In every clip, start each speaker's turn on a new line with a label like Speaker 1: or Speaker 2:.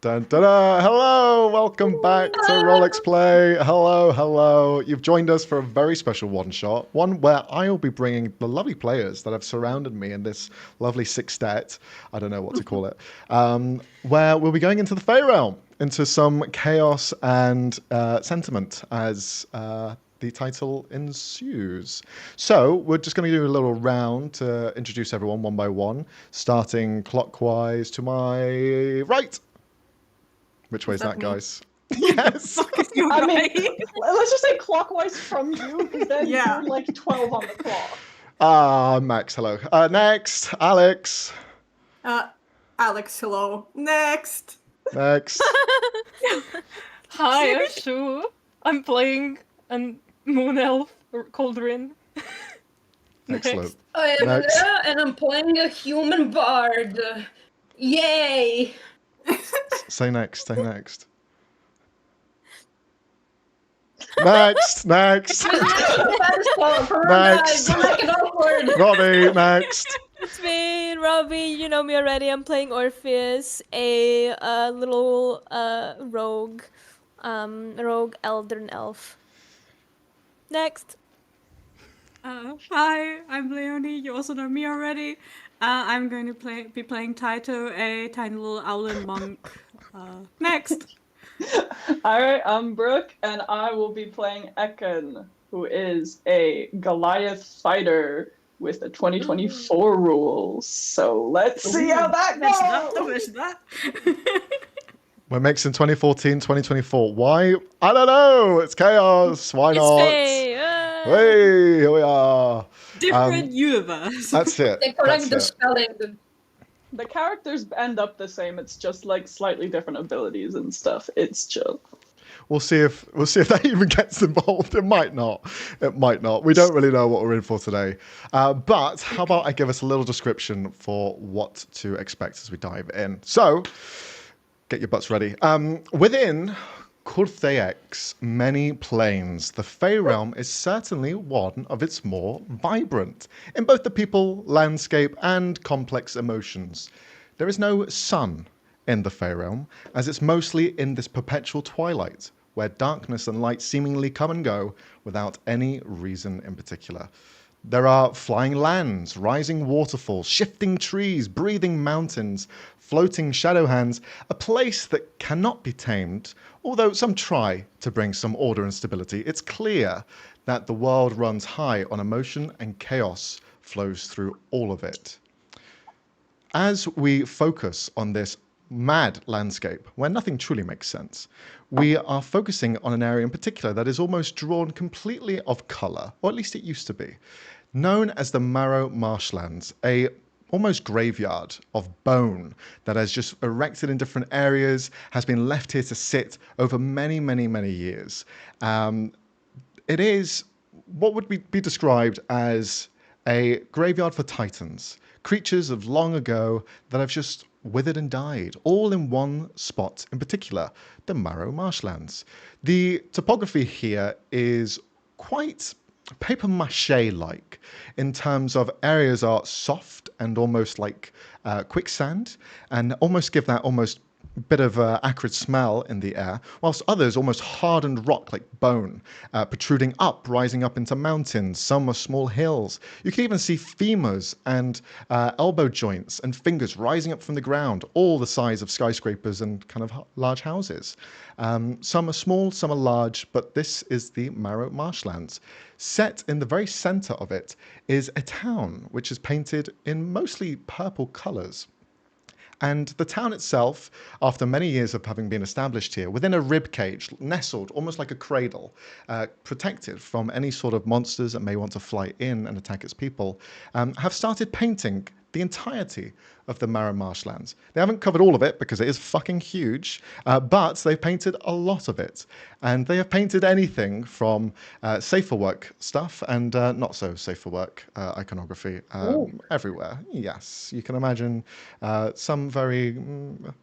Speaker 1: Dun, dun, dun. Hello, welcome back to Rolex Play. Hello, hello. You've joined us for a very special one shot, one where I'll be bringing the lovely players that have surrounded me in this lovely sextet. I don't know what to call it. Where we'll be going into the Feyrealm, into some chaos and sentiment as the title ensues. So we're just going to do a little round to introduce everyone one by one, starting clockwise to my right. Which way is that,
Speaker 2: me?
Speaker 1: guys? Yes.
Speaker 2: You're
Speaker 3: I mean,
Speaker 2: right.
Speaker 3: let's just say clockwise from you, because then
Speaker 2: Yeah.
Speaker 3: you're like 12 on the clock.
Speaker 1: Max, hello. Next, Alex.
Speaker 2: Alex, hello. Next.
Speaker 1: Next.
Speaker 4: Hi, I'm Shu. I'm playing a moon elf called Rin.
Speaker 1: Excellent.
Speaker 5: I am
Speaker 1: Next.
Speaker 5: Andrea, and I'm playing a human bard. Yay!
Speaker 1: Say next. Say next. Next. Next. Next. Robbie, next.
Speaker 6: It's me, Roby. You know me already. I'm playing Orpheus, a little rogue elder elf. Next.
Speaker 2: Hi, I'm Leonie. You also know me already. I'm going to be playing Taito, a tiny little owlin monk. Next.
Speaker 3: Alright, I'm Brooke, and I will be playing Ekon, who is a Goliath fighter with the 2024 rules. So let's see how that
Speaker 2: Wish
Speaker 3: goes!
Speaker 2: that.
Speaker 1: We're mixing 2014, 2024. Why? I don't know. It's chaos. Why
Speaker 6: It's
Speaker 1: not?
Speaker 6: Faye.
Speaker 1: Hey, here we are.
Speaker 2: Different universe.
Speaker 1: That's it.
Speaker 5: They correct the
Speaker 1: That's it.
Speaker 5: spelling.
Speaker 3: The characters end up the same, it's just like slightly different abilities and stuff. It's chill.
Speaker 1: We'll see if that even gets involved. It might not. It might not. We don't really know what we're in for today. But how about I give us a little description for what to expect as we dive in. So, get your butts ready. Within Kurtheek's many planes, the Feyrealm is certainly one of its more vibrant in both the people, landscape, and complex emotions. There is no sun in the Feyrealm, as it's mostly in this perpetual twilight, where darkness and light seemingly come and go without any reason in particular. There are flying lands, rising waterfalls, shifting trees, breathing mountains, floating shadow hands, a place that cannot be tamed, although some try to bring some order and stability. It's clear that the world runs high on emotion and chaos flows through all of it. As we focus on this mad landscape where nothing truly makes sense, we are focusing on an area in particular that is almost drawn completely of color, or at least it used to be, known as the Marrow Marshlands, a almost graveyard of bone that has just erected in different areas, has been left here to sit over many, many, many years. It is what would be described as a graveyard for titans, creatures of long ago that have just withered and died, all in one spot, in particular, the Marrow Marshlands. The topography here is quite paper mache-like in terms of areas are soft and almost like quicksand, and almost give that almost bit of acrid smell in the air, whilst others almost hardened rock like bone, protruding up, rising up into mountains. Some are small hills. You can even see femurs and elbow joints and fingers rising up from the ground, all the size of skyscrapers and kind of large houses. Some are small, some are large, but this is the Marrow Marshlands. Set in the very center of it is a town which is painted in mostly purple colors. And the town itself, after many years of having been established here, within a rib cage, nestled almost like a cradle, protected from any sort of monsters that may want to fly in and attack its people, have started painting the entirety of the Marrow Marshlands. They haven't covered all of it because it is fucking huge, but they've painted a lot of it. And they have painted anything from safe for work stuff and not so safe for work iconography everywhere. Yes, you can imagine some very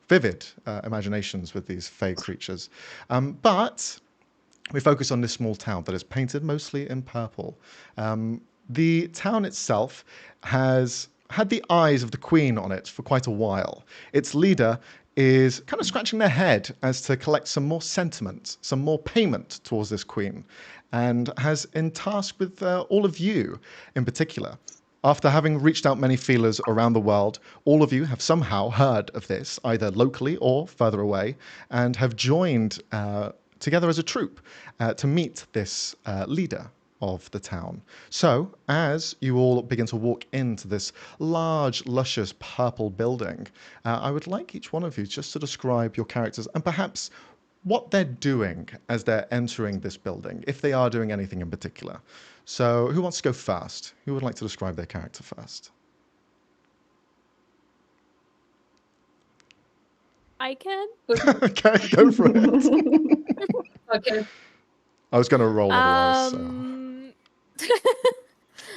Speaker 1: vivid imaginations with these fey creatures. But we focus on this small town that is painted mostly in purple. The town itself has had the eyes of the Queen on it for quite a while. Its leader is kind of scratching their head as to collect some more sentiment, some more payment towards this queen, and has in task with all of you in particular. After having reached out many feelers around the world, all of you have somehow heard of this, either locally or further away, and have joined together as a troop to meet this leader of the town. So, as you all begin to walk into this large, luscious purple building, I would like each one of you just to describe your characters and perhaps what they're doing as they're entering this building, if they are doing anything in particular. So, who wants to go first? Who would like to describe their character first?
Speaker 6: I can.
Speaker 1: Okay, go for it.
Speaker 5: Okay.
Speaker 1: I was going to roll otherwise. So.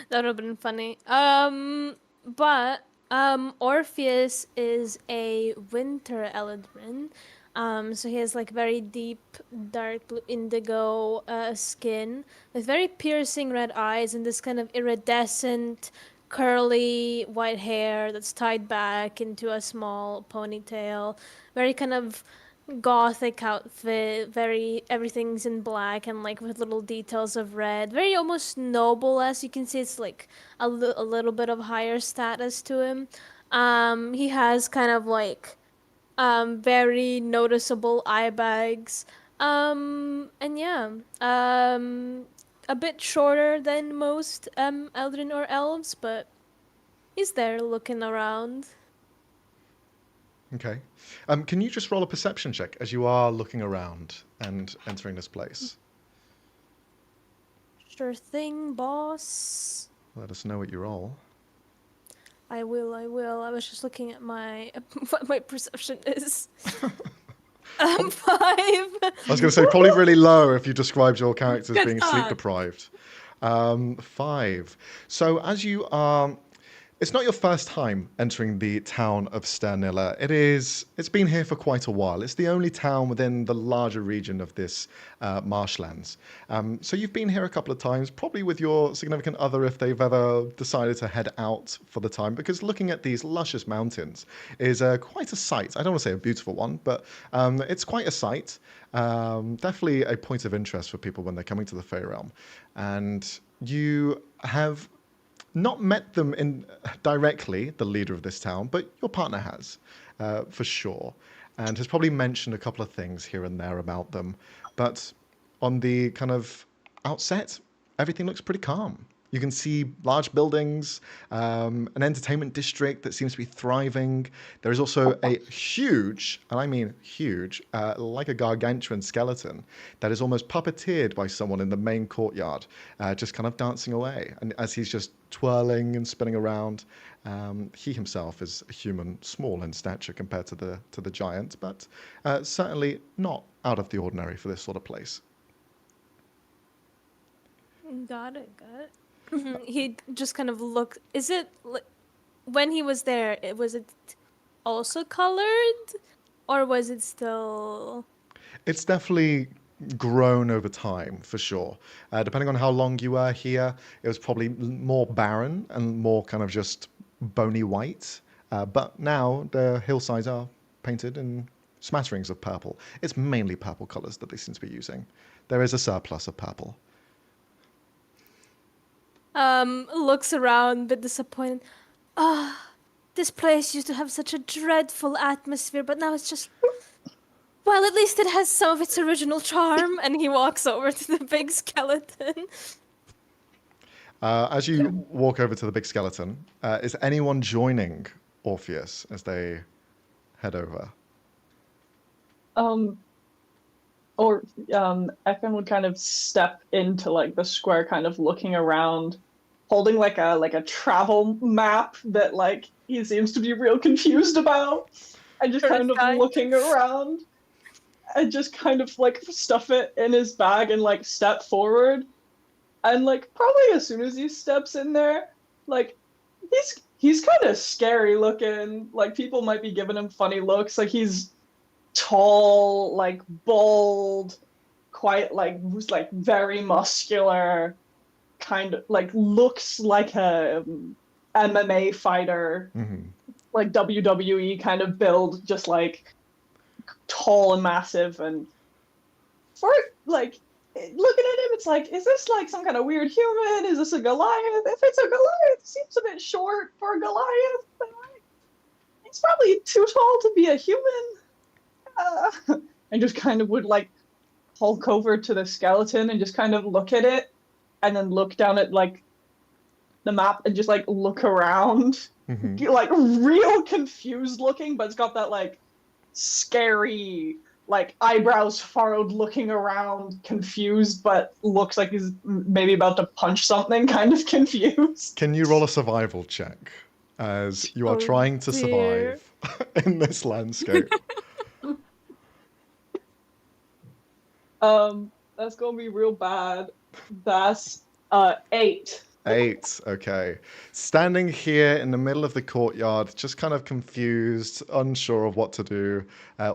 Speaker 6: That would have been funny. But Orpheus is a winter eladrin. So he has like very deep, dark blue indigo skin with very piercing red eyes and this kind of iridescent, curly white hair that's tied back into a small ponytail. Very kind of gothic outfit, very everything's in black and like with little details of red. Very almost noble, as you can see. It's like a little bit of higher status to him. He has kind of like very noticeable eye bags. And yeah, a bit shorter than most Eldrin or elves, but he's there looking around.
Speaker 1: Okay. Can you just roll a perception check as you are looking around and entering this place?
Speaker 6: Sure thing, boss.
Speaker 1: Let us know what you roll.
Speaker 6: I will. I was just looking at my what my perception is. 5.
Speaker 1: I was going to say probably really low if you described your character as
Speaker 2: Good
Speaker 1: being
Speaker 2: thought.
Speaker 1: sleep deprived. 5. So as you are, it's not your first time entering the town of Sternilla. It's been here for quite a while. It's the only town within the larger region of this marshlands. So you've been here a couple of times, probably with your significant other if they've ever decided to head out for the time, because looking at these luscious mountains is quite a sight. I don't want to say a beautiful one, but it's quite a sight. Definitely a point of interest for people when they're coming to the Feyrealm. And you have not met them directly, the leader of this town, but your partner has, for sure, and has probably mentioned a couple of things here and there about them. But on the kind of outset, everything looks pretty calm. You can see large buildings, an entertainment district that seems to be thriving. There is also a huge, and I mean huge, like a gargantuan skeleton that is almost puppeteered by someone in the main courtyard, just kind of dancing away. And as he's just twirling and spinning around, he himself is a human, small in stature compared to the giant, but certainly not out of the ordinary for this sort of place.
Speaker 6: Got it. He just kind of looked. Is it when he was there? Was it also colored, or was it still?
Speaker 1: It's definitely grown over time, for sure. Depending on how long you were here, it was probably more barren and more kind of just bony white. But now the hillsides are painted in smatterings of purple. It's mainly purple colours that they seem to be using. There is a surplus of purple.
Speaker 6: Looks around, a bit disappointed. This place used to have such a dreadful atmosphere, but now it's just... Well, at least it has some of its original charm. And he walks over to the big skeleton.
Speaker 1: As you walk over to the big skeleton, is anyone joining Orpheus as they head over?
Speaker 3: Ekon would kind of step into like the square, kind of looking around, holding like a travel map that like he seems to be real confused about, and just kind of looking around, and just kind of like stuff it in his bag and like step forward, and like probably as soon as he steps in there, like he's kind of scary looking. Like people might be giving him funny looks. Like he's tall, like bold, quite like very muscular, kind of like looks like a MMA fighter, like WWE kind of build, just like tall and massive, and for like looking at him, it's like, is this like some kind of weird human? Is this a Goliath? If it's a Goliath, it seems a bit short for a Goliath. But he's probably too tall to be a human. And just kind of would like hulk over to the skeleton and just kind of look at it, and then look down at like the map and just like look around, like real confused looking, but it's got that like scary, like eyebrows furrowed, looking around, confused, but looks like he's maybe about to punch something, kind of confused.
Speaker 1: Can you roll a survival check as you are trying to survive in this landscape?
Speaker 3: That's gonna be real bad. That's 8.
Speaker 1: 8, okay. Standing here in the middle of the courtyard, just kind of confused, unsure of what to do.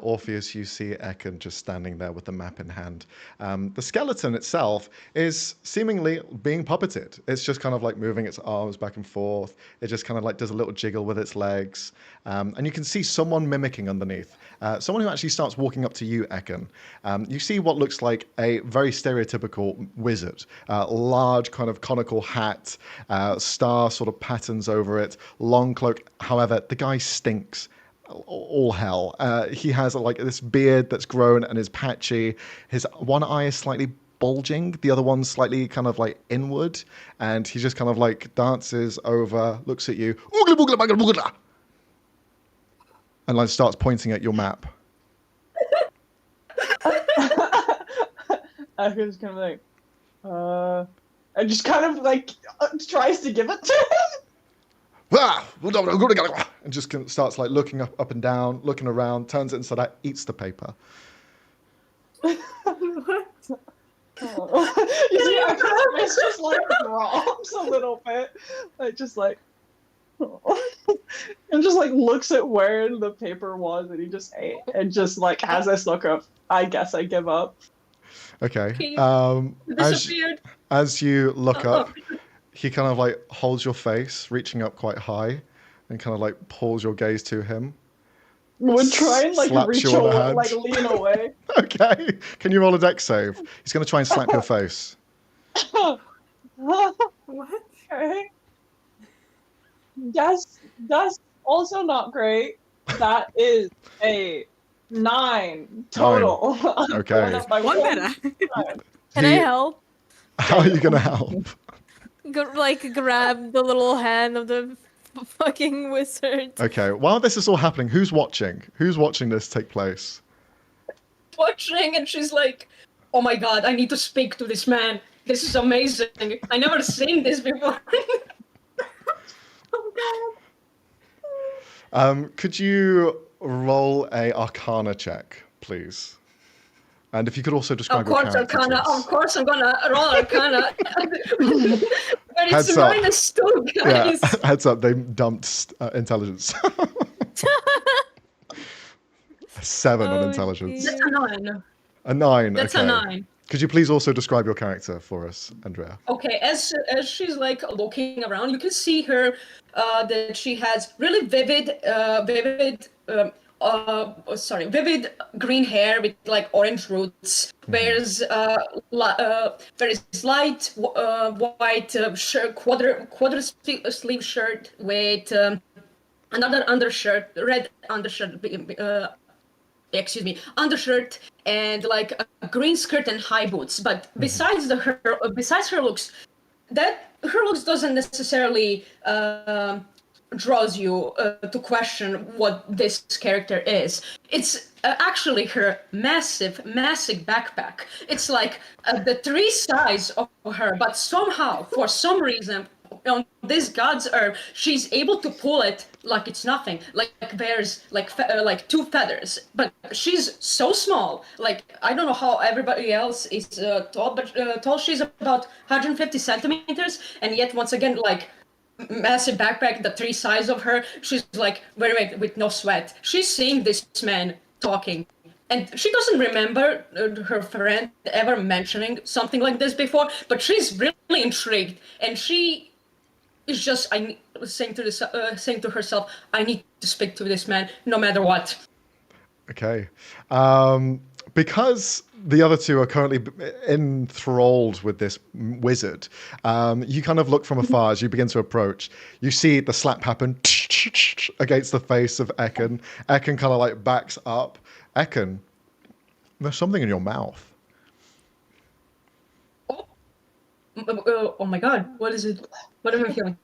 Speaker 1: Orpheus, you see Ekin just standing there with the map in hand. The skeleton itself is seemingly being puppeted. It's just kind of like moving its arms back and forth. It just kind of like does a little jiggle with its legs. And you can see someone mimicking underneath. Someone who actually starts walking up to you, Ekin. You see what looks like a very stereotypical wizard. Large kind of conical hat, star sort of patterns over it, long cloak. However, the guy stinks all hell. He has like this beard that's grown and is patchy. His one eye is slightly bulging, the other one's slightly kind of like inward, and he just kind of like dances over, looks at you, and like starts pointing at your map.
Speaker 3: I was kind of like, and just kind of like tries to give it to him.
Speaker 1: And just starts like looking up and down, looking around, turns it inside out, eats the paper.
Speaker 3: You see, it's just like drops a little bit, like just like, and just like looks at where the paper was that he just ate, and just like has this look of, I guess I give up.
Speaker 1: Okay.
Speaker 5: Disappeared.
Speaker 1: As you look up, he kind of like holds your face, reaching up quite high, and kind of like pulls your gaze to him.
Speaker 3: Would try and like
Speaker 1: Slaps
Speaker 3: reach
Speaker 1: you on the
Speaker 3: away,
Speaker 1: hand.
Speaker 3: like lean away.
Speaker 1: Okay. Can you roll a dex save? He's going to try and slap your face.
Speaker 2: What?
Speaker 3: Okay. That's also not great. That is a 9 total.
Speaker 1: Okay.
Speaker 3: Going up by
Speaker 2: One better.
Speaker 6: Can I help?
Speaker 1: How are you going to help?
Speaker 6: Grab the little hand of the fucking wizard.
Speaker 1: Okay. While this is all happening, who's watching? Who's watching this take place?
Speaker 5: Watching, and she's like, "Oh my god, I need to speak to this man. This is amazing. I never seen this before." Oh god.
Speaker 1: Could you roll a Arcana check, please? And if you could also describe
Speaker 5: Of
Speaker 1: your
Speaker 5: course,
Speaker 1: character
Speaker 5: Arcana.
Speaker 1: to us.
Speaker 5: Of course, I'm gonna roll Arcana. But
Speaker 1: Heads
Speaker 5: it's
Speaker 1: up.
Speaker 5: -2,
Speaker 1: Yeah,
Speaker 5: guys.
Speaker 1: heads up, they dumped intelligence. 7 on
Speaker 6: Oh,
Speaker 1: intelligence.
Speaker 5: That's a 9.
Speaker 1: A 9,
Speaker 5: That's
Speaker 1: okay.
Speaker 5: a 9.
Speaker 1: Could you please also describe your character for us, Andrea?
Speaker 5: Okay, as she's like looking around, you can see her that she has really vivid green hair with like orange roots. Wears very light white shirt, quarter sleeve shirt with another undershirt, red undershirt. Undershirt and like a green skirt and high boots. But besides her looks, her looks doesn't necessarily draws you to question what this character is. It's actually her massive backpack. It's like the 3 size of her, but somehow, for some reason, on this god's earth, she's able to pull it like it's nothing. Like there's like 2 feathers, but she's so small. Like I don't know how everybody else is tall, but tall. She's about 150 centimeters, and yet once again, like massive backpack, the 3 size of her. She's like very with no sweat. She's seeing this man talking. And she doesn't remember her friend ever mentioning something like this before, but she's really intrigued, and she is just saying to herself, "I need to speak to this man, no matter what."
Speaker 1: Okay. Because the other two are currently enthralled with this wizard, you kind of look from afar as you begin to approach. You see the slap happen against the face of Ekin. Ekin kind of like backs up. Ekin, there's something in your mouth.
Speaker 5: Oh my god, what is it? What am I feeling?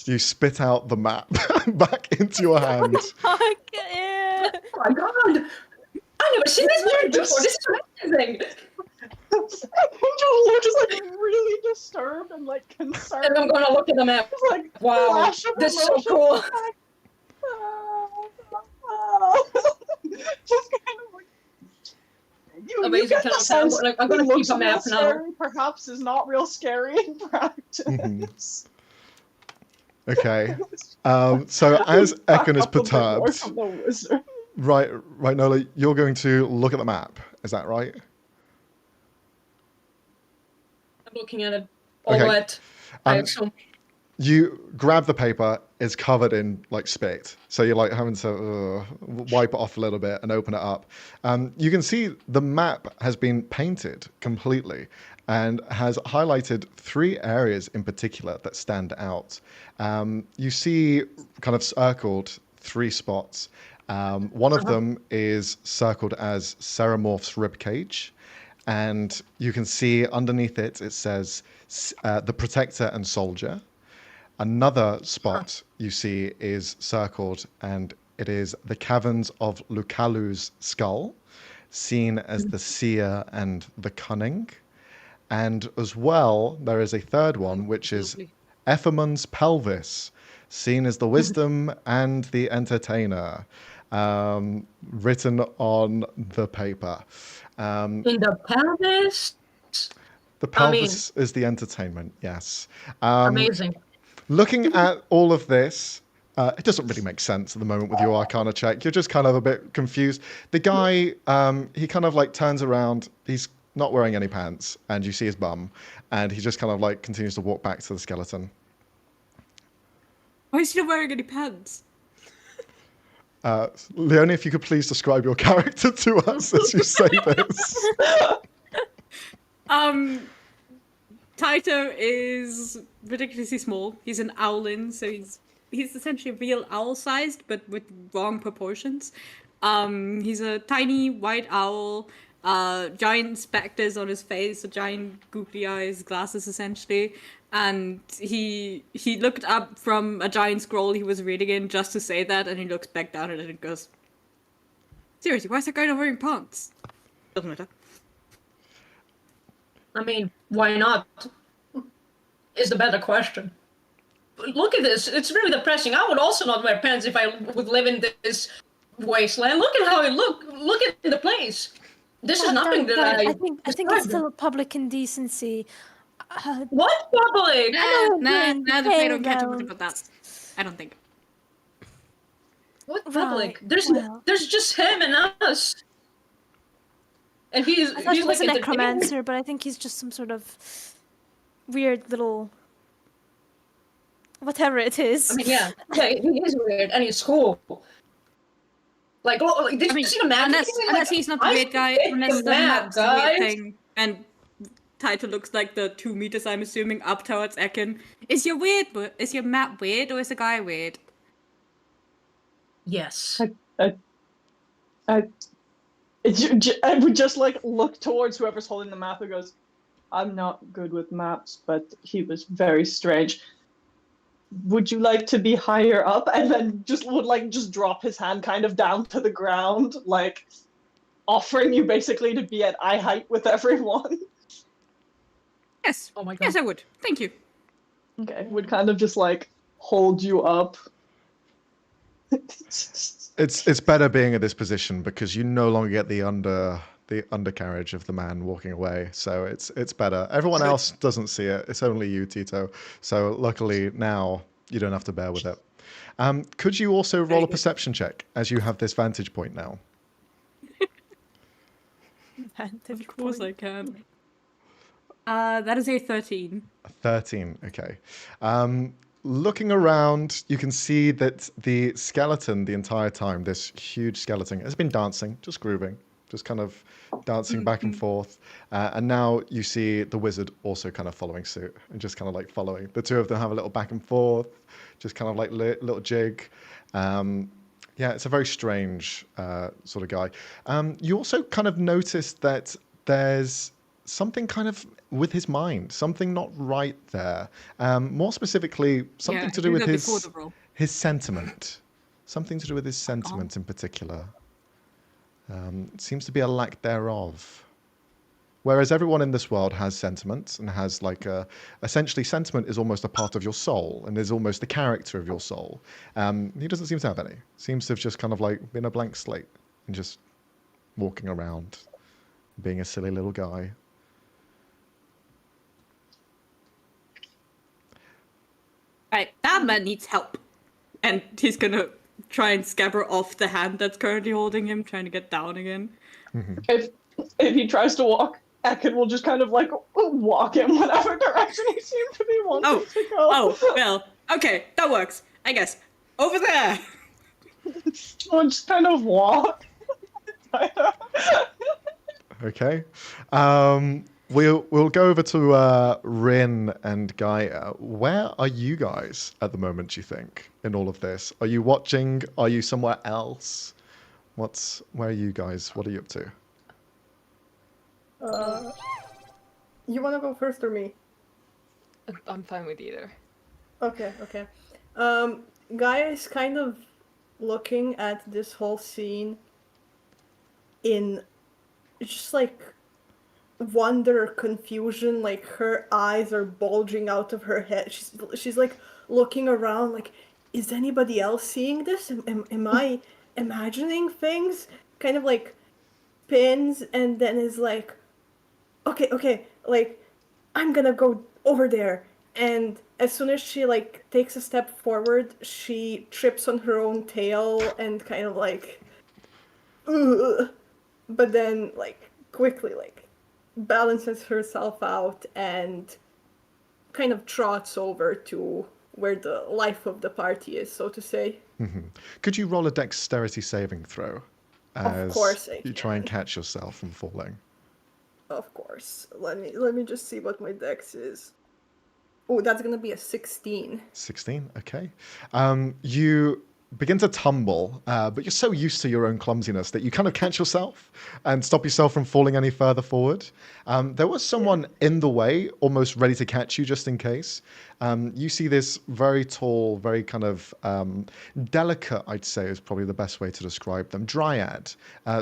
Speaker 1: You spit out the map back into your hand.
Speaker 6: Fuck yeah.
Speaker 5: Oh my god! I've never seen this word before. This is amazing.
Speaker 3: Angel just like really disturbed and like concerned.
Speaker 5: And I'm gonna look at the map.
Speaker 3: Just, like,
Speaker 5: Wow,
Speaker 3: flash of
Speaker 5: this is so
Speaker 3: emotion.
Speaker 5: cool.
Speaker 3: Just kind of like you
Speaker 5: Amazing
Speaker 3: get the
Speaker 5: kind of
Speaker 3: sense
Speaker 5: sound. I'm
Speaker 3: he
Speaker 5: gonna
Speaker 3: looks
Speaker 5: keep a
Speaker 3: real
Speaker 5: map now.
Speaker 3: scary, perhaps is not real scary in practice.
Speaker 1: Okay. So as Ekin is
Speaker 3: Back up a bit more
Speaker 1: perturbed,
Speaker 3: from the wizard.
Speaker 1: right, Nola, you're going to look at the map. Is that right?
Speaker 5: I'm looking at it. All
Speaker 1: Okay.
Speaker 5: wet. I
Speaker 1: Um,
Speaker 5: assume.
Speaker 1: You grab the paper, it's covered in like spit. So you're like having to wipe it off a little bit and open it up. You can see the map has been painted completely and has highlighted 3 areas in particular that stand out. You see kind of circled 3 spots. One of them is circled as Ceramorph's ribcage. And you can see underneath it, it says the Protector and Soldier. Another spot you see is circled, and it is the caverns of Lucalu's skull, seen as the seer and the cunning. And as well, there is a third one, which is Ephemon's pelvis, seen as the wisdom and the entertainer, written on the paper.
Speaker 5: In the pelvis?
Speaker 1: The pelvis is the entertainment, yes.
Speaker 5: Amazing.
Speaker 1: Looking at all of this, it doesn't really make sense at the moment with your Arcana check. You're just kind of a bit confused. The guy, he kind of like turns around. He's not wearing any pants, and you see his bum, and he just kind of like continues to walk back to the skeleton.
Speaker 2: Why is he not wearing any pants?
Speaker 1: Leonie, if you could please describe your character to us as you say this.
Speaker 2: Taito is ridiculously small. He's an owlin, so he's essentially real owl-sized, but with wrong proportions. He's a tiny white owl, giant specters on his face, so giant googly eyes, glasses essentially. And he looked up from a giant scroll he was reading in just to say that, and he looks back down at it and goes, "Seriously, why is that guy not wearing pants?" Doesn't matter.
Speaker 5: I mean, why not? Is the better question. Look at this. It's really depressing. I would also not wear pants if I would live in this wasteland. Look at how it look. Look at the place. This is nothing that
Speaker 6: I think it's still public indecency.
Speaker 5: What public?
Speaker 2: Nah, we don't care too much about that. I don't think.
Speaker 5: What public?
Speaker 6: Right,
Speaker 5: There's just him and us. And he's
Speaker 6: I thought he was
Speaker 5: like
Speaker 6: a
Speaker 5: a
Speaker 6: necromancer, but I think he's just some sort of weird little whatever it is.
Speaker 5: I mean, yeah, he is weird, and he's cool. Like, did you see the map?
Speaker 2: Unless he's not the weird guy, unless the map's the weird thing, and Taito looks like the 2 meters, I'm assuming, up towards Ekin. Is your map weird, or is the guy weird?
Speaker 5: Yes.
Speaker 3: I would just like look towards whoever's holding the map and goes, "I'm not good with maps, but he was very strange. Would you like to be higher up?" And then just drop his hand kind of down to the ground, like offering you basically to be at eye height with everyone.
Speaker 2: Yes.
Speaker 5: Oh my god.
Speaker 2: Yes, I would. Thank you.
Speaker 3: Okay, would kind of just like hold you up.
Speaker 1: It's better being in this position because you no longer get the undercarriage of the man walking away. So it's better. Everyone else doesn't see it. It's only you, Tito. So luckily now you don't have to bear with it. Could you also roll a perception check as you have this vantage point now?
Speaker 2: Of course I can. That is a 13.
Speaker 1: 13, okay. looking around, you can see that the skeleton, the entire time, this huge skeleton, has been dancing, just grooving, just kind of dancing back and forth. And now you see the wizard also kind of following suit and just kind of like following. The two of them have a little back and forth, just kind of like little jig. Yeah, it's a very strange sort of guy. You also kind of notice that there's something kind of with his mind, something not right there. More specifically, something
Speaker 2: Yeah,
Speaker 1: to
Speaker 2: I
Speaker 1: do
Speaker 2: knew
Speaker 1: with
Speaker 2: that before the roll.
Speaker 1: his sentiment. Something to do with his sentiment in particular. It seems to be a lack thereof. Whereas everyone in this world has sentiment and has like essentially sentiment is almost a part of your soul and is almost the character of your soul. He doesn't seem to have any. Seems to have just kind of like been a blank slate and just walking around, being a silly little guy.
Speaker 2: Right, that man needs help. And he's gonna try and scabber off the hand that's currently holding him, trying to get down again.
Speaker 3: If he tries to walk, Ekin will just kind of like walk in whatever direction he seemed to be wanting to go.
Speaker 2: Oh, well, okay, that works. I guess. Over there!
Speaker 3: We'll just kind of walk.
Speaker 1: Okay. We'll go over to Rin and Gaia. Where are you guys at the moment, do you think, in all of this? Are you watching? Are you somewhere else? Where are you guys? What are you up to?
Speaker 7: You want to go first or me?
Speaker 4: I'm fine with either.
Speaker 7: Okay. Gaia is kind of looking at this whole scene in just like wonder, confusion, like her eyes are bulging out of her head. She's like looking around like, is anybody else seeing this? Am I imagining things? Kind of like spins and then is like, okay, like I'm gonna go over there. And as soon as she like takes a step forward, she trips on her own tail and kind of like, ugh. But then like quickly like balances herself out and kind of trots over to where the life of the party is, so to say.
Speaker 1: Could you roll a dexterity saving throw as
Speaker 7: course I
Speaker 1: you try and
Speaker 7: can.
Speaker 1: catch yourself from falling?
Speaker 7: Of course. Let me just see what my dex is. Oh, that's gonna be a 16.
Speaker 1: 16, okay. You begin to tumble, but you're so used to your own clumsiness that you kind of catch yourself and stop yourself from falling any further forward. There was someone in the way, almost ready to catch you just in case. You see this very tall, very kind of delicate, I'd say is probably the best way to describe them, dryad.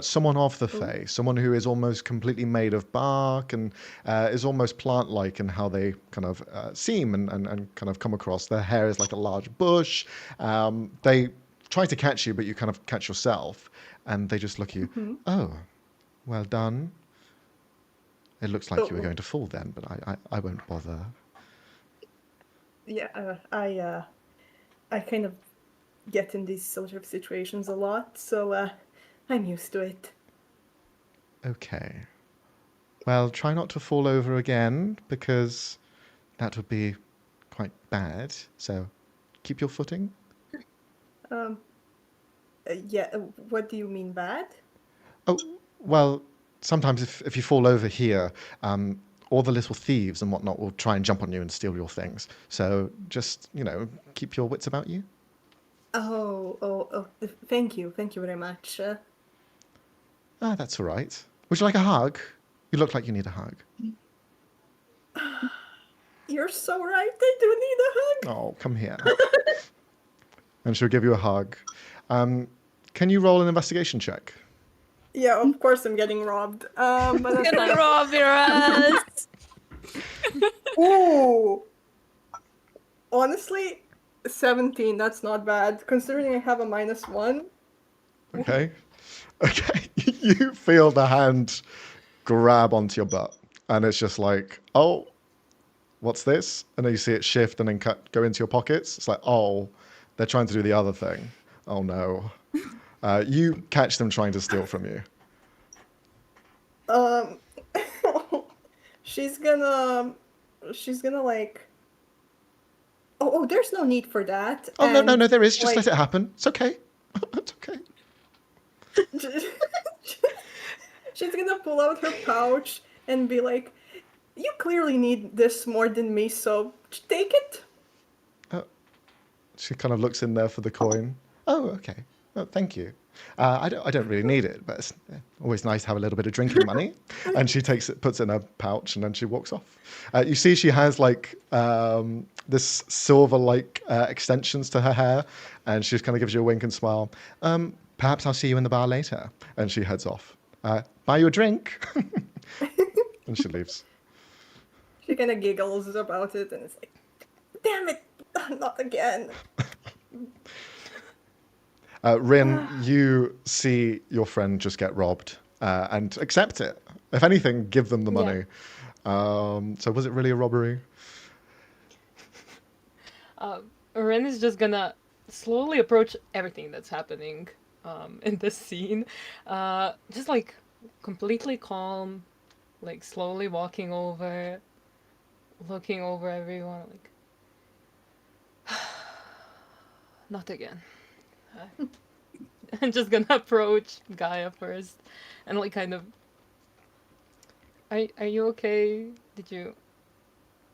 Speaker 1: Someone of the Fae, someone who is almost completely made of bark and is almost plant-like in how they kind of seem and kind of come across. Their hair is like a large bush. They try to catch you, but you kind of catch yourself, and they just look at you. Oh, well done. It looks like you were going to fall then, but I won't bother.
Speaker 7: Yeah, I kind of get in these sort of situations a lot, so I'm used to it.
Speaker 1: Okay. Well, try not to fall over again, because that would be quite bad. So keep your footing.
Speaker 7: Yeah, what do you mean bad?
Speaker 1: Oh, well, sometimes if you fall over here, all the little thieves and whatnot will try and jump on you and steal your things. So just, keep your wits about you.
Speaker 7: Oh, thank you very much.
Speaker 1: That's all right. Would you like a hug? You look like you need a hug.
Speaker 7: You're so right, I do need a hug.
Speaker 1: Oh, come here. And she'll give you a hug. Can you roll an investigation check?
Speaker 7: Yeah, of course I'm getting robbed. But that's
Speaker 6: Gonna
Speaker 7: fine.
Speaker 6: rob your ass.
Speaker 7: Ooh. Honestly, 17, that's not bad, considering I have a -1.
Speaker 1: Okay. Okay. You feel the hand grab onto your butt. And it's just like, oh, what's this? And then you see it shift and then go into your pockets. It's like, oh, they're trying to do the other thing. Oh, no. You catch them trying to steal from you.
Speaker 7: She's gonna like Oh, there's no need for that.
Speaker 1: Oh, no,
Speaker 7: And,
Speaker 1: there is. Just
Speaker 7: like,
Speaker 1: let it happen. It's okay. It's okay.
Speaker 7: she's gonna pull out her pouch and be like, "You clearly need this more than me, so take it."
Speaker 1: She kind of looks in there for the coin. Oh, okay. Oh, thank you. I don't really need it, but it's always nice to have a little bit of drinking money. And she takes it, puts it in her pouch, and then she walks off. You see she has like this silver-like extensions to her hair, and she just kind of gives you a wink and smile. Perhaps I'll see you in the bar later. And she heads off. Buy you a drink. And she leaves.
Speaker 7: She kind of giggles about it, and it's like, "Damn it, not again."
Speaker 1: Rin, you see your friend just get robbed and accept it. If anything, give them the money. So was it really a robbery?
Speaker 4: Ren is just gonna slowly approach everything that's happening in this scene. Just like completely calm, like slowly walking over, looking over everyone, like, not again. I'm just gonna approach Gaia first, and like kind of. Are you okay? Did you?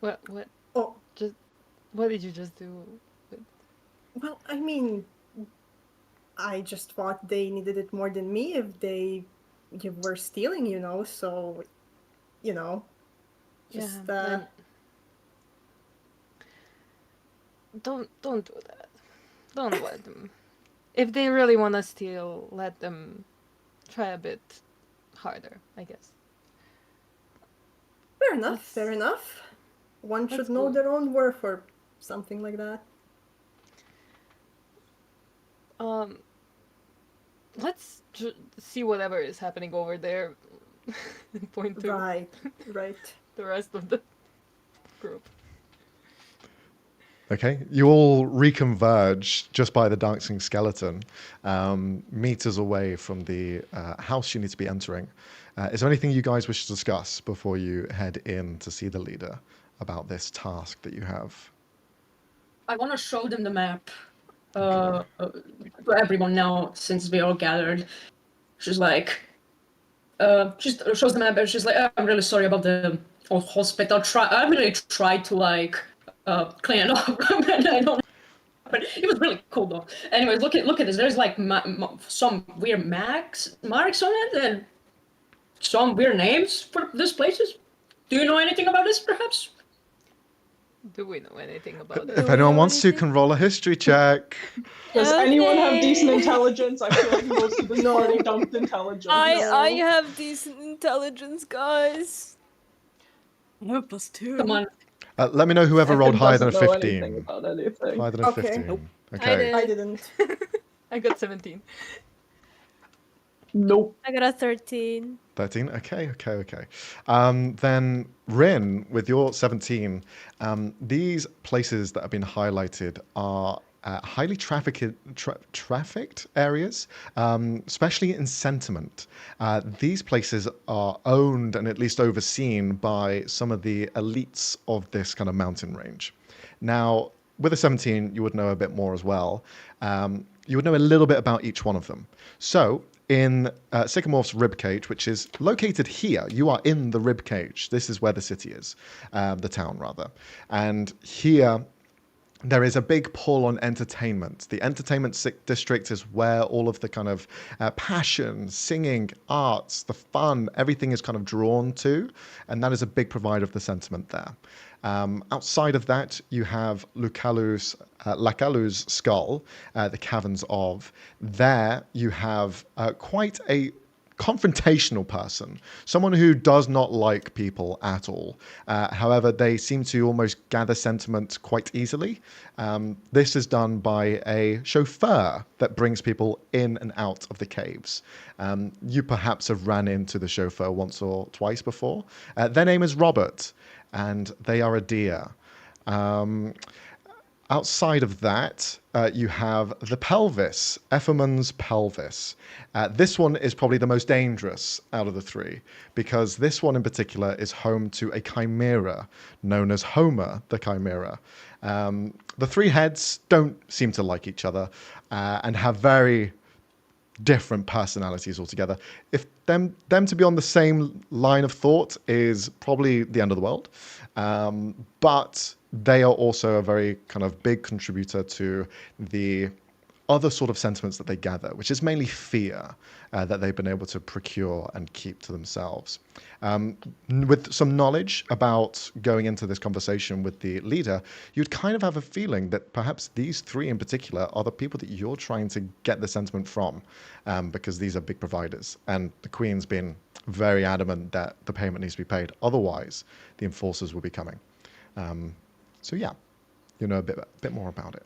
Speaker 4: What?
Speaker 7: Oh,
Speaker 4: What did you just do?
Speaker 7: well, I mean, I just thought they needed it more than me if they were stealing, so, just,
Speaker 4: Yeah. Don't do that. Don't let them. If they really want to steal, let them try a bit harder, I guess.
Speaker 7: fair enough. One should
Speaker 4: That's
Speaker 7: know
Speaker 4: cool.
Speaker 7: their own worth or something like that.
Speaker 4: Let's see whatever is happening over there. Point to
Speaker 7: Right.
Speaker 4: the rest of the group.
Speaker 1: Okay, you all reconverge just by the dancing skeleton, meters away from the house you need to be entering. Is there anything you guys wish to discuss before you head in to see the leader about this task that you have?
Speaker 5: I want to show them the map to everyone now, since we all gathered. She's like, she shows the map, and she's like, "Oh, I'm really sorry about the old hospital. I really tried to like clean it up, and I don't. But it was really cool though. Anyways, look at this. There's like some weird marks on it, and some weird names for these places. Do you know anything about this, perhaps?
Speaker 4: Do we know anything about it?
Speaker 1: If anyone wants to, can roll a history check.
Speaker 3: Does anyone have decent
Speaker 6: Okay.
Speaker 3: intelligence? I feel like most of this party dumped intelligence.
Speaker 6: I have decent intelligence, guys.
Speaker 2: No, +2.
Speaker 5: Come on.
Speaker 1: Let me know whoever rolled
Speaker 3: Ekin
Speaker 1: higher than a
Speaker 3: doesn't know anything
Speaker 1: 15.
Speaker 3: about anything.
Speaker 1: Higher than a
Speaker 7: Okay.
Speaker 1: 15.
Speaker 7: Nope.
Speaker 1: Okay.
Speaker 6: did.
Speaker 7: I didn't.
Speaker 4: I got 17.
Speaker 3: Nope.
Speaker 6: I got a 13.
Speaker 1: 13. Okay. Then Rin, with your 17, these places that have been highlighted are highly trafficked areas, especially in sentiment. These places are owned and at least overseen by some of the elites of this kind of mountain range. Now, with a 17, you would know a bit more as well. You would know a little bit about each one of them. So, in Sycamorph's ribcage, which is located here, you are in the ribcage. This is where the city is, the town rather. And here, there is a big pull on entertainment. The entertainment district is where all of the kind of passion, singing, arts, the fun, everything is kind of drawn to. And that is a big provider of the sentiment there. Outside of that, you have Lakalu's skull, the caverns of. There you have quite a confrontational person, someone who does not like people at all. However, they seem to almost gather sentiment quite easily. This is done by a chauffeur that brings people in and out of the caves. You perhaps have ran into the chauffeur once or twice before. Their name is Robert, and they are a deer. Outside of that, you have the pelvis, Ephemer's pelvis. This one is probably the most dangerous out of the three, because this one in particular is home to a chimera known as Homer the Chimera. The three heads don't seem to like each other and have very different personalities altogether. If them to be on the same line of thought is probably the end of the world. But they are also a very kind of big contributor to the other sort of sentiments that they gather, which is mainly fear that they've been able to procure and keep to themselves. With some knowledge about going into this conversation with the leader, you'd kind of have a feeling that perhaps these three in particular are the people that you're trying to get the sentiment from, because these are big providers. And the Queen's been very adamant that the payment needs to be paid. Otherwise, the enforcers will be coming. So yeah, you know a bit more about it.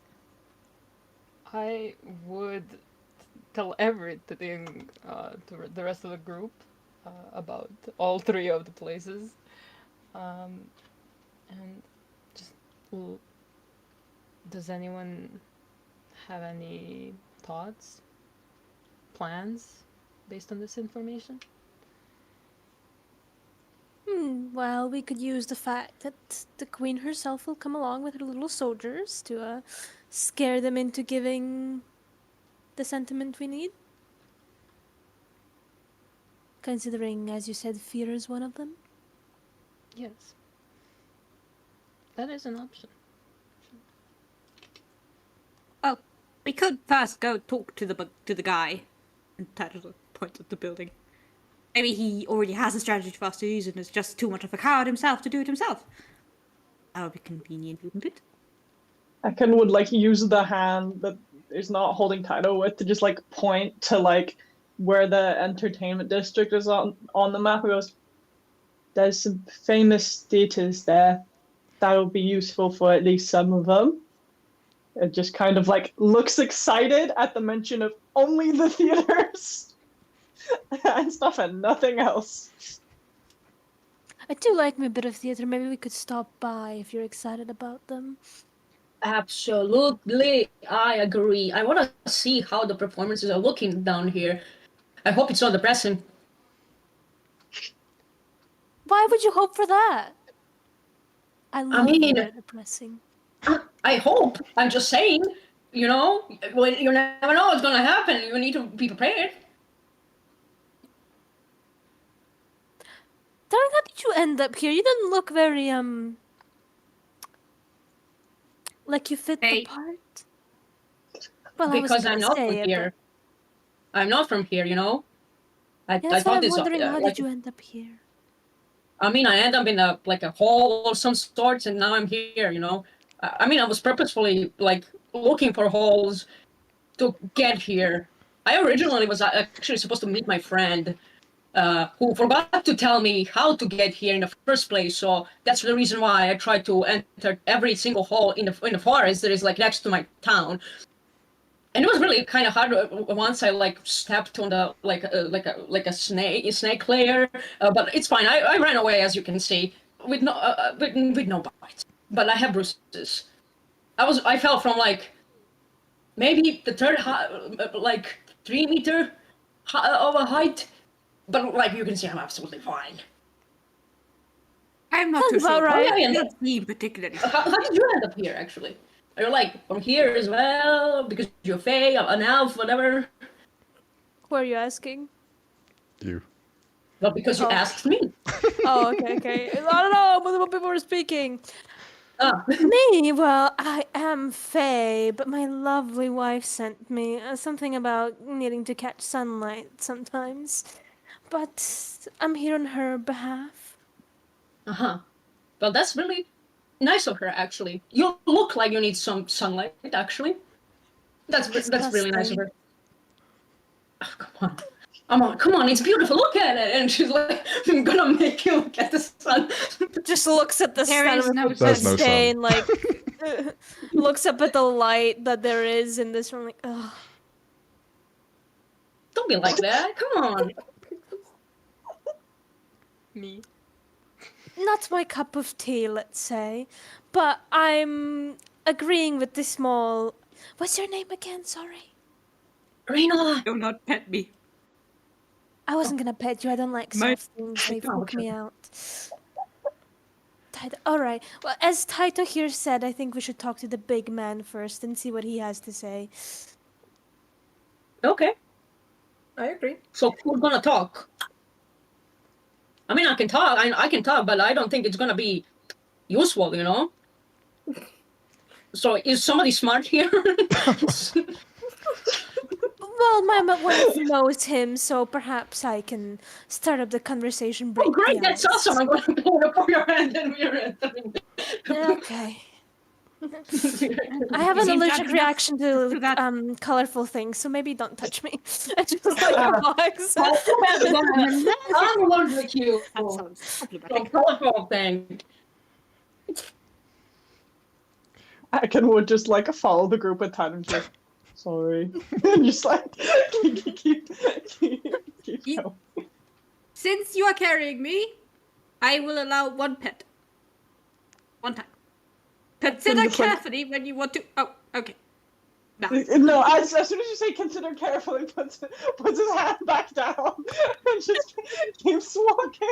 Speaker 4: I would tell everything to the rest of the group about all three of the places. And just, does anyone have any thoughts, plans based on this information?
Speaker 6: Well, we could use the fact that the queen herself will come along with her little soldiers to scare them into giving the sentiment we need. Considering, as you said, fear is one of them.
Speaker 4: Yes. That is an option.
Speaker 2: Well, we could first go talk to the guy, and Tadge points at the building. Maybe he already has a strategy for us to use and is just too much of a coward himself to do it himself. That would be convenient, wouldn't it?
Speaker 3: Ekin would like use the hand that is not holding title with to just like point to like where the entertainment district is on the map. He goes, "There's some famous theaters there. That'll be useful for at least some of them." It just kind of like looks excited at the mention of only the theaters and stuff and nothing else.
Speaker 6: I do like my bit of theater. Maybe we could stop by if you're excited about them.
Speaker 5: Absolutely, I agree. I want to see how the performances are looking down here. I hope it's not depressing.
Speaker 6: Why would you hope for that? I love
Speaker 5: mean-
Speaker 6: when they're depressing.
Speaker 5: I hope. I'm just saying, you know, well, you never know what's gonna happen. You need to be prepared.
Speaker 6: Darling, how did you end up here? You didn't look very, like you fit
Speaker 2: Hey.
Speaker 6: the part. Well, I was
Speaker 5: Because I'm
Speaker 6: gonna
Speaker 5: not
Speaker 6: say
Speaker 5: from
Speaker 6: it,
Speaker 5: here. I'm not from here, you know. I
Speaker 6: but that's why
Speaker 5: thought
Speaker 6: I'm
Speaker 5: this.
Speaker 6: wondering how
Speaker 5: like,
Speaker 6: did you end up here?
Speaker 5: I mean, I ended up in a hole of some sorts, and now I'm here. You know. I mean, I was purposefully like looking for holes to get here. I originally was actually supposed to meet my friend, who forgot to tell me how to get here in the first place. So that's the reason why I tried to enter every single hole in the forest that is like next to my town. And it was really kind of hard once I like stepped on the like a snake layer, but it's fine. I ran away, as you can see, with no bites, but I have bruises. I fell from like maybe the third like 3 meter of a height, but like you can see, I'm absolutely fine.
Speaker 2: I'm not
Speaker 6: Sounds
Speaker 2: too sure.
Speaker 6: about right.
Speaker 2: I don't see particularly.
Speaker 5: How did you end up here, actually? Are you like from here as well? Because you're Fey, an elf, whatever?
Speaker 6: Who are you asking?
Speaker 1: You.
Speaker 5: Well, because you
Speaker 6: Oh.
Speaker 5: asked me.
Speaker 6: Oh, okay. I don't know. Multiple people were speaking.
Speaker 5: Ah.
Speaker 6: Me? Well, I am Faye, but my lovely wife sent me something about needing to catch sunlight sometimes. But I'm here on her behalf.
Speaker 5: Uh-huh. Well, that's really nice of her, actually. You look like you need some sunlight, actually. That's really nice of her. Oh, come on, it's beautiful. Look at it. And she's like, I'm gonna make you look at the sun.
Speaker 6: Just looks at the
Speaker 2: There
Speaker 6: sun
Speaker 2: is
Speaker 6: with
Speaker 2: no
Speaker 6: a
Speaker 1: There's no sun.
Speaker 6: disdain, like looks up at the light that there is in this room, like, ugh.
Speaker 5: Don't be like that. Come on.
Speaker 4: Me.
Speaker 6: Not my cup of tea, let's say. But I'm agreeing with the small. What's your name again? Sorry.
Speaker 5: Reynola.
Speaker 2: Do not pet me.
Speaker 6: I wasn't gonna pet you. I don't like
Speaker 2: My-
Speaker 6: soft things. They freak me out. All right. Well, as Taito here said, I think we should talk to the big man first and see what he has to say.
Speaker 5: Okay.
Speaker 7: I agree.
Speaker 5: So who's gonna talk? I mean, I can talk. I can talk, but I don't think it's gonna be useful, you know. So is somebody smart here?
Speaker 6: Well, my wife knows him, so perhaps I can start up the conversation. Break
Speaker 5: Oh, great!
Speaker 6: the
Speaker 5: That's
Speaker 6: ice.
Speaker 5: awesome. I'm going to pull it up your hand and we're entering.
Speaker 6: Okay. I have an
Speaker 2: Seems
Speaker 6: allergic
Speaker 2: that
Speaker 6: reaction
Speaker 2: to
Speaker 6: to
Speaker 2: that.
Speaker 6: Colorful things, so maybe don't touch me. I just like a box.
Speaker 5: I'm allergic to you.
Speaker 2: That sounds
Speaker 5: So
Speaker 2: problematic.
Speaker 5: colorful thing.
Speaker 3: Akin would just like follow the group with time and just sorry. And just like keep
Speaker 2: Ye-
Speaker 3: going.
Speaker 2: Since you are carrying me, I will allow one pet. One time. Consider
Speaker 3: just like-
Speaker 2: carefully when you want to. Oh, okay. No.
Speaker 3: No, as soon as you say consider carefully, puts his hand back down and just keeps walking.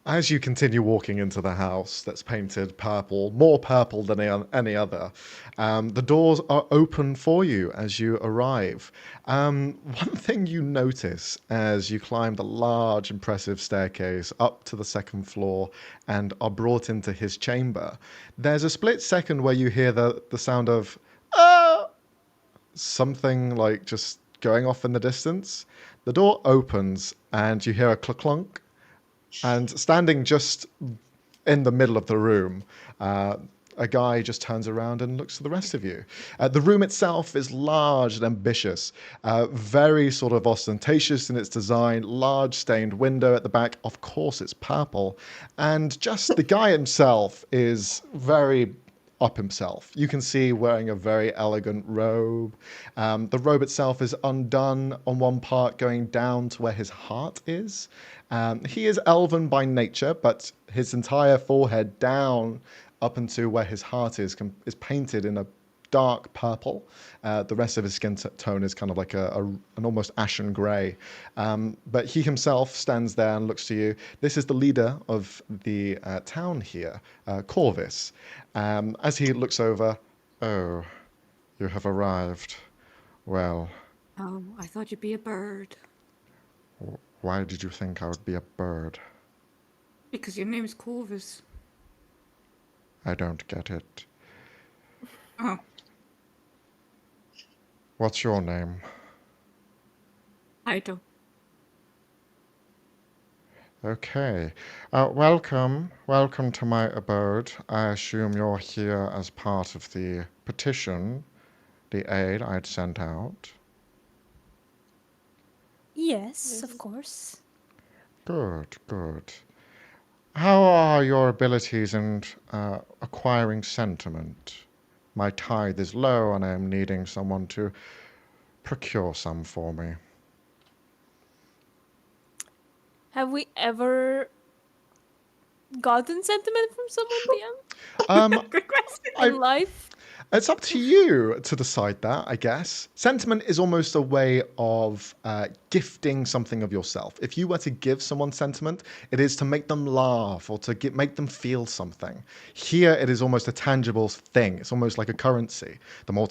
Speaker 1: As you continue walking into the house that's painted purple, more purple than any other, the doors are open for you as you arrive. One thing you notice as you climb the large, impressive staircase up to the second floor and are brought into his chamber, there's a split second where you hear the sound of something like just going off in the distance. The door opens and you hear a clunk. And standing just in the middle of the room, a guy just turns around and looks at the rest of you. The room itself is large and ambitious, very sort of ostentatious in its design, large stained window at the back. Of course, it's purple. And just the guy himself is very up himself. You can see wearing a very elegant robe. The robe itself is undone on one part, going down to where his heart is. He is elven by nature, but his entire forehead down up into where his heart is painted in a dark purple. The rest of his skin tone is kind of like an almost ashen grey. But he himself stands there and looks to you. This is the leader of the town here, Corvus. As he looks over, "Oh, you have arrived. Well,
Speaker 2: Oh, I thought you'd be a bird.
Speaker 1: why did you think I would be a bird?
Speaker 2: Because your name is Corvus.
Speaker 1: I don't get it.
Speaker 2: Oh,
Speaker 1: What's your name?"
Speaker 2: Taito.
Speaker 1: Okay. Welcome to my abode. I assume you're here as part of the petition, the aid I'd sent out.
Speaker 6: Yes, of course.
Speaker 1: Good. How are your abilities in acquiring sentiment? My tithe is low and I am needing someone to procure some for me.
Speaker 6: Have we ever gotten sentiment from someone, DM?
Speaker 2: Good question.
Speaker 6: In life?
Speaker 1: It's up to you to decide that, I guess. Sentiment is almost a way of gifting something of yourself. If you were to give someone sentiment, it is to make them laugh or to make them feel something. Here, it is almost a tangible thing. It's almost like a currency. The more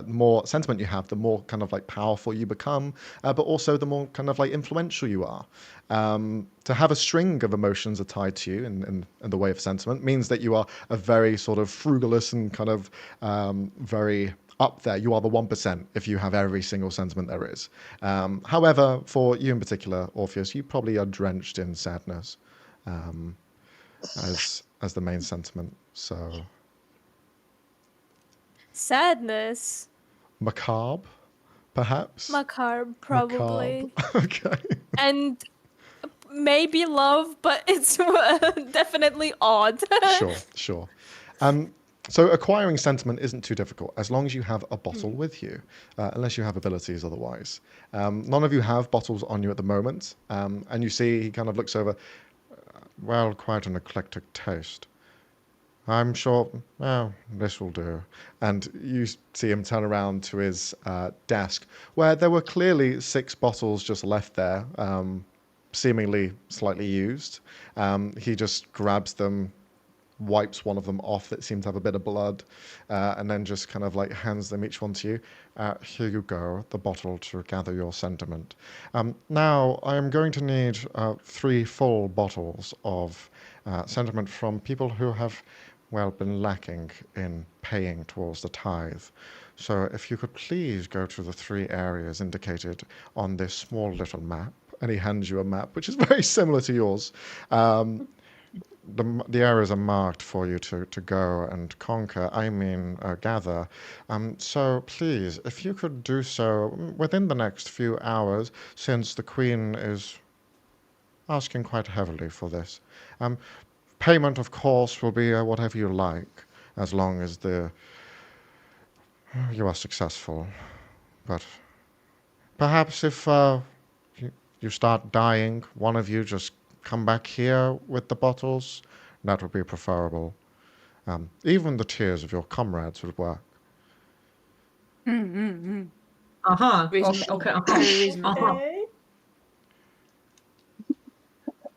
Speaker 1: more sentiment you have, the more kind of like powerful you become, but also the more kind of like influential you are. To have a string of emotions are tied to you in the way of sentiment means that you are a very sort of frugalist and kind of very up there. You are the 1% if you have every single sentiment there is. However, for you in particular, Orpheus, you probably are drenched in sadness as the main sentiment. So
Speaker 6: Sadness.
Speaker 1: macabre, perhaps.
Speaker 6: Macabre, probably.
Speaker 1: Macabre. Okay.
Speaker 6: And maybe love, but it's definitely odd.
Speaker 1: Sure. So acquiring sentiment isn't too difficult as long as you have a bottle with you, unless you have abilities otherwise. None of you have bottles on you at the moment, and you see he kind of looks over. Well, quite an eclectic taste. I'm sure, well, this will do. And you see him turn around to his desk, where there were clearly 6 bottles just left there, seemingly slightly used. He just grabs them, wipes one of them off that seemed to have a bit of blood, and then just kind of like hands them each one to you. Here you go, the bottle to gather your sentiment. Now, I am going to need 3 full bottles of sentiment from people who have, well, been lacking in paying towards the tithe. So if you could please go to the 3 areas indicated on this small little map, and he hands you a map, which is very similar to yours. The areas are marked for you to go and conquer, gather. So please, if you could do so within the next few hours, since the Queen is asking quite heavily for this. Payment, of course, will be whatever you like, as long as you are successful. But perhaps if you start dying, one of you just come back here with the bottles. That would be preferable. Even the tears of your comrades would work.
Speaker 5: Uh-huh. Okay, okay,
Speaker 7: Okay.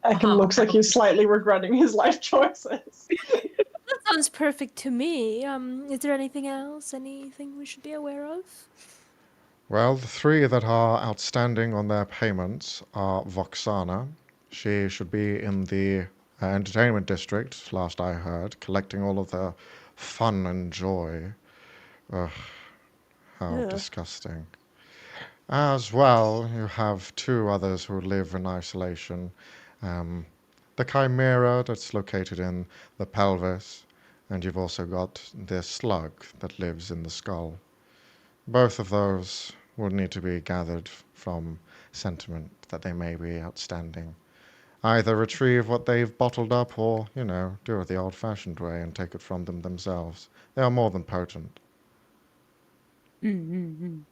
Speaker 3: Ekin looks like he's slightly regretting his life choices.
Speaker 6: That sounds perfect to me. Is there anything else? Anything we should be aware of?
Speaker 1: Well, the 3 that are outstanding on their payments are Voxana. She should be in the entertainment district, last I heard, collecting all of the fun and joy. Ugh, how
Speaker 6: Ugh.
Speaker 1: disgusting. As well, you have 2 others who live in isolation. The Chimera that's located in the pelvis, and you've also got the slug that lives in the skull. Both of those will need to be gathered from sentiment that they may be outstanding. Either retrieve what they've bottled up or, do it the old-fashioned way and take it from them themselves. They are more than potent. I'm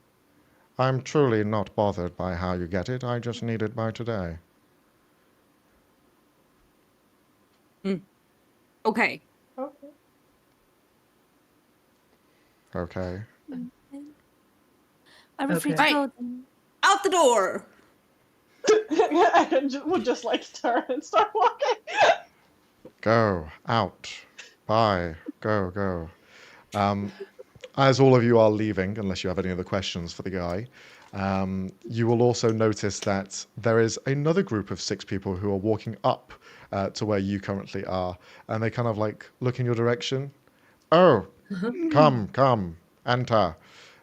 Speaker 1: truly not bothered by how you get it. I just need it by today.
Speaker 2: Okay.
Speaker 7: Okay.
Speaker 1: Okay.
Speaker 6: Are we free to
Speaker 2: Okay.
Speaker 6: go then?
Speaker 2: Out the door!
Speaker 3: Ekin would just like turn and start walking.
Speaker 1: Go. Out. Bye. Go. As all of you are leaving, unless you have any other questions for the guy, you will also notice that there is another group of 6 people who are walking up to where you currently are, and they kind of like look in your direction. Oh, come, enter.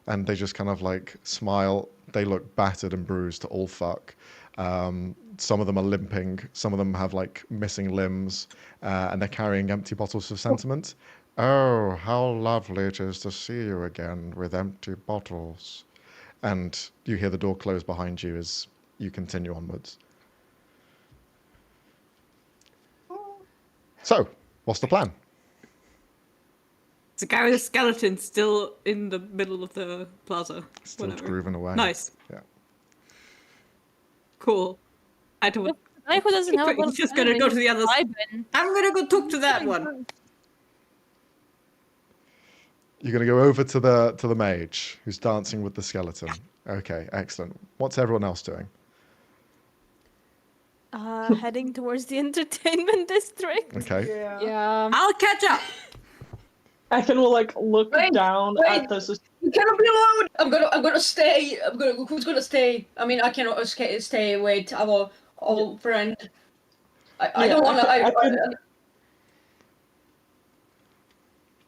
Speaker 1: And they just kind of like smile. They look battered and bruised to all fuck. Some of them are limping. Some of them have like missing limbs, and they're carrying empty bottles of sentiment. Oh, how lovely it is to see you again with empty bottles. And you hear the door close behind you as you continue onwards. So, what's the plan?
Speaker 2: It's a guy with a skeleton still in the middle of the plaza.
Speaker 1: Still
Speaker 2: Whatever.
Speaker 1: grooving away.
Speaker 2: Nice.
Speaker 1: Yeah.
Speaker 2: Cool. I don't.
Speaker 6: The guy who doesn't have a
Speaker 2: He's just gonna go to the other.
Speaker 6: vibing.
Speaker 2: I'm gonna go talk to that one.
Speaker 1: You're going to go over to the mage who's dancing with the skeleton. Okay, excellent. What's everyone else doing?
Speaker 6: Heading towards the entertainment district.
Speaker 1: Okay.
Speaker 4: Yeah.
Speaker 2: I'll catch up.
Speaker 3: Ekin will like look
Speaker 5: Wait,
Speaker 3: down
Speaker 5: wait.
Speaker 3: at this.
Speaker 5: You cannot be alone. I'm gonna stay. Who's gonna stay? I mean, I cannot stay. Wait, our old friend. I don't wanna.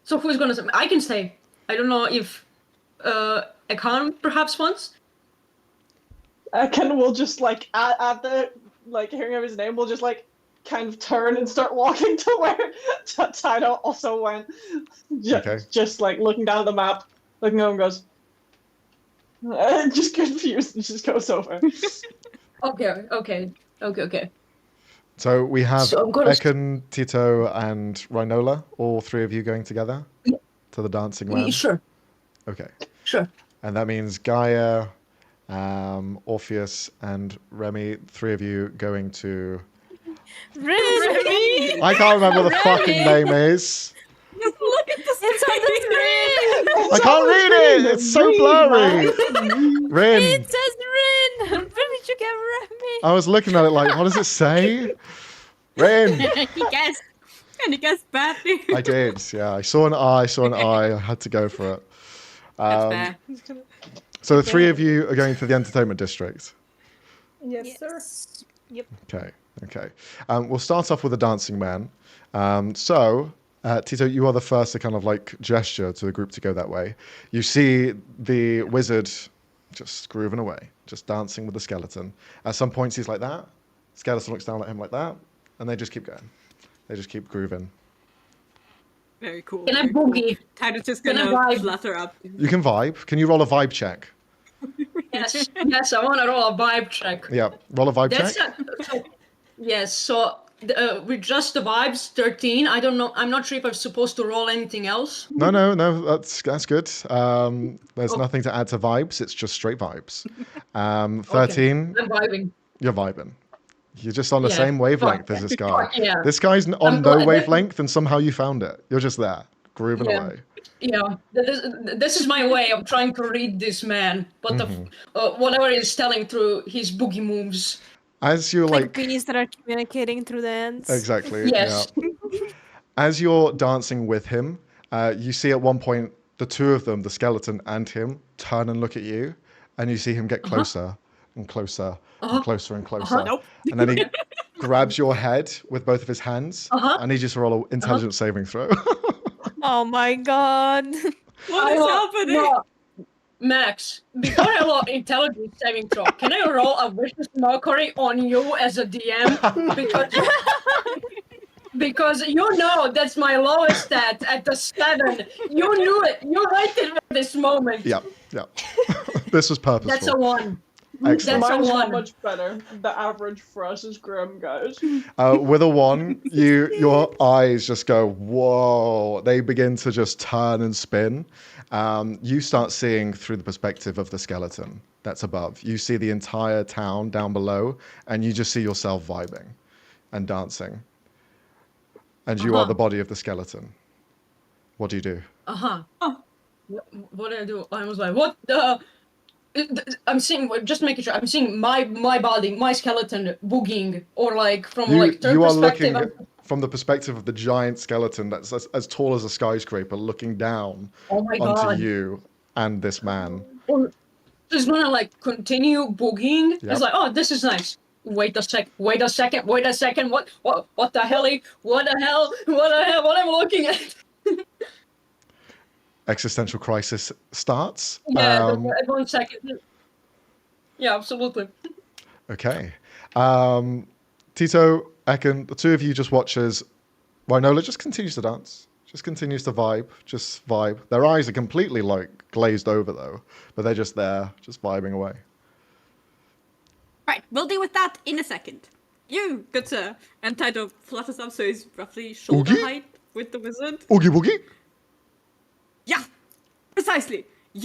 Speaker 5: So who's gonna stay? I can stay. I don't know if Ekan perhaps wants.
Speaker 3: Ekin will just like at the like hearing of his name will just like kind of turn and start walking to where Tito also went. Just like looking down at the map, looking over and goes, just confused and just goes over.
Speaker 5: Okay.
Speaker 1: So we have
Speaker 5: So I'm gonna-
Speaker 1: Ekin, Tito, and Rhinola, all 3 of you going together to the dancing land?
Speaker 5: Sure.
Speaker 1: Okay.
Speaker 5: Sure.
Speaker 1: And that means Gaia, Orpheus, and Remy, 3 of you going to...
Speaker 6: Remy!
Speaker 1: I can't remember what the fucking name is. I can't read it. It's so blurry. Rin.
Speaker 6: It says Rin. Rin, did you get me?
Speaker 1: I was looking at it like, what does it say? Rin.
Speaker 2: He guessed. And he guessed badly.
Speaker 1: I did. Yeah, I saw an eye. I had to go for it.
Speaker 2: That's fair.
Speaker 1: So the three of you are going to the entertainment district.
Speaker 7: Yes, sir.
Speaker 6: Yep.
Speaker 1: Okay. We'll start off with the dancing man. Tito, you are the first to kind of like gesture to the group to go that way. You see the wizard just grooving away, just dancing with the skeleton. At some points he's like that. Skeleton looks down at him like that, and they just keep going. They just keep grooving.
Speaker 2: Very cool.
Speaker 5: Can I
Speaker 2: very cool.
Speaker 5: boogie?
Speaker 2: Titus just
Speaker 5: Can I
Speaker 2: gonna
Speaker 5: vibe?
Speaker 2: flutter up.
Speaker 1: You can vibe. Can you roll a vibe check?
Speaker 5: Yes, I want to roll a vibe check.
Speaker 1: Yeah, roll a vibe
Speaker 5: That's
Speaker 1: check.
Speaker 5: yes. So with just the vibes, 13. I don't know. I'm not sure if I'm supposed to roll anything else.
Speaker 1: No, that's good. There's nothing to add to vibes. It's just straight vibes. 13.
Speaker 5: I'm vibing.
Speaker 1: You're vibing. You're just on the
Speaker 5: Yeah.
Speaker 1: same wavelength
Speaker 5: Fuck.
Speaker 1: as this guy.
Speaker 5: Fuck, yeah.
Speaker 1: This guy's on
Speaker 5: I'm
Speaker 1: no
Speaker 5: glad-
Speaker 1: wavelength, and somehow you found it. You're just there, grooving
Speaker 5: Yeah.
Speaker 1: away.
Speaker 5: Yeah, this is my way of trying to read this man, but
Speaker 1: Mm-hmm.
Speaker 5: whatever he's telling through his boogie moves.
Speaker 1: As you're
Speaker 6: Like
Speaker 1: like
Speaker 6: bees that are communicating through the ends.
Speaker 1: exactly.
Speaker 5: Yes.
Speaker 1: Yeah. As you're dancing with him, you see at one point the two of them, the skeleton and him, turn and look at you, and you see him get closer and closer and closer and closer.
Speaker 2: Nope.
Speaker 1: And then he grabs your head with both of his hands, and he just roll an intelligence saving throw.
Speaker 6: Oh my god.
Speaker 2: What is happening?
Speaker 5: No, Max, before I roll intelligence saving throw, can I roll a vicious mockery on you as a DM? Because you know that's my lowest stat at the 7. You knew it. You liked it at this moment.
Speaker 1: Yeah. This was purposeful.
Speaker 5: That's a 1.
Speaker 1: Excellent.
Speaker 5: That's a
Speaker 3: Mine's not
Speaker 5: 1.
Speaker 3: much better. The average for us is grim, guys.
Speaker 1: With a 1, your eyes just go, whoa. They begin to just turn and spin. You start seeing through the perspective of the skeleton that's above. You see the entire town down below, and you just see yourself vibing and dancing. And you are the body of the skeleton. What do you do?
Speaker 5: What did I do? I was like, what the? I'm seeing, just making sure, I'm seeing my body, my skeleton boogieing, or like from like third
Speaker 1: You are
Speaker 5: perspective.
Speaker 1: looking from the perspective of the giant skeleton that's as tall as a skyscraper, looking down
Speaker 5: Oh my
Speaker 1: onto
Speaker 5: god.
Speaker 1: you and this man.
Speaker 5: Just gonna like continue boogieing.
Speaker 1: Yep.
Speaker 5: It's like, oh, this is nice. Wait a second. What the hell? What the hell? What am I looking at?
Speaker 1: Existential crisis starts.
Speaker 5: Yeah, at 1 second. Yeah, absolutely.
Speaker 1: Okay. Tito, Ekin, the two of you just watch as Winola just continues to dance. Just continues to vibe. Just vibe. Their eyes are completely like glazed over though, but they're just there, just vibing away.
Speaker 2: Right, we'll deal with that in a second. You, good sir. And Taito flutters up so he's roughly shoulder
Speaker 1: Oogie?
Speaker 2: height with the wizard.
Speaker 1: Oogie boogie.
Speaker 2: Yeah, precisely. Do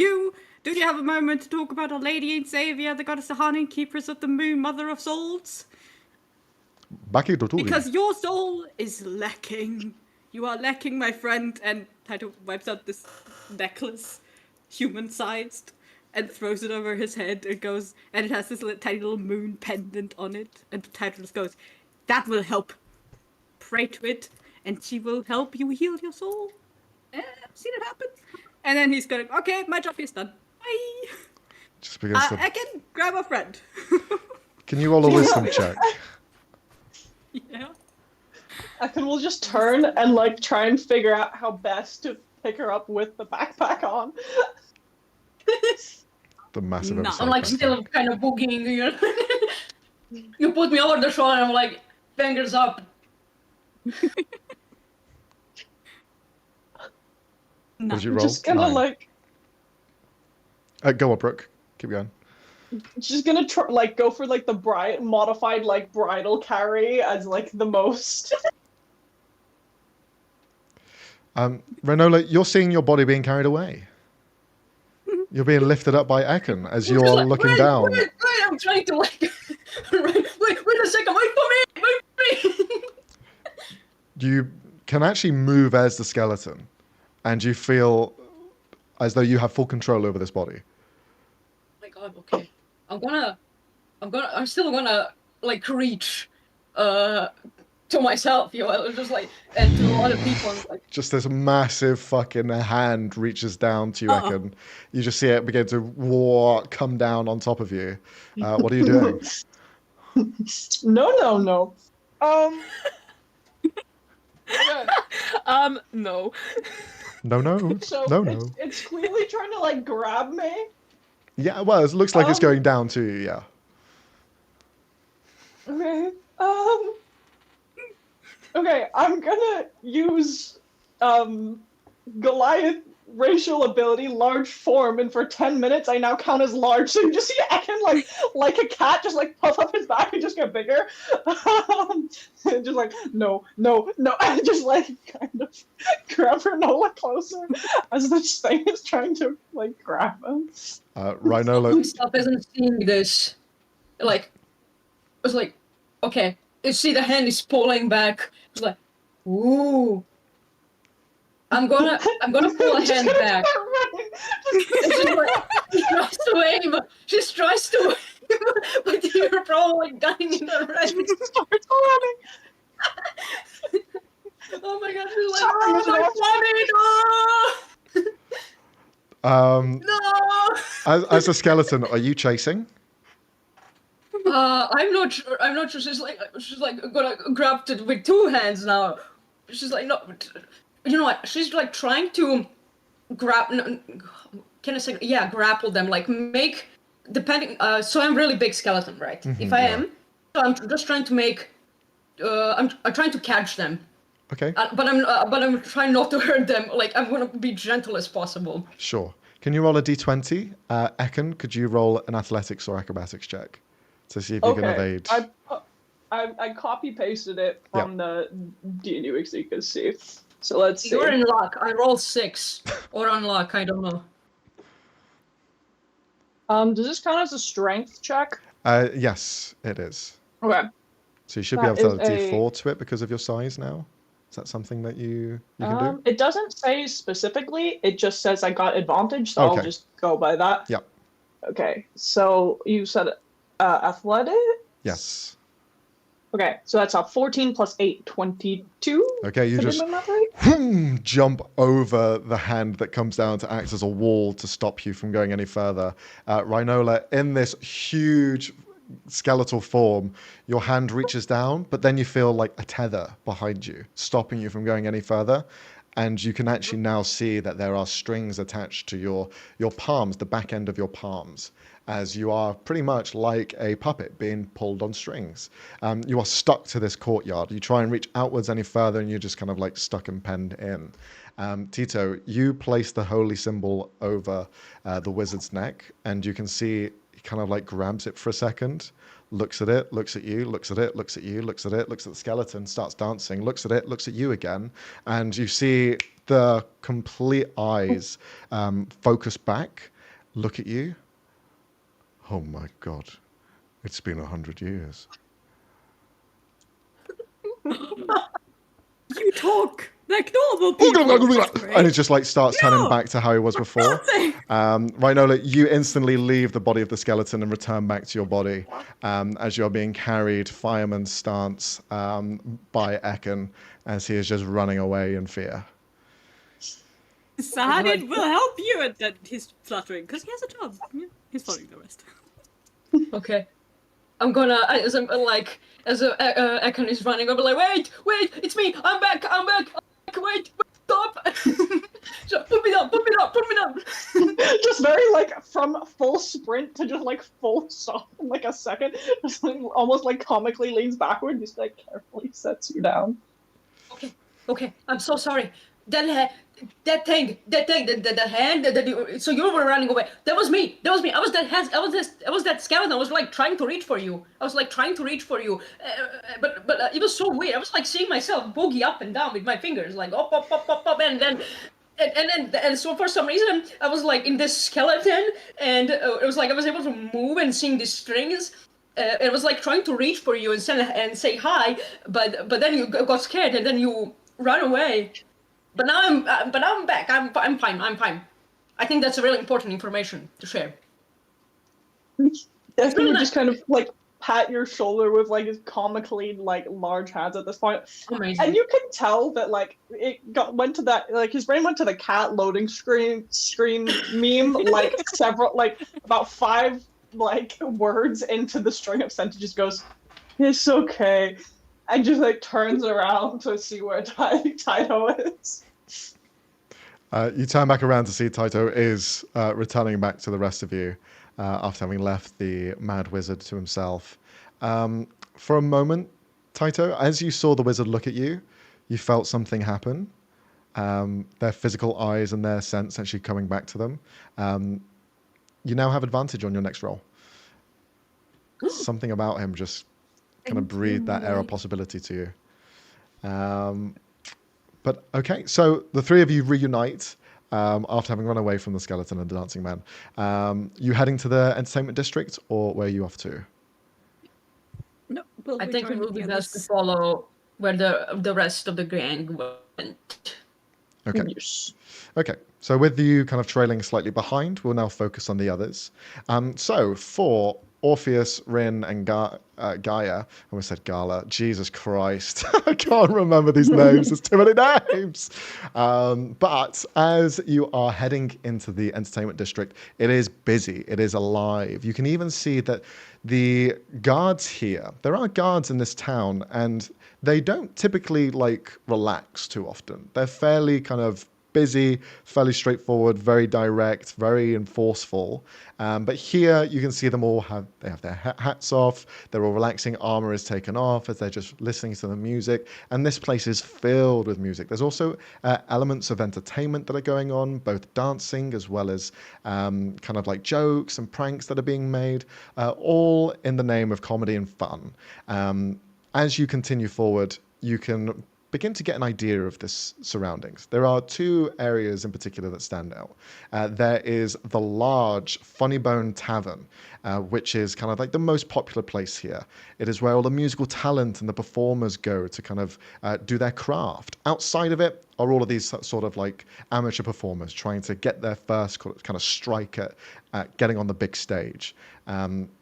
Speaker 2: you have a moment to talk about Our Lady and Savior, the goddess Sahani, keepers of the moon, mother of souls?
Speaker 1: Baki Doturi.
Speaker 2: Because your soul is lacking. You are lacking, my friend. And Taito wipes out this necklace, human-sized, and throws it over his head and goes, and it has this tiny little moon pendant on it. And Taito just goes, that will help. Pray to it, and she will help you heal your soul. I've seen it happen. And then he's going, okay, my job is done. Bye.
Speaker 1: Just begins to.
Speaker 2: Ekin, grab a friend.
Speaker 1: Can you roll a wisdom check?
Speaker 2: Yeah.
Speaker 3: Ekin will just turn and like try and figure out how best to pick her up with the backpack on.
Speaker 1: The massive
Speaker 2: No.
Speaker 1: episode.
Speaker 5: I'm like
Speaker 1: back
Speaker 5: still
Speaker 1: then.
Speaker 5: kind of boogieing. You know? You put me over the shoulder and I'm like, fingers up.
Speaker 1: What did you
Speaker 3: I'm
Speaker 1: roll?
Speaker 3: just gonna
Speaker 1: 9.
Speaker 3: like,
Speaker 1: Go on, Brooke. Keep going.
Speaker 3: just gonna like go for like the modified like bridal carry as like the most.
Speaker 1: Renola, you're seeing your body being carried away. You're being lifted up by Ekin as you're
Speaker 5: Just like,
Speaker 1: looking
Speaker 5: wait,
Speaker 1: down.
Speaker 5: Wait, I'm trying to like, wait a second, wait for me.
Speaker 1: You can actually move as the skeleton. and you feel as though you have full control over this body.
Speaker 5: Oh my god, okay. I'm still gonna like reach to myself, just like, and to other people, and, like,
Speaker 1: Just this massive fucking hand reaches down to you, Ekin. You just see it begin to come down on top of you. What are you doing?
Speaker 3: No. Yeah.
Speaker 4: No.
Speaker 1: No.
Speaker 3: So
Speaker 1: No.
Speaker 3: it's clearly trying to like grab me.
Speaker 1: Yeah, well, it looks like it's going down to you, yeah.
Speaker 3: Okay. Okay, I'm gonna use Goliath racial ability, large form, and for 10 minutes I now count as large. So you just see Ekin like a cat just like puff up his back and just get bigger. And just like no, and just like kind of grab Rhinola closer as this thing is trying to like grab him.
Speaker 1: Rhinola.
Speaker 5: Myself isn't seeing this. Like, I was like, okay. You see the hand is pulling back. It's like, ooh. I'm gonna pull a hand back. She tries to wave, but you're probably dying in the rain.
Speaker 3: Starts running.
Speaker 5: Oh my god, she's like, oh my no!
Speaker 1: As a skeleton, are you chasing?
Speaker 5: I'm not sure. She's like gonna grab it with two hands now. She's like, no. You know what? She's like trying to can I say? Yeah, grapple them. Like make depending. So I'm really big skeleton, right? If I am, so I'm just trying to make. I'm trying to catch them.
Speaker 1: Okay.
Speaker 5: But I'm trying not to hurt them. Like I'm gonna be gentle as possible.
Speaker 1: Sure. Can you roll a d20? Ekin, could you roll an athletics or acrobatics check to see if you can evade?
Speaker 3: I copy pasted it from the D&D Wiki so you can see. So let's see.
Speaker 5: You're in luck. I rolled 6 or on luck. I don't know.
Speaker 3: Does this count as a strength check?
Speaker 1: Yes, it is.
Speaker 3: Okay.
Speaker 1: So you should be able to add a d4 to it because of your size now. Is that something that you can do?
Speaker 3: It doesn't say specifically. It just says I got advantage, so
Speaker 1: Okay.
Speaker 3: I'll just go by that.
Speaker 1: Yep.
Speaker 3: Okay. So you said athletic?
Speaker 1: Yes.
Speaker 3: Okay, so that's a 14 plus 8, 22.
Speaker 1: Okay, you just jump over the hand that comes down to act as a wall to stop you from going any further. Rhinola, in this huge skeletal form, your hand reaches down, but then you feel like a tether behind you, stopping you from going any further. And you can actually now see that there are strings attached to your palms, the back end of your palms, as you are pretty much like a puppet being pulled on strings. You are stuck to this courtyard. You try and reach outwards any further and you're just kind of like stuck and penned in. Tito, you place the holy symbol over the wizard's neck and you can see he kind of like grabs it for a second, looks at it, looks at you, looks at it, looks at you, looks at it, looks at the skeleton, starts dancing, looks at it, looks at you again, and you see the complete eyes focus back, look at you. Oh my god, it's been 100 years.
Speaker 2: You talk like normal people.
Speaker 1: And it just like starts turning back to how he was before. Rhinola, you instantly leave the body of the skeleton and return back to your body as you're being carried fireman's stance by Ekin as he is just running away in fear.
Speaker 2: Sahadin will help you, and then he's fluttering because he has a job. Yeah, he's following the rest.
Speaker 5: Okay. I'm gonna, as Ekin is running, I'll be like, wait, it's me, I'm back, wait, stop. So, put me down.
Speaker 3: Just very like from full sprint to just like full stop in like a second. Just like, almost like comically leans backward, just like carefully sets you down.
Speaker 5: Okay, I'm so sorry. That thing, the hand that so you were running away. That was me. I was that skeleton. I was like trying to reach for you. But it was so weird. I was like seeing myself boogie up and down with my fingers, like up, and so for some reason I was like in this skeleton, and it was like I was able to move and seeing these strings. It was like trying to reach for you and say hi, but then you got scared and then you ran away. But now I'm back. I'm fine. I'm fine. I think that's really important information to share.
Speaker 3: Deacon
Speaker 5: really
Speaker 3: would
Speaker 5: nice.
Speaker 3: just kind of like pat your shoulder with like his comically like large hands at this point.
Speaker 5: Amazing.
Speaker 3: And you can tell that like went to that, like his brain went to the cat loading screen meme like several, like about 5 like words into the string of sentences, goes, "It's okay," and just like turns around to see where Taito is.
Speaker 1: You turn back around to see Taito is returning back to the rest of you after having left the mad wizard to himself. For a moment, Taito, as you saw the wizard look at you, you felt something happen. Their physical eyes and their sense actually coming back to them. You now have advantage on your next roll. Something about him just kind of breathed that air of possibility to you. But okay, so the three of you reunite after having run away from the skeleton and the dancing man. You heading to the entertainment district, or where are you off to?
Speaker 2: No, we'll
Speaker 5: I think it
Speaker 2: rejoin
Speaker 5: would be
Speaker 2: the
Speaker 5: best to
Speaker 2: others.
Speaker 5: follow where the rest of the gang went.
Speaker 1: Okay.
Speaker 3: Yes.
Speaker 1: Okay, so with you kind of trailing slightly behind, we'll now focus on the others. So for Orpheus, Rin, and Gaia, I almost said Gala. Jesus Christ, I can't remember these names. There's too many names. But as you are heading into the entertainment district, it is busy. It is alive. You can even see that the guards here, there are guards in this town, and they don't typically like relax too often. They're fairly kind of busy, fairly straightforward, very direct, very enforceful. But here you can see them all have their hats off. They're all relaxing. Armor is taken off as they're just listening to the music. And this place is filled with music. There's also elements of entertainment that are going on, both dancing as well as kind of like jokes and pranks that are being made, all in the name of comedy and fun. As you continue forward, you can begin to get an idea of this surroundings. There are 2 areas in particular that stand out. There is the large Funny Bone Tavern, which is kind of like the most popular place here. It is where all the musical talent and the performers go to kind of do their craft. Outside of it are all of these sort of like amateur performers trying to get their first kind of strike at getting on the big stage.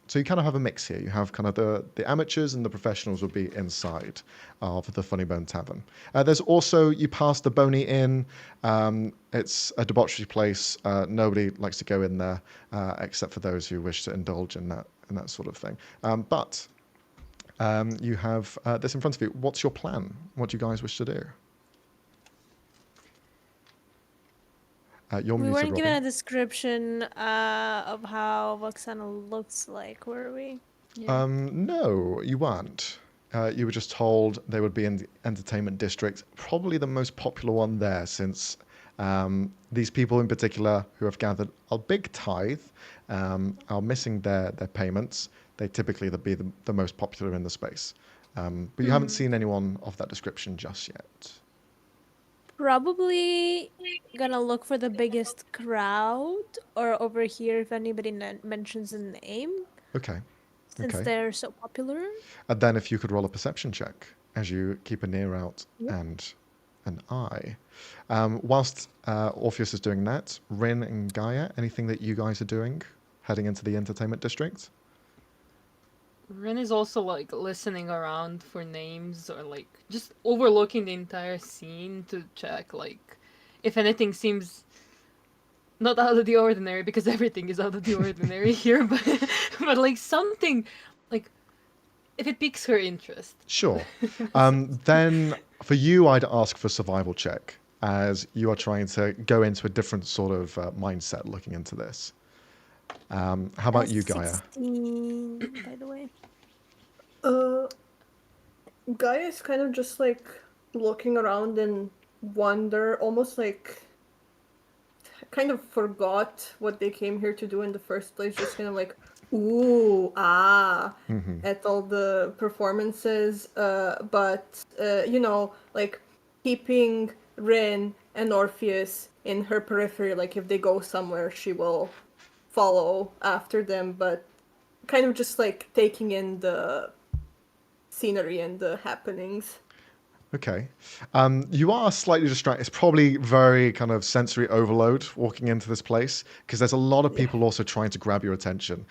Speaker 1: So you kind of have a mix here. You have kind of the amateurs and the professionals would be inside of the Funny Bone Tavern. There's also, you pass the Boney Inn. It's a debauchery place. Nobody likes to go in there except for those who wish to indulge in that sort of thing. But you have this in front of you. What's your plan? What do you guys wish to do?
Speaker 6: We weren't given a description of how Voxana looks like, were we?
Speaker 4: Yeah.
Speaker 1: No, you weren't. You were just told they would be in the entertainment district, probably the most popular one there, since these people in particular who have gathered a big tithe are missing their payments. They typically be the most popular in the space. But you haven't seen anyone of that description just yet.
Speaker 6: Probably gonna look for the biggest crowd, or over here if anybody mentions a name,
Speaker 1: Okay.
Speaker 6: since
Speaker 1: Okay.
Speaker 6: they're so popular.
Speaker 1: And then if you could roll a perception check as you keep an ear out
Speaker 6: Yep.
Speaker 1: and an eye. Whilst Orpheus is doing that, Rin and Gaia, anything that you guys are doing heading into the entertainment district?
Speaker 4: Ren is also like listening around for names or like just overlooking the entire scene to check like if anything seems not out of the ordinary, because everything is out of the ordinary here, but like something like if it piques her interest.
Speaker 1: Sure. Then for you, I'd ask for survival check as you are trying to go into a different sort of mindset looking into this. How about you, Gaia?
Speaker 6: 16, by the way.
Speaker 7: Gaia is kind of just like looking around in wonder, almost like kind of forgot what they came here to do in the first place, just kind of like, ooh, at all the performances, but like keeping Rin and Orpheus in her periphery, like if they go somewhere, she will follow after them, but kind of just like taking in the scenery and the happenings.
Speaker 1: Okay. You are slightly distracted. It's probably very kind of sensory overload walking into this place because there's a lot of people also trying to grab your attention.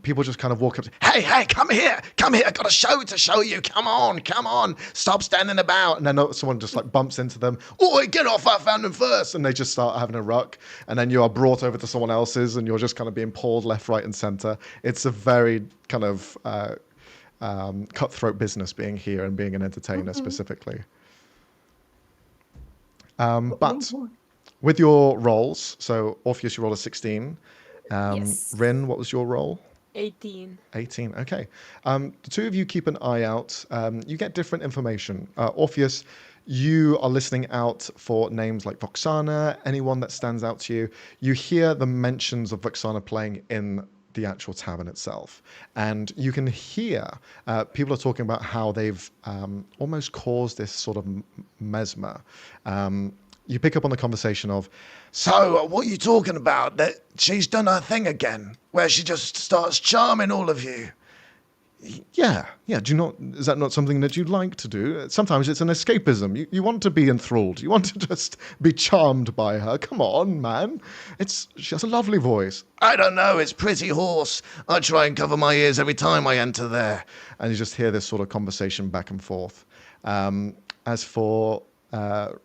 Speaker 1: People just kind of walk up to, hey, come here, I've got a show to show you. Come on, stop standing about. And then someone just like bumps into them. Oh, get off, I found them first. And they just start having a ruck. And then you are brought over to someone else's and you're just kind of being pulled left, right, and center. It's a very kind of cutthroat business being here and being an entertainer specifically. But with your rolls, so Orpheus, you rolled a 16.
Speaker 6: Yes.
Speaker 1: Rin, what was your roll?
Speaker 4: 18.
Speaker 1: 18. Okay. The two of you keep an eye out. You get different information. Orpheus, you are listening out for names like Voxana, anyone that stands out to you. You hear the mentions of Voxana playing in the actual tavern itself. And you can hear people are talking about how they've almost caused this sort of mesmer. You pick up on the conversation of, so what are you talking about? That she's done her thing again, where she just starts charming all of you. Yeah. Is that not something that you'd like to do? Sometimes it's an escapism. You want to be enthralled. You want to just be charmed by her. Come on, man. She has a lovely voice. I don't know. It's pretty hoarse. I try and cover my ears every time I enter there. And you just hear this sort of conversation back and forth. As for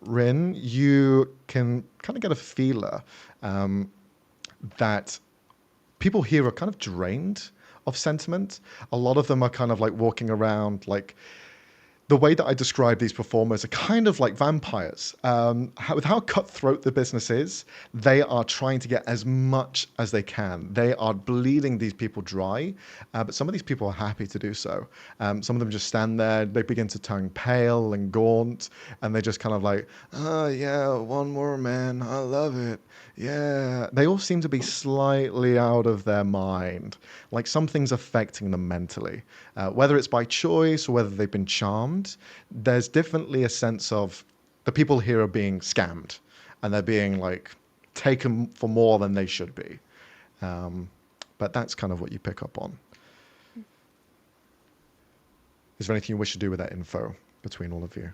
Speaker 1: Rin, you can kind of get a feeler that people here are kind of drained of sentiment. A lot of them are kind of like walking around like the way that I describe these performers are kind of like vampires. With how cutthroat the business is, they are trying to get as much as they can. They are bleeding these people dry, but some of these people are happy to do so. Some of them just stand there, they begin to turn pale and gaunt, and they just kind of like, oh yeah, one more man, I love it. Yeah. They all seem to be slightly out of their mind. Like something's affecting them mentally. Whether it's by choice or whether they've been charmed, there's definitely a sense of the people here are being scammed and they're being like taken for more than they should be. But that's kind of what you pick up on. Is there anything you wish to do with that info between all of you?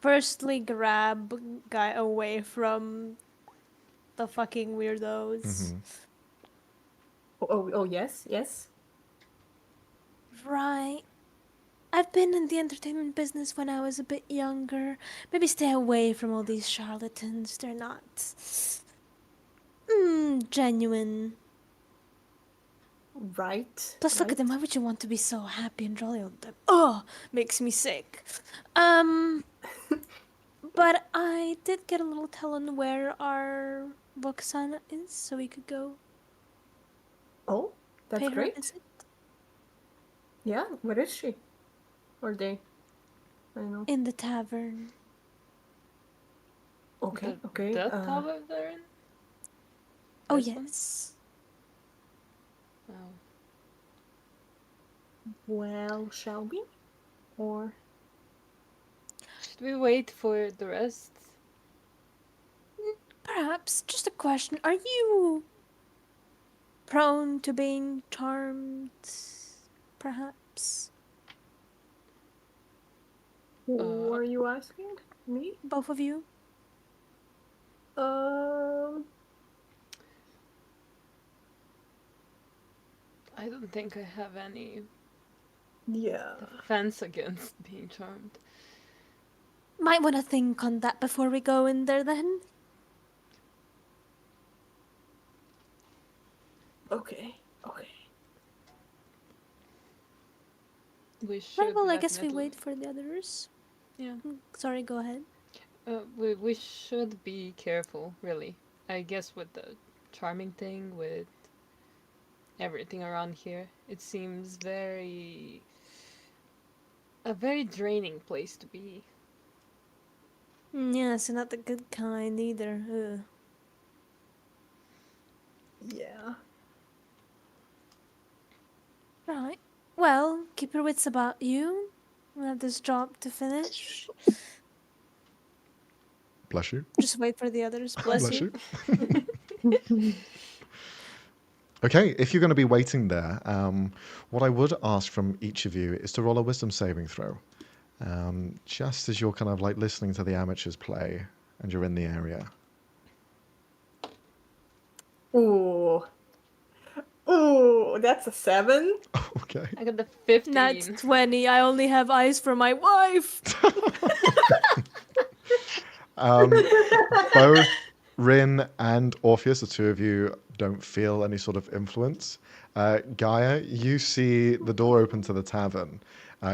Speaker 6: Firstly, grab guy away from the fucking weirdos.
Speaker 7: Oh, yes.
Speaker 6: Right. I've been in the entertainment business when I was a bit younger. Maybe stay away from all these charlatans. They're not genuine.
Speaker 7: Right.
Speaker 6: Plus, look at them. Why would you want to be so happy and jolly all the time? Oh, makes me sick. But I did get a little tell on where our Voxana is, so we could go
Speaker 7: Oh, that's
Speaker 6: pay her a
Speaker 7: great.
Speaker 6: visit.
Speaker 7: Yeah, where is she? Or they? I don't know.
Speaker 6: In the tavern.
Speaker 7: Okay, okay.
Speaker 4: That tavern they're in?
Speaker 6: Oh,
Speaker 4: This one?
Speaker 6: yes.
Speaker 4: Oh.
Speaker 7: Well, shall we? Or
Speaker 4: Should we wait for the rest?
Speaker 6: Perhaps, just a question. Are you prone to being charmed? Perhaps?
Speaker 7: who are you asking? Me?
Speaker 6: Both of you?
Speaker 4: I don't think I have any
Speaker 7: Yeah.
Speaker 4: offense against being charmed.
Speaker 6: Might want to think on that before we go in there then.
Speaker 7: Okay.
Speaker 4: We should
Speaker 6: Right, well, I guess we
Speaker 4: definitely-
Speaker 6: wait for the others.
Speaker 4: Yeah.
Speaker 6: Sorry, go ahead.
Speaker 4: We should be careful, really. I guess with the charming thing, with everything around here, it seems a very draining place to be.
Speaker 6: Yeah, so not the good kind either. Ugh.
Speaker 7: Yeah.
Speaker 6: Right. Well, keep your wits about you. We have this job to finish.
Speaker 1: Bless you.
Speaker 6: Just wait for the others. Bless you.
Speaker 1: Okay, if you're going to be waiting there, what I would ask from each of you is to roll a wisdom saving throw. just as you're kind of like listening to the amateurs play and you're in the area.
Speaker 7: Ooh. Ooh, that's a 7.
Speaker 1: Okay.
Speaker 4: I got the 15.
Speaker 6: That's 20. I only have eyes for my wife.
Speaker 1: Both Rin and Orpheus, the two of you, don't feel any sort of influence. Gaia, you see the door open to the tavern.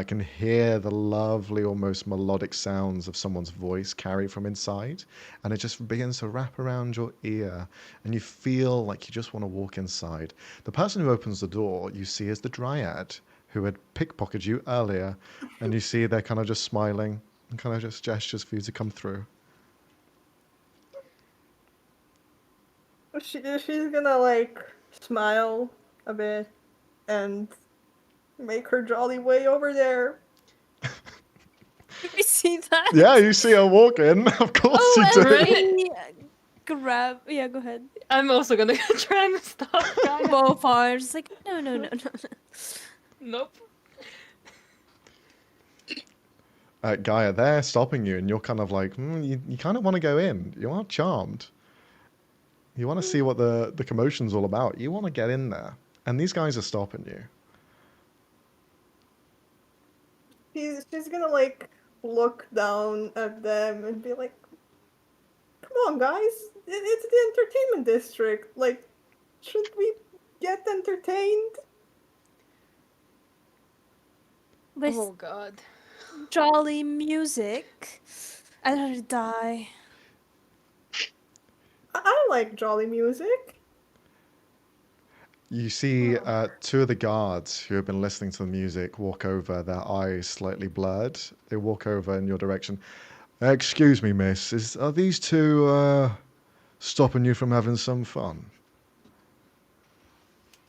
Speaker 1: Can hear the lovely, almost melodic sounds of someone's voice carry from inside, and it just begins to wrap around your ear, and you feel like you just want to walk inside. The person who opens the door you see is the Dryad, who had pickpocketed you earlier, and you see they're kind of just smiling and kind of just gestures for you to come through.
Speaker 7: She's gonna like smile a bit and make her jolly way over there.
Speaker 6: Did we see that?
Speaker 1: Yeah, you see her walk in. Of course
Speaker 6: Oh,
Speaker 1: you do.
Speaker 6: and Ray grab. Yeah, go ahead.
Speaker 4: I'm also gonna try and stop Gaia.
Speaker 6: Both are just like, no.
Speaker 4: Nope.
Speaker 1: Gaia, they're stopping you, and you're kind of like, you kind of want to go in. You are charmed. You want to see what the commotion's all about. You want to get in there. And these guys are stopping you.
Speaker 7: She's gonna like look down at them and be like, "Come on, guys! It's the entertainment district. Like, shouldn't we get entertained?"
Speaker 6: With
Speaker 4: Oh god.
Speaker 6: jolly music, I'd rather die.
Speaker 7: I like jolly music.
Speaker 1: You see two of the guards who have been listening to the music walk over, their eyes slightly blurred. They walk over in your direction. Excuse me, miss. Are these two stopping you from having some fun?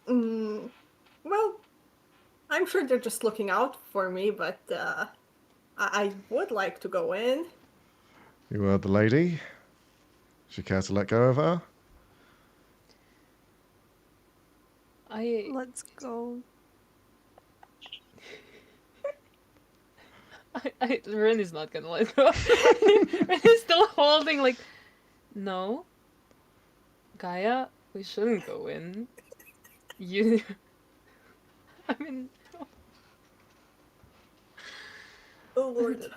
Speaker 7: Well, I'm sure they're just looking out for me, but I would like to go in.
Speaker 1: You heard the lady? Does she care to let go of her?
Speaker 6: Let's go.
Speaker 4: Ren is not gonna let go. Ren is still holding like, no. Gaia, we shouldn't go in. You. I mean.
Speaker 7: Oh Lord.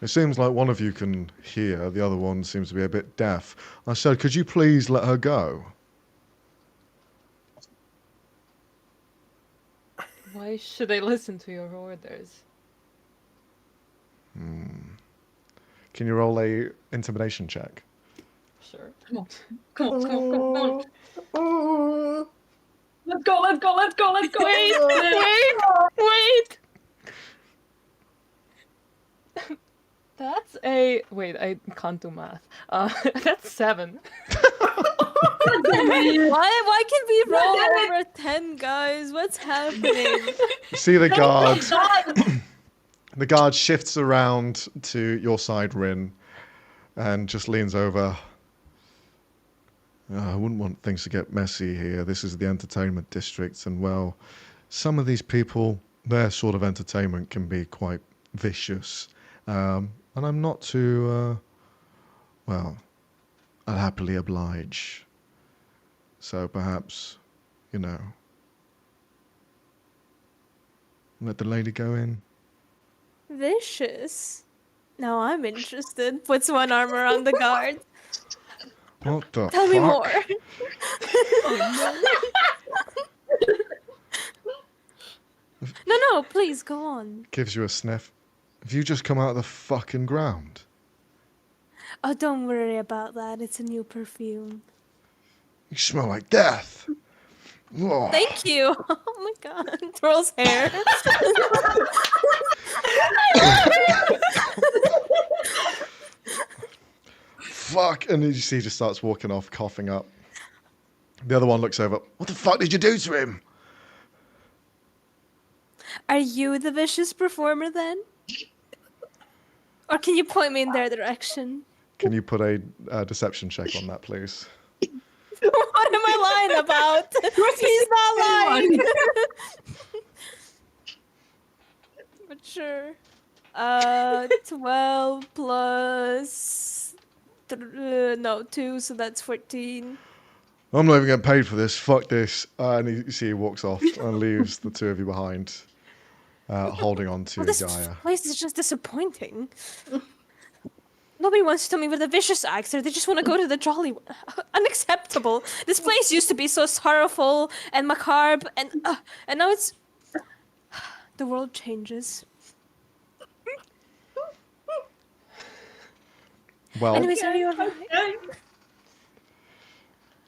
Speaker 1: It seems like one of you can hear, the other one seems to be a bit deaf. I said, could you please let her go?
Speaker 4: Why should I listen to your orders?
Speaker 1: Can you roll a intimidation check?
Speaker 4: Sure.
Speaker 3: Come on, come on, come on, come on.
Speaker 7: Ooh.
Speaker 3: Let's go, let's go, let's go, let's go.
Speaker 4: Wait! That's a... Wait, I can't do math. That's 7.
Speaker 6: Why can we roll over 10, guys? What's happening?
Speaker 1: You see the guard. The guard shifts around to your side, Rin, and just leans over. I wouldn't want things to get messy here. This is the entertainment district, and well, some of these people, their sort of entertainment can be quite vicious. And I'm not too, well, I'll happily oblige. So perhaps, let the lady go in.
Speaker 6: Vicious. Now I'm interested. Puts one arm around the guard.
Speaker 1: What the
Speaker 6: Tell
Speaker 1: fuck?
Speaker 6: me more. No, please go on.
Speaker 1: Gives you a sniff. Have you just come out of the fucking ground?
Speaker 6: Oh, don't worry about that. It's a new perfume.
Speaker 1: You smell like death. Oh.
Speaker 6: Thank you. Oh my god. Twirls hair.
Speaker 1: Fuck. And you see he just starts walking off, coughing up. The other one looks over. What the fuck did you do to him?
Speaker 6: Are you the vicious performer then? Or can you point me in their direction?
Speaker 1: Can you put a deception check on that, please?
Speaker 6: What am I lying about? He's not lying. But sure. 12 plus 2, so that's 14.
Speaker 1: I'm not even getting paid for this. Fuck this. And you see he walks off and leaves the two of you behind, holding on to
Speaker 6: Well, this
Speaker 1: Gaia.
Speaker 6: place is just disappointing. Nobody wants to tell me with a vicious accent. They just want to go to the jolly one. Unacceptable. This place used to be so sorrowful and macabre, and now it's... The world changes.
Speaker 1: Well,
Speaker 6: Anyways, are you alright?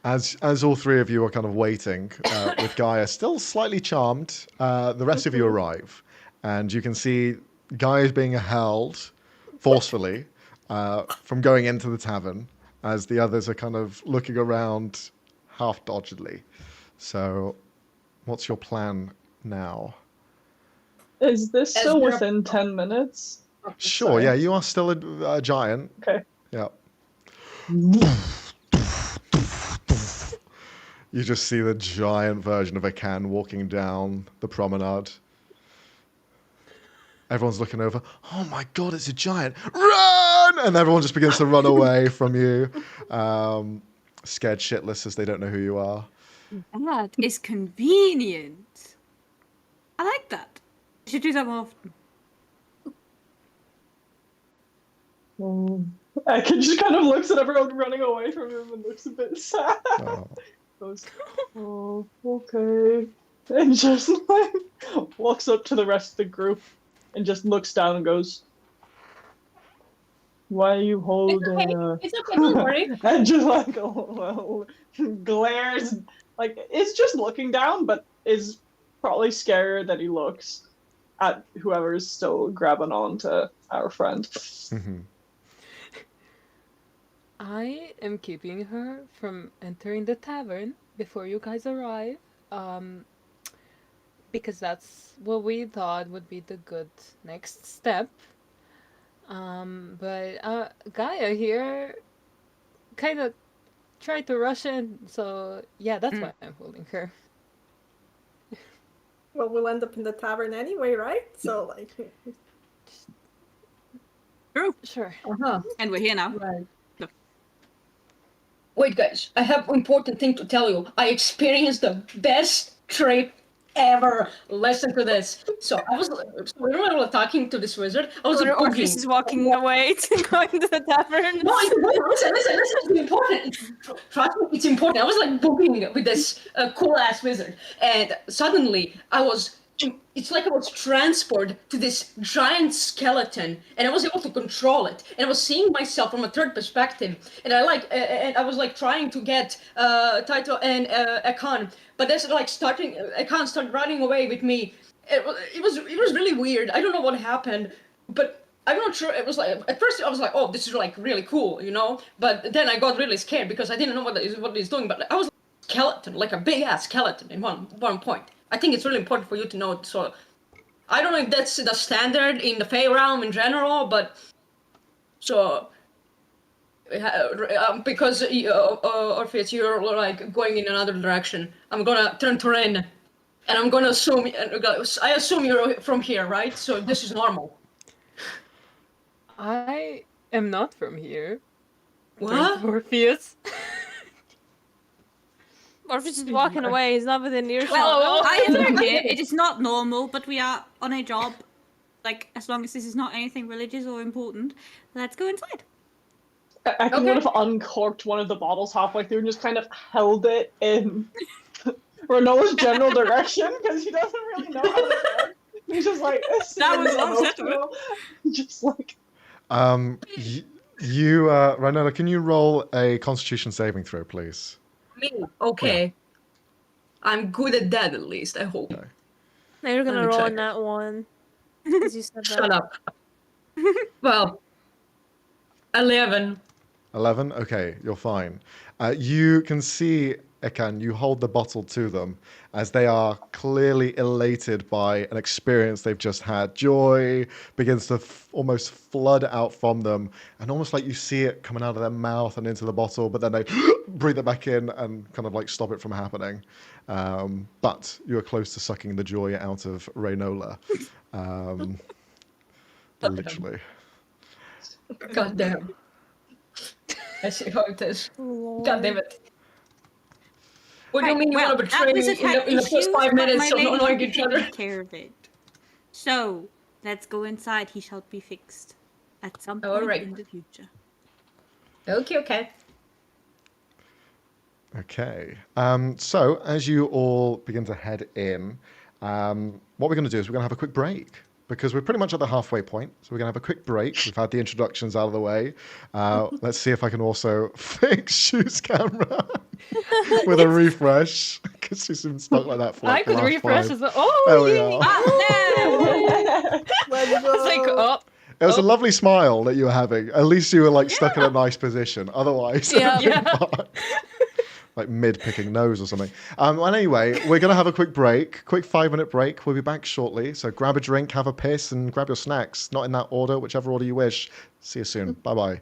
Speaker 1: as all three of you are kind of waiting, with Gaia still slightly charmed, the rest of you arrive. And you can see Gaia is being held forcefully from going into the tavern, as the others are kind of looking around half dodgedly. So, what's your plan now?
Speaker 3: Is this still
Speaker 5: we're-
Speaker 3: within 10 minutes?
Speaker 1: Sure, yeah, you are still a giant.
Speaker 3: Okay.
Speaker 1: Yeah. You just see the giant version of a can walking down the promenade. Everyone's looking over. Oh my god, it's a giant! Run! And everyone just begins to run away from you, scared shitless as they don't know who you are.
Speaker 2: That is convenient. I like that. You should do that more often.
Speaker 3: Ekin just kind of looks at everyone running away from him and looks a bit sad.
Speaker 1: Oh.
Speaker 3: Goes, oh, okay. And just like walks up to the rest of the group and just looks down and goes, why are you holding a...
Speaker 5: It's okay, don't worry.
Speaker 3: And just like, oh, well, glares, like, is just looking down, but is probably scarier that he looks at whoever's still grabbing on to our friend.
Speaker 1: Mm-hmm.
Speaker 4: I am keeping her from entering the tavern before you guys arrive, because that's what we thought would be the good next step. But Gaia here kind of tried to rush in, so yeah, that's why I'm holding her.
Speaker 7: Well, we'll end up in the tavern anyway, right? So, like...
Speaker 2: True.
Speaker 4: Sure.
Speaker 2: And we're here now.
Speaker 3: Right.
Speaker 5: Wait, guys, I have an important thing to tell you. I experienced the best trip ever. Listen to this. So when I was talking to this wizard, I was like,
Speaker 6: Orpheus is walking away to go into the tavern.
Speaker 5: No, listen, it's important. Trust me, it's important. I was like boogieing with this cool-ass wizard, and suddenly it's like I was transported to this giant skeleton, and I was able to control it, and I was seeing myself from a third perspective, and I was like trying to get Taito and Akan, but there's like Akan started running away with me. It was really weird. I don't know what happened, but I'm not sure. It was like at first I was like, oh, this is like really cool, you know. But then I got really scared because I didn't know what he's doing. But I was like a skeleton, like a big ass skeleton in one point. I think it's really important for you to know. So I don't know if that's the standard in the Feyrealm in general, but so because Orpheus, you're like going in another direction. I'm gonna turn to Ren, and I'm gonna assume. I assume you're from here, right? So this is normal.
Speaker 4: I am not from here.
Speaker 5: What?
Speaker 4: Orpheus.
Speaker 6: Orpheus is walking away. He's not within earshot.
Speaker 2: Well, I admit it is not normal, but we are on a job. Like, as long as this is not anything religious or important, let's go inside.
Speaker 3: I would have uncorked one of the bottles halfway through and just kind of held it in Renola's general direction because he doesn't really know how to work. He's just like,
Speaker 2: That was
Speaker 3: emotional. Just like...
Speaker 1: Rinola, can you roll a Constitution saving throw, please?
Speaker 5: Me? Okay. I'm good at that, at least. I hope.
Speaker 1: Okay.
Speaker 6: Now you're gonna
Speaker 5: Let me
Speaker 6: roll
Speaker 5: check.
Speaker 6: on that one. 'Cause you said that.
Speaker 5: Shut up. Well, 11.
Speaker 1: 11? Okay, you're fine. You can see, Ekan, you hold the bottle to them as they are clearly elated by an experience they've just had. Joy begins to almost flood out from them, and almost like you see it coming out of their mouth and into the bottle, but then they breathe it back in and kind of like stop it from happening. But you are close to sucking the joy out of Raynola. Literally.
Speaker 5: God damn. I see how it is. God damn it. What do you
Speaker 2: Right,
Speaker 5: mean you
Speaker 2: well,
Speaker 5: want to
Speaker 2: that
Speaker 5: betray
Speaker 2: was
Speaker 5: me
Speaker 2: a
Speaker 5: in
Speaker 2: tech
Speaker 5: the first
Speaker 2: issue,
Speaker 5: 5
Speaker 2: but
Speaker 5: minutes
Speaker 2: my
Speaker 5: of not
Speaker 2: lady
Speaker 5: knowing
Speaker 2: will be
Speaker 5: each other?
Speaker 2: taking care of it. So, let's go inside. He shall be fixed at some point
Speaker 5: Alright.
Speaker 2: in the future.
Speaker 5: Okay.
Speaker 1: Okay. So as you all begin to head in, what we're going to do is we're going to have a quick break because we're pretty much at the halfway point. So we're going to have a quick break. We've had the introductions out of the way. Let's see if I can also fix Shu's camera with a refresh because she's been stuck like that for
Speaker 4: I
Speaker 1: like the
Speaker 4: could
Speaker 1: last
Speaker 4: refresh
Speaker 1: five.
Speaker 4: as well.
Speaker 1: There
Speaker 4: Oh,
Speaker 1: we
Speaker 4: yay!
Speaker 1: are.
Speaker 7: Let's
Speaker 4: It's like,
Speaker 7: go.
Speaker 4: oh.
Speaker 1: It was a
Speaker 4: Oh.
Speaker 1: lovely smile that you were having. At least you were like stuck in a nice position. Otherwise,
Speaker 6: Yeah.
Speaker 1: it'd been fine. Like mid picking nose or something. Well, anyway, we're going to have a quick break, quick 5-minute break. We'll be back shortly. So grab a drink, have a piss, and grab your snacks. Not in that order, whichever order you wish. See you soon. Bye bye.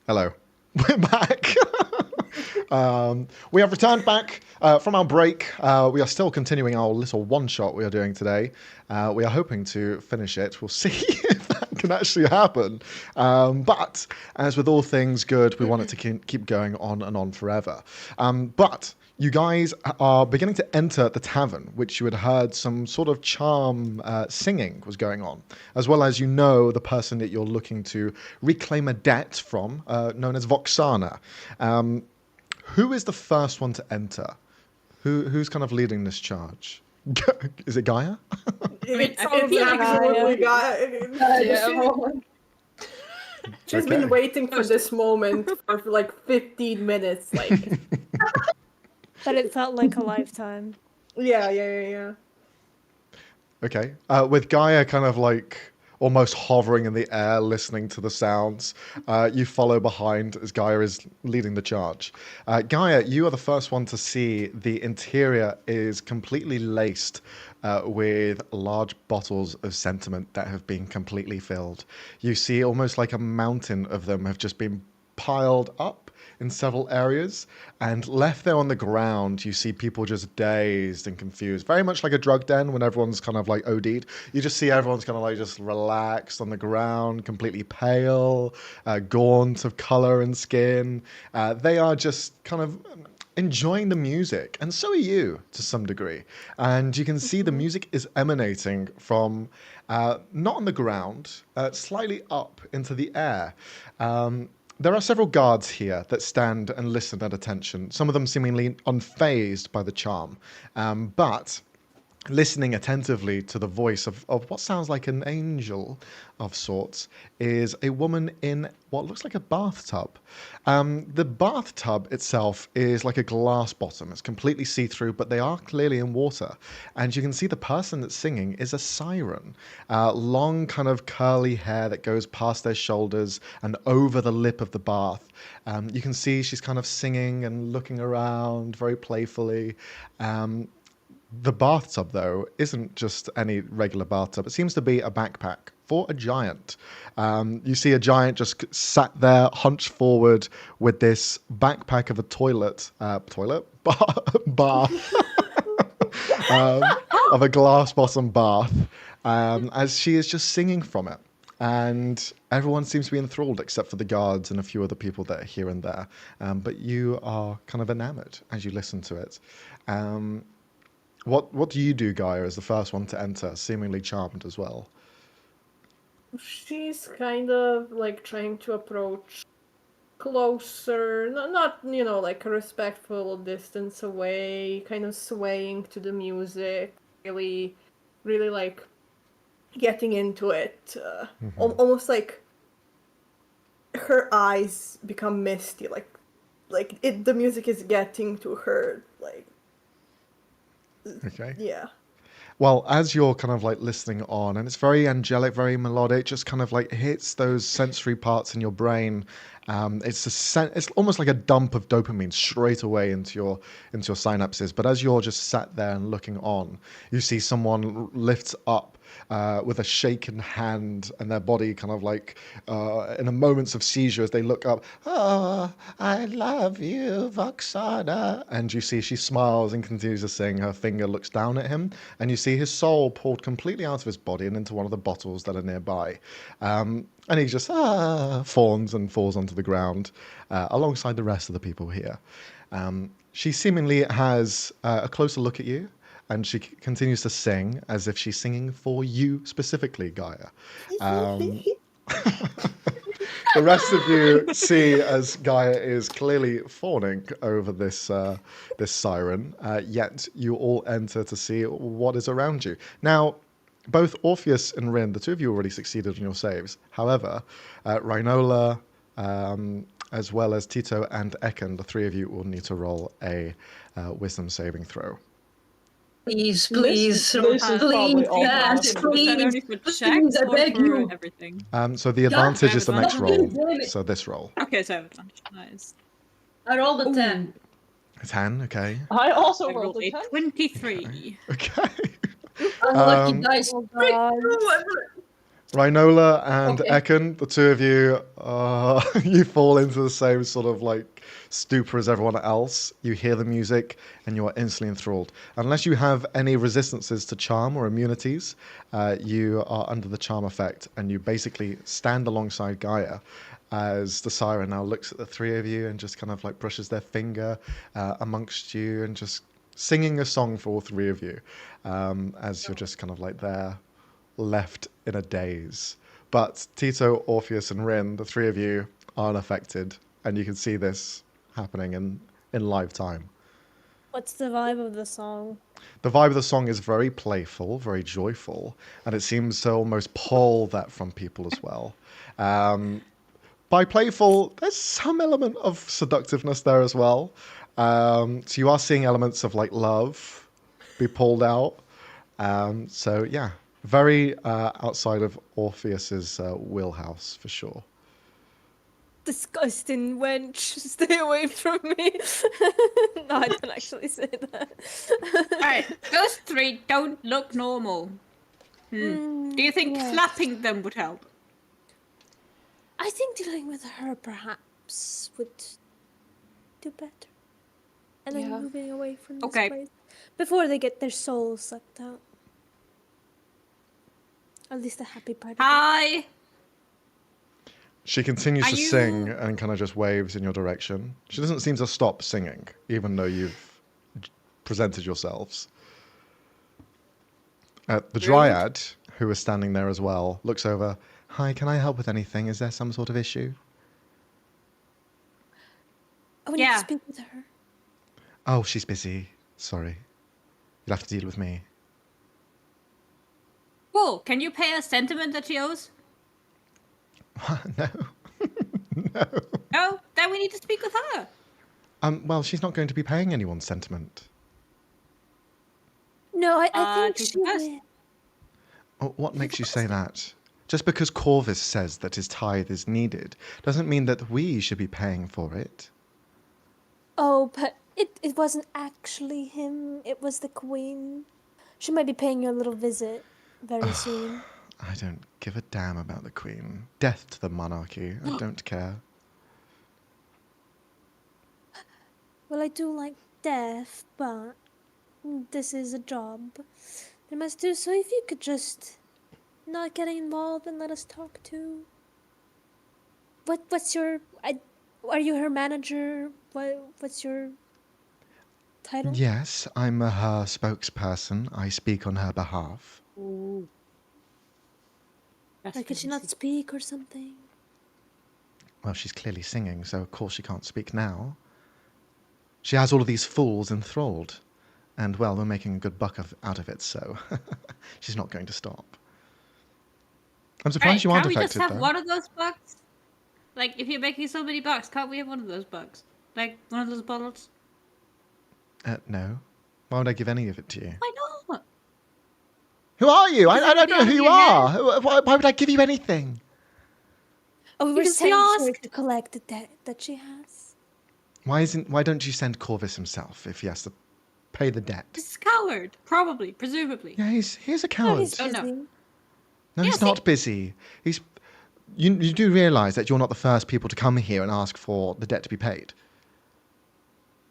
Speaker 1: Hello. We're back. We have returned back from our break. We are still continuing our little one-shot we are doing today. We are hoping to finish it. We'll see if that can actually happen. But as with all things good, we want it to keep going on and on forever. But you guys are beginning to enter the tavern, which you had heard some sort of charm singing was going on, as well as the person that you're looking to reclaim a debt from, known as Voxana. Who is the first one to enter? Who's kind of leading this charge? Is it Gaia?
Speaker 7: It's
Speaker 2: Probably
Speaker 7: absolutely
Speaker 5: Yeah.
Speaker 7: She's
Speaker 1: Okay.
Speaker 7: been waiting for this moment for like 15 minutes. Like,
Speaker 6: But it felt like a lifetime.
Speaker 7: yeah.
Speaker 1: Okay. With Gaia kind of like almost hovering in the air, listening to the sounds, you follow behind as Gaia is leading the charge. Gaia, you are the first one to see the interior is completely laced with large bottles of sentiment that have been completely filled. You see almost like a mountain of them have just been piled up in several areas, and left there on the ground, you see people just dazed and confused. Very much like a drug den when everyone's kind of like OD'd. You just see everyone's kind of like just relaxed on the ground, completely pale, gaunt of color and skin. They are just kind of enjoying the music, and so are you to some degree. And you can see the music is emanating from not on the ground, slightly up into the air. There are several guards here that stand and listen at attention, some of them seemingly unfazed by the charm, but listening attentively to the voice of what sounds like an angel of sorts is a woman in what looks like a bathtub. The bathtub itself is like a glass bottom. It's completely see-through, but they are clearly in water. And you can see the person that's singing is a siren. Long kind of curly hair that goes past their shoulders and over the lip of the bath. You can see she's kind of singing and looking around very playfully. The bathtub, though, isn't just any regular bathtub. It seems to be a backpack for a giant. You see a giant just sat there, hunched forward with this backpack of a bath, of a glass bottom bath, as she is just singing from it. And everyone seems to be enthralled except for the guards and a few other people that are here and there. But you are kind of enamored as you listen to it. What do you do, Gaia, as the first one to enter, seemingly charmed as well?
Speaker 7: She's kind of like trying to approach closer, not like a respectful distance away, kind of swaying to the music, really like getting into it. Almost like her eyes become misty, the music is getting to her, like.
Speaker 1: Okay.
Speaker 7: Yeah.
Speaker 1: Well, as you're kind of like listening on, and it's very angelic, very melodic, just kind of like hits those sensory parts in your brain. It's almost like a dump of dopamine straight away into your synapses. But as you're just sat there and looking on, you see someone lifts up with a shaken hand, and their body kind of like in a moments of seizure as they look up. Oh, I love you, Voxana. And you see she smiles and continues to sing. Her finger looks down at him, and you see his soul pulled completely out of his body and into one of the bottles that are nearby. And he just fawns and falls onto the ground alongside the rest of the people here. She seemingly has a closer look at you, and she continues to sing as if she's singing for you specifically, Gaia. The rest of you see as Gaia is clearly fawning over this siren, yet you all enter to see what is around you. Now, both Orpheus and Rin, the two of you already succeeded on your saves. However, Rhinola, as well as Tito and Ekin, the three of you will need to roll a wisdom saving throw.
Speaker 5: Please,
Speaker 3: This is probably all
Speaker 5: yes,
Speaker 3: possible.
Speaker 2: Was that only
Speaker 5: please,
Speaker 2: for checks
Speaker 5: please, I
Speaker 2: or
Speaker 5: beg
Speaker 2: for
Speaker 5: you.
Speaker 2: everything?
Speaker 1: So the advantage is the
Speaker 2: damn it.
Speaker 1: next roll.
Speaker 5: Damn it.
Speaker 1: So this roll.
Speaker 2: Okay, so I have advantage. Nice.
Speaker 5: I rolled a 10.
Speaker 1: A 10, okay.
Speaker 3: I also
Speaker 2: I
Speaker 3: rolled
Speaker 2: rolled
Speaker 3: a
Speaker 2: a
Speaker 3: 10.
Speaker 2: 23.
Speaker 1: Okay.
Speaker 5: Unlucky
Speaker 1: Um,
Speaker 5: dice.
Speaker 6: Oh god.
Speaker 1: Rhinola and
Speaker 5: Okay.
Speaker 1: Ekin, the two of you, you fall into the same sort of like stupor as everyone else. You hear the music and you are instantly enthralled. Unless you have any resistances to charm or immunities, you are under the charm effect and you basically stand alongside Gaia as the siren now looks at the three of you and just kind of like brushes their finger amongst you and just singing a song for all three of you as you're just kind of like there left in a daze. But Tito, Orpheus, and Rin, the three of you, are unaffected, and you can see this happening in live time.
Speaker 6: What's the vibe of the song?
Speaker 1: The vibe of the song is very playful, very joyful, and it seems to almost pull that from people as well. By playful, there's some element of seductiveness there as well. So you are seeing elements of like love be pulled out. So yeah, very outside of Orpheus's wheelhouse for sure.
Speaker 6: Disgusting wench, stay away from me. No, I don't actually say that.
Speaker 2: Alright, those three don't look normal. Do you think
Speaker 6: yes.
Speaker 2: slapping them would help?
Speaker 6: I think dealing with her perhaps would do better. And then
Speaker 4: Yeah.
Speaker 6: moving away from this
Speaker 2: Okay.
Speaker 6: place before they get their souls sucked out. At least the happy part of it.
Speaker 2: Hi!
Speaker 1: She continues
Speaker 2: Are
Speaker 1: to
Speaker 2: you-
Speaker 1: sing and kind of just waves in your direction. She doesn't seem to stop singing, even though you've presented yourselves. The Dryad, who is standing there as well, looks over. Hi, can I help with anything? Is there some sort of issue?
Speaker 6: I need to
Speaker 2: Yeah.
Speaker 6: speak with her.
Speaker 1: Oh, she's busy. Sorry. You'll have to deal with me.
Speaker 2: Cool, can you pay a sentiment that she owes?
Speaker 1: No. No.
Speaker 2: No? Then we need to speak with her.
Speaker 1: Well, she's not going to be paying anyone's sentiment.
Speaker 6: No, I think
Speaker 2: she's
Speaker 6: she
Speaker 2: the best.
Speaker 6: will.
Speaker 1: Oh, what makes you say that? Just because Corvus says that his tithe is needed doesn't mean that we should be paying for it.
Speaker 6: Oh, but it wasn't actually him. It was the queen. She might be paying you a little visit very soon.
Speaker 1: I don't give a damn about the Queen. Death to the monarchy. I don't care.
Speaker 6: Well, I do like death, but this is a job. They must do so. If you could just not get involved and let us talk too. What's your? Are you her manager? What's your title?
Speaker 1: Yes, I'm her spokesperson. I speak on her behalf.
Speaker 2: Ooh.
Speaker 6: Like, could she not speak or something?
Speaker 1: Well, she's clearly singing, so of course she can't speak now. She has all of these fools enthralled. And, well, we're making a good buck out of it, so she's not going to stop. I'm surprised you aren't
Speaker 2: can't we
Speaker 1: affected,
Speaker 2: just have
Speaker 1: though.
Speaker 2: one of those bucks? Like, if you're making so many bucks, can't we have one of those bucks? Like, one of those bottles?
Speaker 1: No. Why would I give any of it to you?
Speaker 2: Why not?
Speaker 1: Who are you? I
Speaker 2: Is it
Speaker 1: don't know
Speaker 2: down
Speaker 1: who you
Speaker 2: your
Speaker 1: are. Why would I give you anything?
Speaker 6: Oh, we were
Speaker 2: Because we
Speaker 6: sent here
Speaker 2: asked-
Speaker 6: to collect the debt that she has.
Speaker 1: Why don't you send Corvus himself if he has to pay the debt?
Speaker 2: He's a coward. Probably. Presumably.
Speaker 1: Yeah, he's a
Speaker 6: Oh,
Speaker 1: coward.
Speaker 6: he's
Speaker 2: Oh, no.
Speaker 6: busy.
Speaker 1: No,
Speaker 2: Yeah,
Speaker 1: he's not busy. You do realise that you're not the first people to come here and ask for the debt to be paid.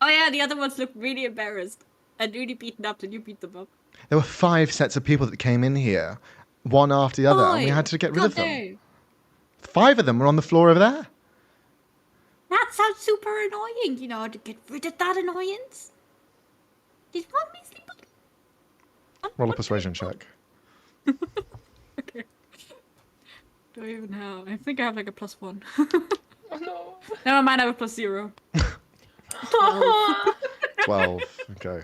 Speaker 2: Oh yeah, the other ones look really embarrassed. And really beaten up, and you beat them up.
Speaker 1: There were 5 sets of people that came in here, one after the other, and we had to get rid of them.
Speaker 2: No.
Speaker 1: 5 of them were on the floor over there.
Speaker 2: That sounds super annoying, you know, to get rid of that annoyance. Did one measly bug?
Speaker 1: Roll a persuasion check.
Speaker 2: Okay. Do I even have? I think I have like a +1.
Speaker 4: Oh no.
Speaker 2: Never mind, I have a +0.
Speaker 1: 12. Okay.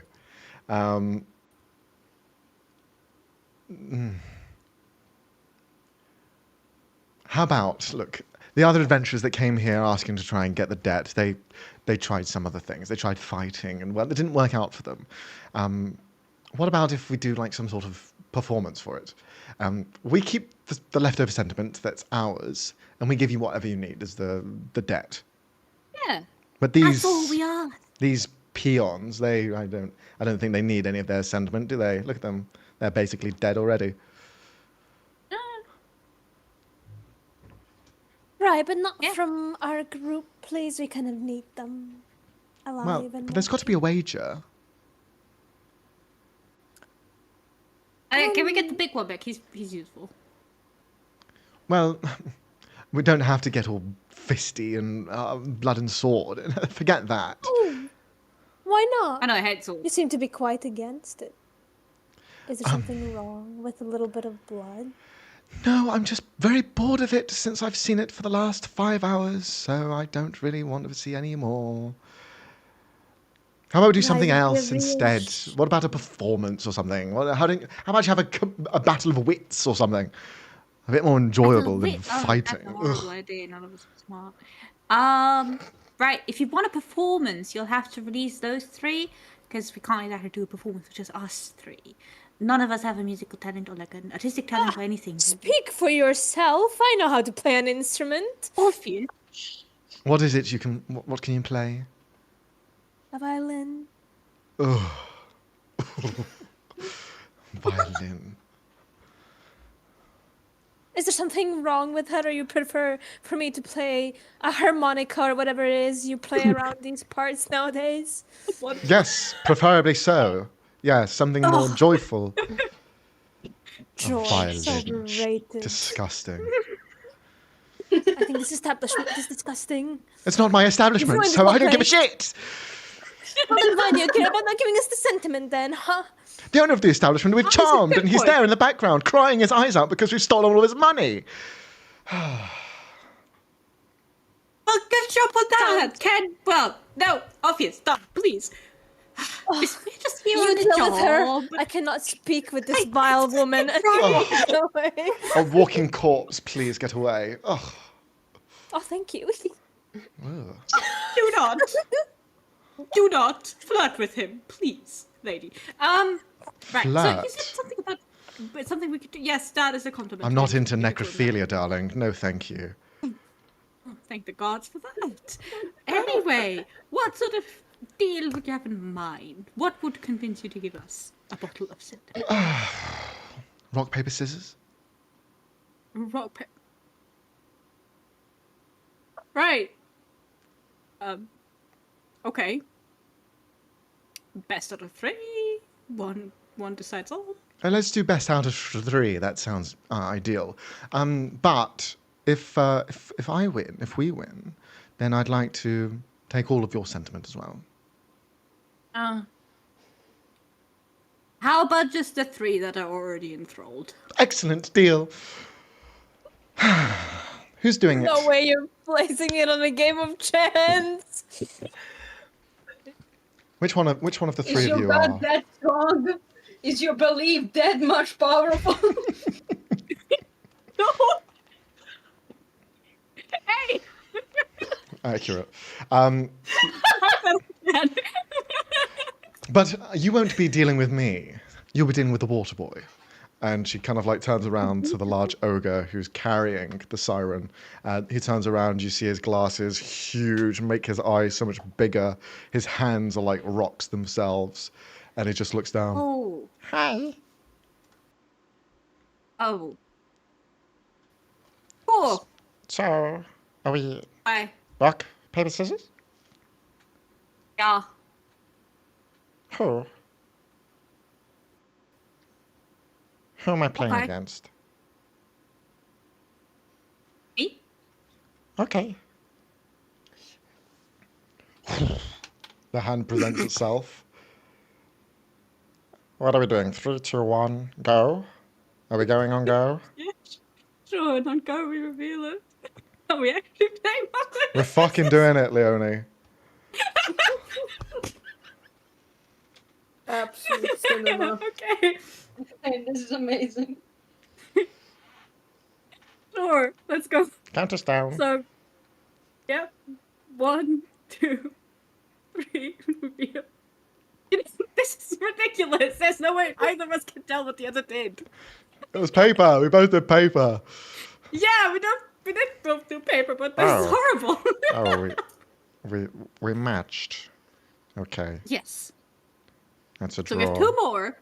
Speaker 1: How about, look, the other adventurers that came here asking to try and get the debt, they tried some other things. They tried fighting, and well, it didn't work out for them. What about if we do like some sort of performance for it? We keep the leftover sentiment that's ours, and we give you whatever you need as the debt.
Speaker 2: Yeah,
Speaker 1: But
Speaker 2: that's all we are.
Speaker 1: these peons, I don't think they need any of their sentiment, do they? Look at them. They're basically dead already.
Speaker 6: Right, but not
Speaker 2: Yeah.
Speaker 6: from our group, please. We kind of need them alive.
Speaker 1: Well,
Speaker 6: and
Speaker 1: but there's got to be a wager.
Speaker 2: Can we get the big one back? He's useful.
Speaker 1: Well, we don't have to get all fisty and blood and sword. Forget that.
Speaker 6: Oh, why not?
Speaker 2: I know I hate swords.
Speaker 6: You seem to be quite against it. Is there something wrong with a little bit of blood?
Speaker 1: No, I'm just very bored of it since I've seen it for the last 5 hours, so I don't really want to see any more. How about we do something else instead? What about a performance or something? How about you have a battle of wits or something? A bit more enjoyable than fighting.
Speaker 2: That's a horrible idea. None of us are smart. Right. If you want a performance, you'll have to release those 3, because we can't exactly do a performance with just us 3. None of us have a musical talent or like an artistic talent or anything.
Speaker 6: Speak for yourself. I know how to play an instrument.
Speaker 2: Orpheus.
Speaker 1: What is it you can? What can you play?
Speaker 6: A violin.
Speaker 1: Oh, violin.
Speaker 6: Is there something wrong with her, or you prefer for me to play a harmonica or whatever it is you play around these parts nowadays?
Speaker 1: Yes, preferably so. Yes, something more joyful.
Speaker 6: Joy.
Speaker 1: violin.
Speaker 6: So overrated.
Speaker 1: Disgusting.
Speaker 6: I think this establishment is disgusting.
Speaker 1: It's not my establishment,
Speaker 6: ruined
Speaker 1: so
Speaker 6: the
Speaker 1: I don't give a
Speaker 6: place.
Speaker 1: shit.
Speaker 6: Well, then why do you care about not giving us the sentiment then, huh?
Speaker 1: The owner of the establishment we've charmed, and he's there in the background crying his eyes out because we've stolen all of his money.
Speaker 2: Well, good job on that. No, Orpheus, stop, please. We're just here
Speaker 6: You
Speaker 2: on the
Speaker 6: deal with her.
Speaker 2: job.
Speaker 6: I cannot speak with this vile woman. No way.
Speaker 1: A walking corpse, please get away. Oh,
Speaker 6: Oh, thank you.
Speaker 1: ugh.
Speaker 2: Do not flirt with him, please, lady. Right. So
Speaker 1: Flirt?
Speaker 2: you said something about something we could do. Yes, that is a compliment.
Speaker 1: I'm not into
Speaker 2: We could do that.
Speaker 1: necrophilia, darling. No, thank you.
Speaker 2: Thank the gods for that. Anyway, what sort of deal would you have in mind? What would convince you to give us a bottle of cider?
Speaker 1: Rock, paper, scissors?
Speaker 2: Rock, right. Okay. Best out of 3. One decides all.
Speaker 1: Let's do best out of 3. That sounds ideal. But if we win, then I'd like to take all of your sentiment as well.
Speaker 2: How about just the 3 that are already enthralled?
Speaker 1: Excellent deal. Who's doing it?
Speaker 6: No way you're placing it on a game of chance.
Speaker 1: Which one of the 3
Speaker 5: Is
Speaker 1: of
Speaker 5: your
Speaker 1: you
Speaker 5: God
Speaker 1: are?
Speaker 5: that strong? Is your belief that much powerful?
Speaker 2: No! Hey!
Speaker 1: Accurate. But you won't be dealing with me. You'll be dealing with the water boy. And she kind of like turns around to the large ogre who's carrying the siren. He turns around, you see his glasses huge, make his eyes so much bigger. His hands are like rocks themselves. And he just looks down.
Speaker 2: Oh.
Speaker 1: Hi.
Speaker 2: Oh. Cool.
Speaker 1: So, are we
Speaker 2: Bye.
Speaker 1: rock, paper, scissors?
Speaker 2: Yeah.
Speaker 1: Who? Who am I playing
Speaker 2: Okay.
Speaker 1: against?
Speaker 2: Me?
Speaker 1: Okay. The hand presents itself. What are we doing? 3, 2, 1, go? Are we going on go?
Speaker 2: Yeah. Sure, and on go we reveal it. Are we actually playing
Speaker 1: We're fucking doing it, Leonie.
Speaker 7: Absolute cinema.
Speaker 2: Okay.
Speaker 5: Hey, this is amazing.
Speaker 2: Sure. Let's go.
Speaker 1: Count us down.
Speaker 2: So, yep. 1, 2, 3. Reveal. This is ridiculous. There's no way either of us can tell what the other did.
Speaker 1: It was paper. We both did paper.
Speaker 2: Yeah, we did both do paper, but this is
Speaker 1: Oh.
Speaker 2: horrible.
Speaker 1: Oh, we matched. Okay,
Speaker 2: Yes.
Speaker 1: that's a
Speaker 2: So
Speaker 1: draw.
Speaker 2: we have 2 more.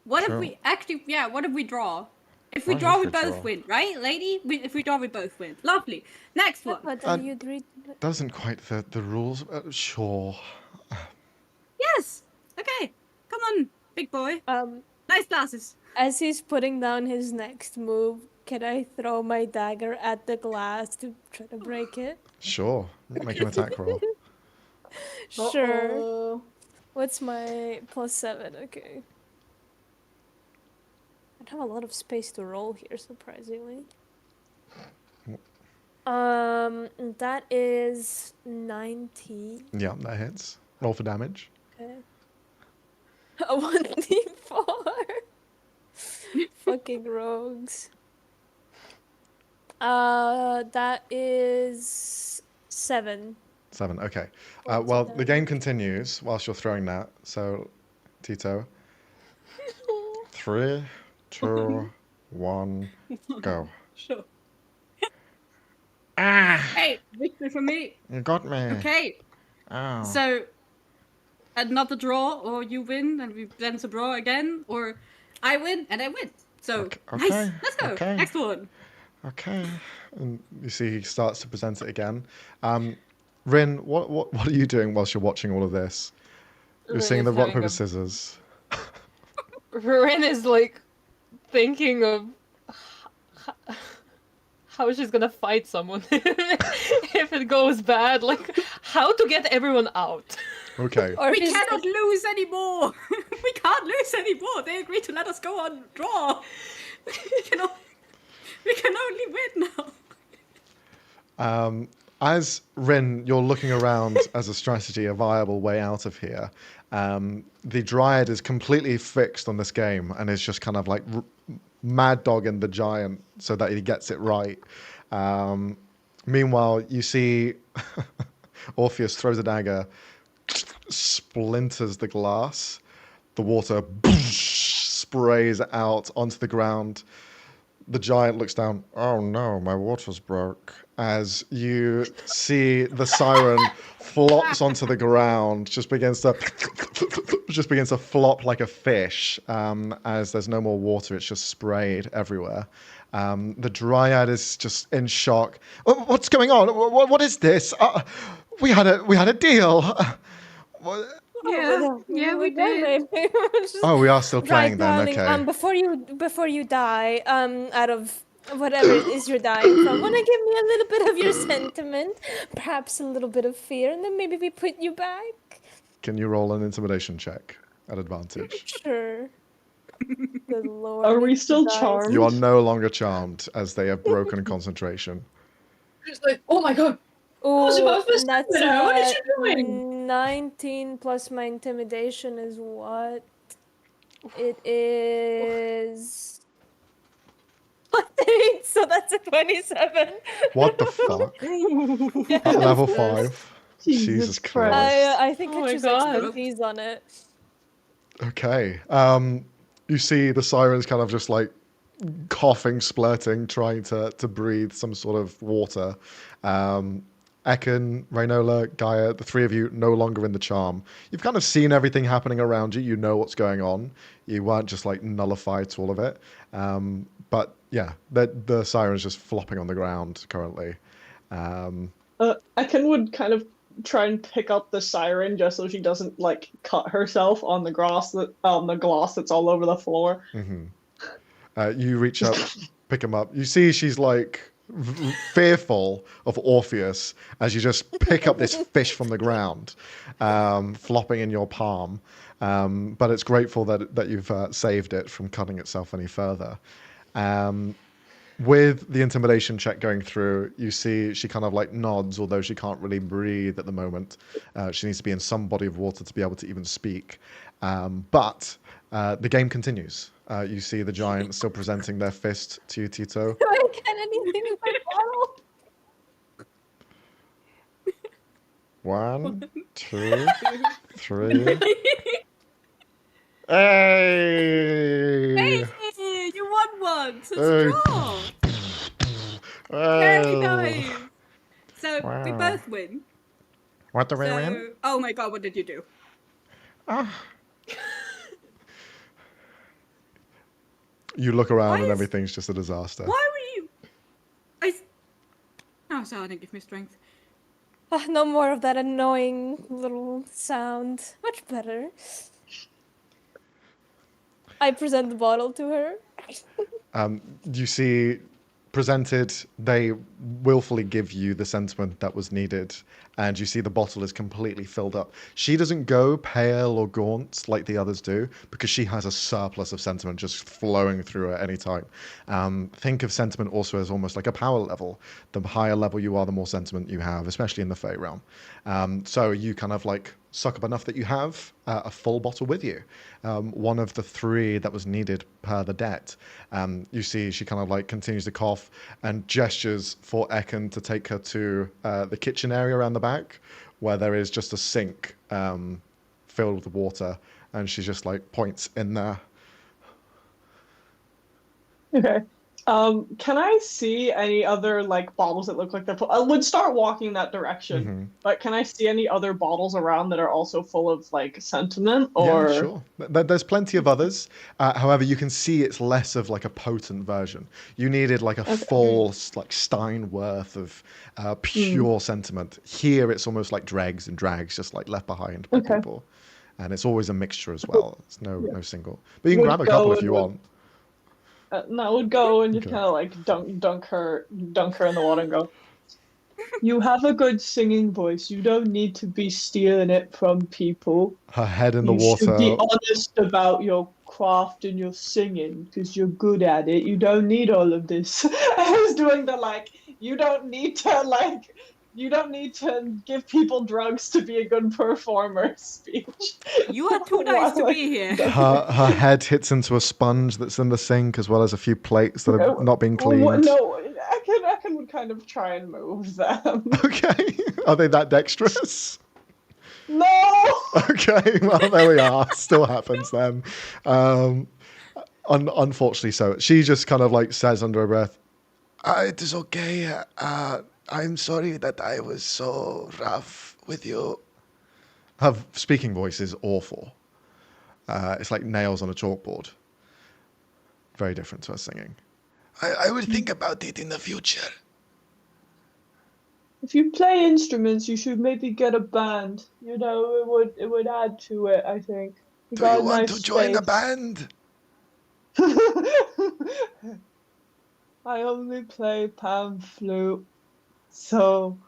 Speaker 2: What
Speaker 1: Sure.
Speaker 2: if we actually? Yeah. What if we draw, If we
Speaker 1: Oh,
Speaker 2: draw,
Speaker 1: if
Speaker 2: we
Speaker 1: we
Speaker 2: both
Speaker 1: draw.
Speaker 2: win, right, lady? If we draw, we both win. Lovely. Next one.
Speaker 6: But then you agreed.
Speaker 1: Doesn't quite fit the rules. Sure.
Speaker 2: Yes. Okay. Come on, big boy. Nice glasses.
Speaker 6: As he's putting down his next move, can I throw my dagger at the glass to try to break it?
Speaker 1: Sure. Make an attack roll.
Speaker 6: Sure.
Speaker 7: Uh-oh.
Speaker 6: What's my +7? Okay. I have a lot of space to roll here, surprisingly. That is 19.
Speaker 1: Yeah, that hits. Roll for damage.
Speaker 6: Okay. A 1d4. Fucking rogues. That is 7.
Speaker 1: 7. Okay.
Speaker 6: What's
Speaker 1: Well,
Speaker 6: that?
Speaker 1: the game continues whilst you're throwing that. So, Tito. 3, 2, 1, go.
Speaker 2: Sure.
Speaker 1: Ah!
Speaker 2: Hey, victory for me.
Speaker 1: You got me.
Speaker 2: Okay.
Speaker 1: Oh.
Speaker 2: So, another draw, or you win, and we then to draw again, or I win and I win. So,
Speaker 1: Okay,
Speaker 2: nice. Let's go.
Speaker 1: okay.
Speaker 2: Next one.
Speaker 1: Okay. And you see he starts to present it again. Rin, what are you doing whilst you're watching all of this? You're
Speaker 4: Rin
Speaker 1: seeing
Speaker 4: is
Speaker 1: the rock,
Speaker 4: having
Speaker 1: paper,
Speaker 4: a-
Speaker 1: scissors.
Speaker 4: Rin is like thinking of how she's gonna fight someone if it goes bad. Like how to get everyone out.
Speaker 1: Okay.
Speaker 6: Or
Speaker 2: We
Speaker 6: he's
Speaker 2: cannot lose anymore. We can't lose anymore. They agreed to let us go on draw. We can only win now.
Speaker 1: As Rin, you're looking around as a strategy, a viable way out of here. The Dryad is completely fixed on this game and is just kind of like mad dogging the giant so that he gets it right. Meanwhile, you see Orpheus throws a dagger, splinters the glass, the water sprays out onto the ground. The giant looks down. Oh no, my water's broke. As you see the siren flops onto the ground, just begins to flop like a fish. As there's no more water, it's just sprayed everywhere. The Dryad is just in shock. What's going on? What is this? We had a deal.
Speaker 2: Yeah, we did.
Speaker 1: Oh, we are still playing
Speaker 6: Right,
Speaker 1: then.
Speaker 6: darling.
Speaker 1: Okay.
Speaker 6: Before you die, out of whatever it is you're dying from, wanna give me a little bit of your sentiment, perhaps a little bit of fear, and then maybe we put you back.
Speaker 1: Can you roll an intimidation check at advantage?
Speaker 6: Sure. Good lord.
Speaker 3: Are we
Speaker 6: these
Speaker 3: still
Speaker 6: dice.
Speaker 3: charmed?
Speaker 1: You are no longer charmed as they have broken concentration.
Speaker 5: It's like, oh my god. was
Speaker 6: Ooh,
Speaker 5: about this
Speaker 6: that's
Speaker 5: minute. What is she doing?
Speaker 6: 19 plus my intimidation is what? It is. So that's a 27.
Speaker 1: What the fuck? At level 5? Jesus Christ.
Speaker 6: I think
Speaker 4: Oh
Speaker 6: I
Speaker 4: my
Speaker 6: choose
Speaker 4: God.
Speaker 6: expertise on it.
Speaker 1: Okay. You see the sirens kind of just like coughing, splurting, trying to breathe some sort of water. Ekin, Rainola, Gaia, the three of you no longer in the charm. You've kind of seen everything happening around you. You know what's going on. You weren't just like nullified to all of it. But yeah, the siren's just flopping on the ground currently.
Speaker 3: Ekin would kind of try and pick up the siren just so she doesn't like cut herself on the glass that's all over the floor.
Speaker 1: You reach up, pick him up. You see she's like fearful of Orpheus as you just pick up this fish from the ground, flopping in your palm. But it's grateful that you've saved it from cutting itself any further. With the intimidation check going through, you see she kind of like nods, although she can't really breathe at the moment. She needs to be in some body of water to be able to even speak. But the game continues. You see the giant still presenting their fist to you, Tito.
Speaker 6: Do I get anything in my bottle?
Speaker 1: 1, 2, 3. Hey!
Speaker 2: Hey, you won one. So
Speaker 1: Hey.
Speaker 2: it's a draw. Very nice. So we
Speaker 1: Wow.
Speaker 2: both win.
Speaker 1: What do we
Speaker 2: So,
Speaker 1: win?
Speaker 2: oh my god, what did you do?
Speaker 1: You look around
Speaker 2: Why
Speaker 1: and
Speaker 2: is-
Speaker 1: everything's just a disaster.
Speaker 2: Why were you? Oh, sorry, give me strength.
Speaker 6: No more of that annoying little sound. Much better. I present the bottle to her.
Speaker 1: You see, presented, they willfully give you the sentiment that was needed, and you see the bottle is completely filled up. She doesn't go pale or gaunt like the others do because she has a surplus of sentiment just flowing through at any time. Think of sentiment also as almost like a power level. The higher level you are, the more sentiment you have, especially in the Feyrealm. So you kind of like suck up enough that you have a full bottle with you. One of the 3 that was needed per the debt. You see she kind of like continues to cough and gestures for Ekin to take her to the kitchen area around the back where there is just a sink filled with water, and she just like points in there.
Speaker 3: Okay. Can I see any other like bottles that look like they're full? I would start walking that direction, but can I see any other bottles around that are also full of like sentiment? Or
Speaker 1: Yeah, sure. There's plenty of others. However, you can see it's less of like a potent version. You needed like a full like stein worth of pure sentiment. Here, it's almost like dregs and drags, just like left behind by people, and it's always a mixture as well. It's no single. But you can grab a couple if you want.
Speaker 3: No, I would go and just kind of like dunk her in the water and go, "You have a good singing voice. You don't need to be stealing it from people.
Speaker 1: Her head in the
Speaker 3: You
Speaker 1: water.
Speaker 3: should be honest about your craft and your singing because you're good at it. You don't need all of this." I was doing the like, you don't need to give people drugs to be a good performer speech.
Speaker 2: You are too nice to be here.
Speaker 1: Her head hits into a sponge that's in the sink, as well as a few plates that are not being cleaned.
Speaker 3: No, Ekin would kind of try and move them.
Speaker 1: Okay. Are they that dexterous?
Speaker 3: No!
Speaker 1: Okay, well, there we are. Still happens then. Unfortunately so. She just kind of like says under her breath, it is okay. I'm sorry that I was so rough with you. Her speaking voice is awful. It's like nails on a chalkboard. Very different to her singing. I will think about it in the future.
Speaker 3: If you play instruments, you should maybe get a band. You know, it would add to it, I think.
Speaker 1: Do you want to join a band?
Speaker 3: I only play pan flute, so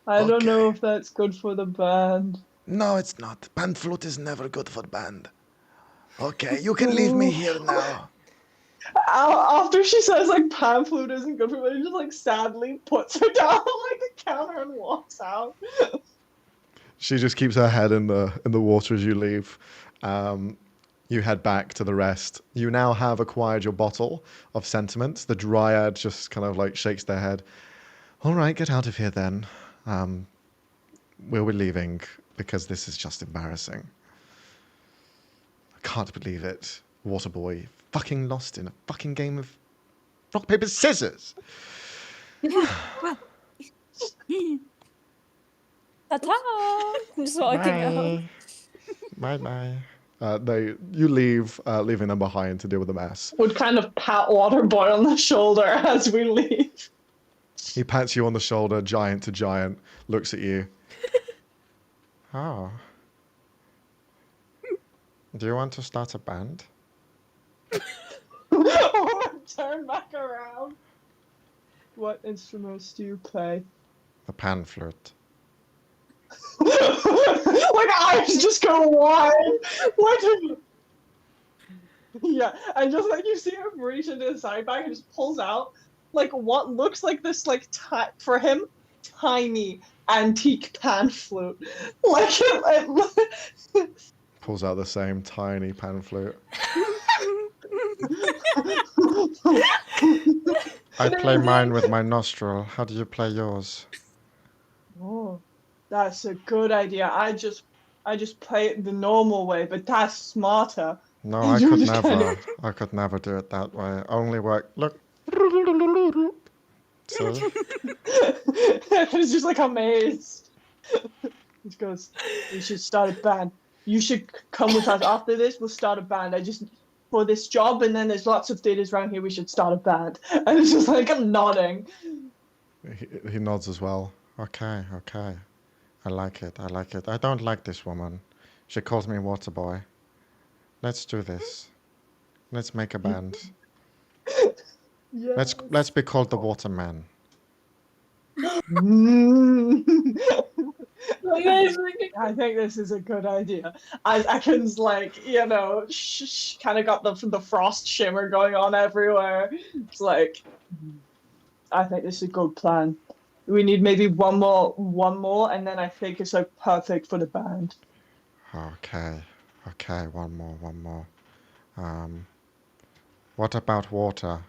Speaker 3: I don't know if that's good for the band.
Speaker 1: No, it's not. Pan flute is never good for band. Okay, you can leave me here now.
Speaker 3: After she says like pan flute isn't good for me, she just like sadly puts her down on like the counter and walks out.
Speaker 1: She just keeps her head in the water as you leave. You head back to the rest. You now have acquired your bottle of sentiments. The dryad just kind of like shakes their head. All right, get out of here then. We'll be leaving because this is just embarrassing. I can't believe it. Waterboy fucking lost in a fucking game of rock, paper, scissors.
Speaker 2: Well.
Speaker 6: Ta-ta! I'm just walking out.
Speaker 1: Bye-bye. You leave, leaving them behind to deal with the mess.
Speaker 3: Would kind of pat Waterboy on the shoulder as we leave.
Speaker 1: He pats you on the shoulder, giant to giant, looks at you. Oh. Do you want to start a band?
Speaker 3: Turn back around. What instruments do you play?
Speaker 1: The pan flute.
Speaker 3: Like eyes just go wide. What? Yeah, and just like you see him reach into his side bag and just pulls out like what looks like this like for him tiny antique pan flute. Like
Speaker 1: Pulls out the same tiny pan flute. I play mine with my nostril. How do you play yours?
Speaker 3: Oh, that's a good idea. I just play it the normal way, but that's smarter.
Speaker 1: No, I could never. I could never do it that way. Only work. Look. So.
Speaker 3: He's just like amazed. He goes, "We should start a band. You should come with us after this. We'll start a band. for this job, and then there's lots of theaters around here. We should start a band." And it's just like I'm nodding.
Speaker 1: He nods as well. Okay. I like it. I don't like this woman. She calls me water boy. Let's do this. Let's make a band.
Speaker 7: Yeah.
Speaker 1: Let's be called the Watermen.
Speaker 3: I think this is a good idea. Ekan's like, kind of got the frost shimmer going on everywhere. It's like, I think this is a good plan. We need maybe one more, and then I think it's like perfect for the band.
Speaker 1: Okay, one more. What about water?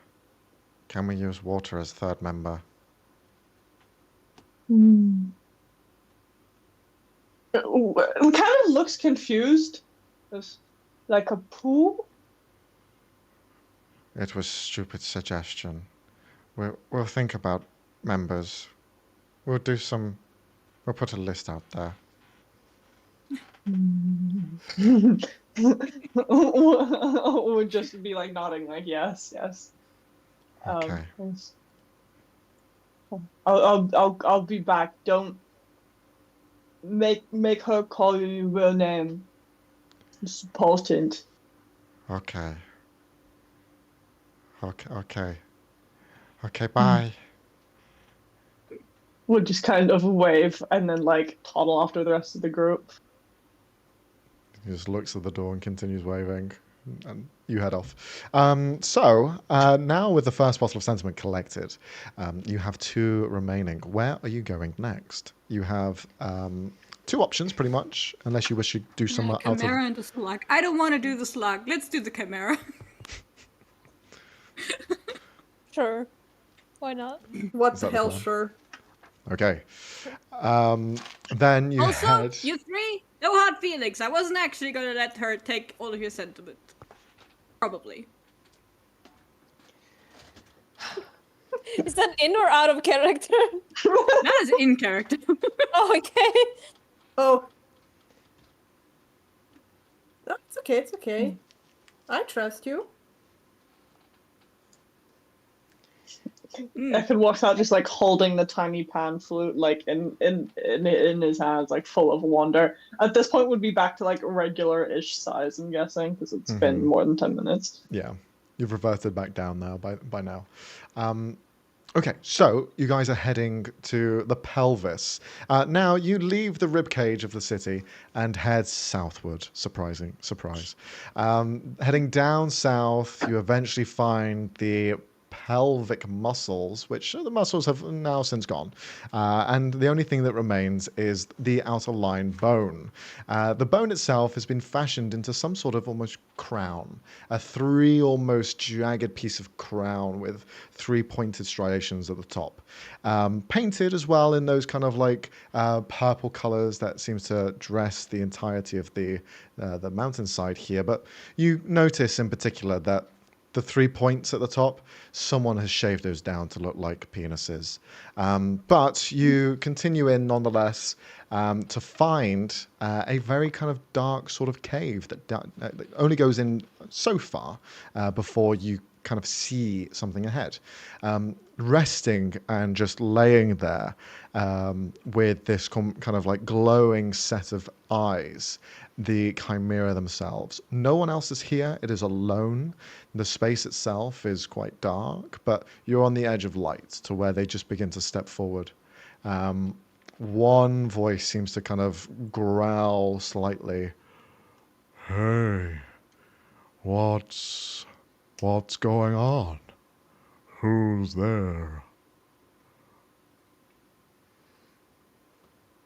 Speaker 1: Can we use water as third member?
Speaker 3: It kind of looks confused. It's like a pool.
Speaker 1: It was a stupid suggestion. We'll think about members. We'll put a list out there.
Speaker 3: We'll just be like nodding, like yes.
Speaker 1: Okay.
Speaker 3: I'll be back. Don't make her call you your real name. It's important.
Speaker 1: Okay, bye.
Speaker 3: We'll just kind of wave and then like toddle after the rest of the group.
Speaker 1: He just looks at the door and continues waving, and you head off. Now with the first bottle of sentiment collected, you have 2 remaining. Where are you going next? You have 2 options, pretty much, unless you wish to do some out of...
Speaker 2: Chimera and the slug. I don't want to do the slug. Let's do the chimera.
Speaker 6: Sure. Why not?
Speaker 7: What
Speaker 1: Is
Speaker 7: the
Speaker 1: that the
Speaker 7: hell,
Speaker 1: plan?
Speaker 7: sure.
Speaker 1: Okay. Then you
Speaker 2: Also,
Speaker 1: head...
Speaker 2: you 3, no hard feelings. I wasn't actually gonna let her take all of your sentiment. Probably.
Speaker 6: Is that in or out of character?
Speaker 2: That is in character.
Speaker 6: Oh, okay.
Speaker 7: Oh. No, it's okay. I trust you.
Speaker 3: Ekan walks out just like holding the tiny pan flute like in his hands, like full of wonder. At this point would be back to like regular-ish size, I'm guessing, because it's been more than 10 minutes.
Speaker 1: Yeah, you've reverted back down now by now. Okay, so you guys are heading to the pelvis. Now you leave the ribcage of the city and head southward. Surprise. Heading down south, you eventually find the pelvic muscles, which the muscles have now since gone. And the only thing that remains is the outer line bone. The bone itself has been fashioned into some sort of almost crown, a 3 almost jagged piece of crown with 3 pointed striations at the top. Painted as well in those kind of like purple colors that seems to dress the entirety of the mountainside here. But you notice in particular that the 3 points at the top, someone has shaved those down to look like penises. But you continue in nonetheless to find a very kind of dark sort of cave that only goes in so far before you kind of see something ahead. Resting and just laying there with this kind of like glowing set of eyes, the chimera themselves. No one else is here. It is alone. The space itself is quite dark, but you're on the edge of light to where they just begin to step forward. One voice seems to kind of growl slightly. Hey, what's going on? Who's there?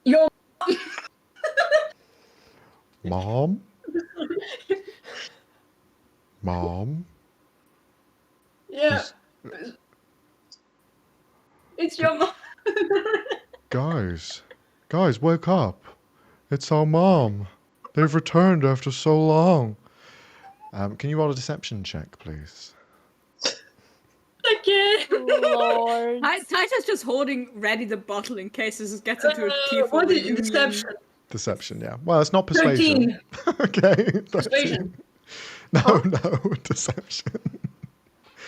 Speaker 5: Yo,
Speaker 1: Mom? Mom?
Speaker 5: yeah. It's your mom.
Speaker 1: Guys, wake up. It's our mom. They've returned after so long. Can you roll a deception check, please?
Speaker 5: Okay.
Speaker 6: Lord.
Speaker 2: Titus just holding ready the bottle in case this gets into a tearful
Speaker 5: What is
Speaker 2: reunion.
Speaker 5: deception?
Speaker 1: Deception, yeah. Well, it's not persuasion.
Speaker 5: 13.
Speaker 1: Okay. 13.
Speaker 5: Persuasion.
Speaker 1: No, deception.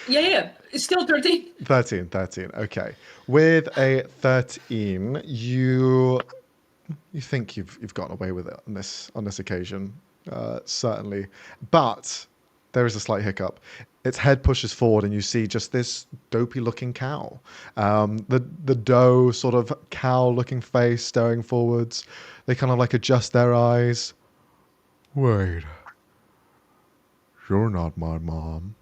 Speaker 5: Yeah. It's still 13.
Speaker 1: 13. Okay. With a 13, you think you've gotten away with it on this occasion, certainly, but there is a slight hiccup. Its head pushes forward, and you see just this dopey-looking cow. The doe sort of cow-looking face staring forwards. They kind of like adjust their eyes. Wait, you're not my mom.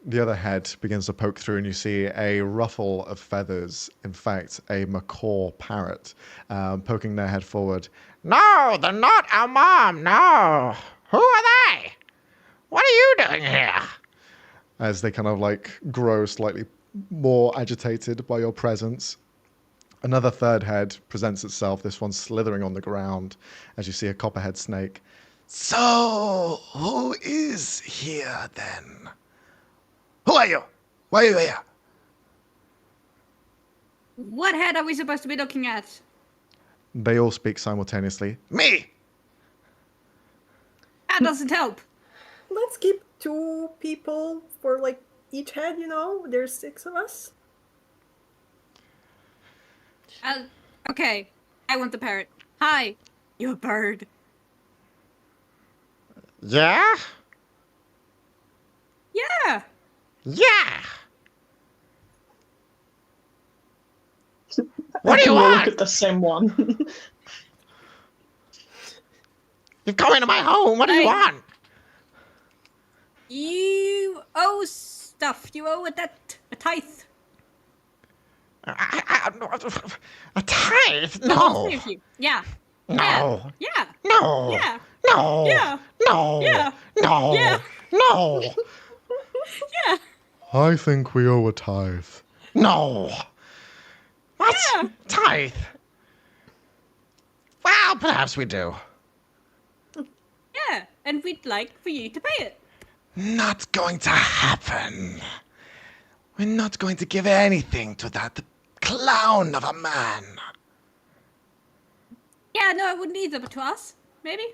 Speaker 1: The other head begins to poke through, and you see a ruffle of feathers. In fact, a macaw parrot poking their head forward. No, they're not our mom. No. Who are they? What are you doing here? As they kind of like grow slightly more agitated by your presence. Another third head presents itself, this one slithering on the ground as you see a copperhead snake. So, who is here then? Who are you? Why are you here?
Speaker 2: What head are we supposed to be looking at?
Speaker 1: They all speak simultaneously. Me!
Speaker 2: That doesn't help.
Speaker 7: Let's keep 2 people for like each head, you know? There's 6 of us.
Speaker 2: Okay. I want the parrot. Hi, you bird.
Speaker 1: Yeah?
Speaker 2: Yeah.
Speaker 1: Yeah! What do you
Speaker 3: We'll
Speaker 1: want?
Speaker 3: look at the same one.
Speaker 1: You've come into my home. What do you
Speaker 2: Hey.
Speaker 1: want?
Speaker 2: You owe stuff. You owe a tithe.
Speaker 1: A tithe?
Speaker 2: All
Speaker 1: No.
Speaker 2: 3 of you. Yeah.
Speaker 1: No.
Speaker 2: Yeah.
Speaker 1: No.
Speaker 2: Yeah.
Speaker 1: No.
Speaker 2: Yeah.
Speaker 1: No.
Speaker 2: Yeah.
Speaker 1: No.
Speaker 2: Yeah.
Speaker 1: No.
Speaker 2: Yeah.
Speaker 1: I think we owe a tithe. No. What?
Speaker 2: Yeah.
Speaker 1: Tithe? Well, perhaps we do.
Speaker 2: Yeah. And we'd like for you to pay it.
Speaker 1: Not going to happen. We're not going to give anything to that clown of a man.
Speaker 2: Yeah, no, I wouldn't either, but to us, maybe?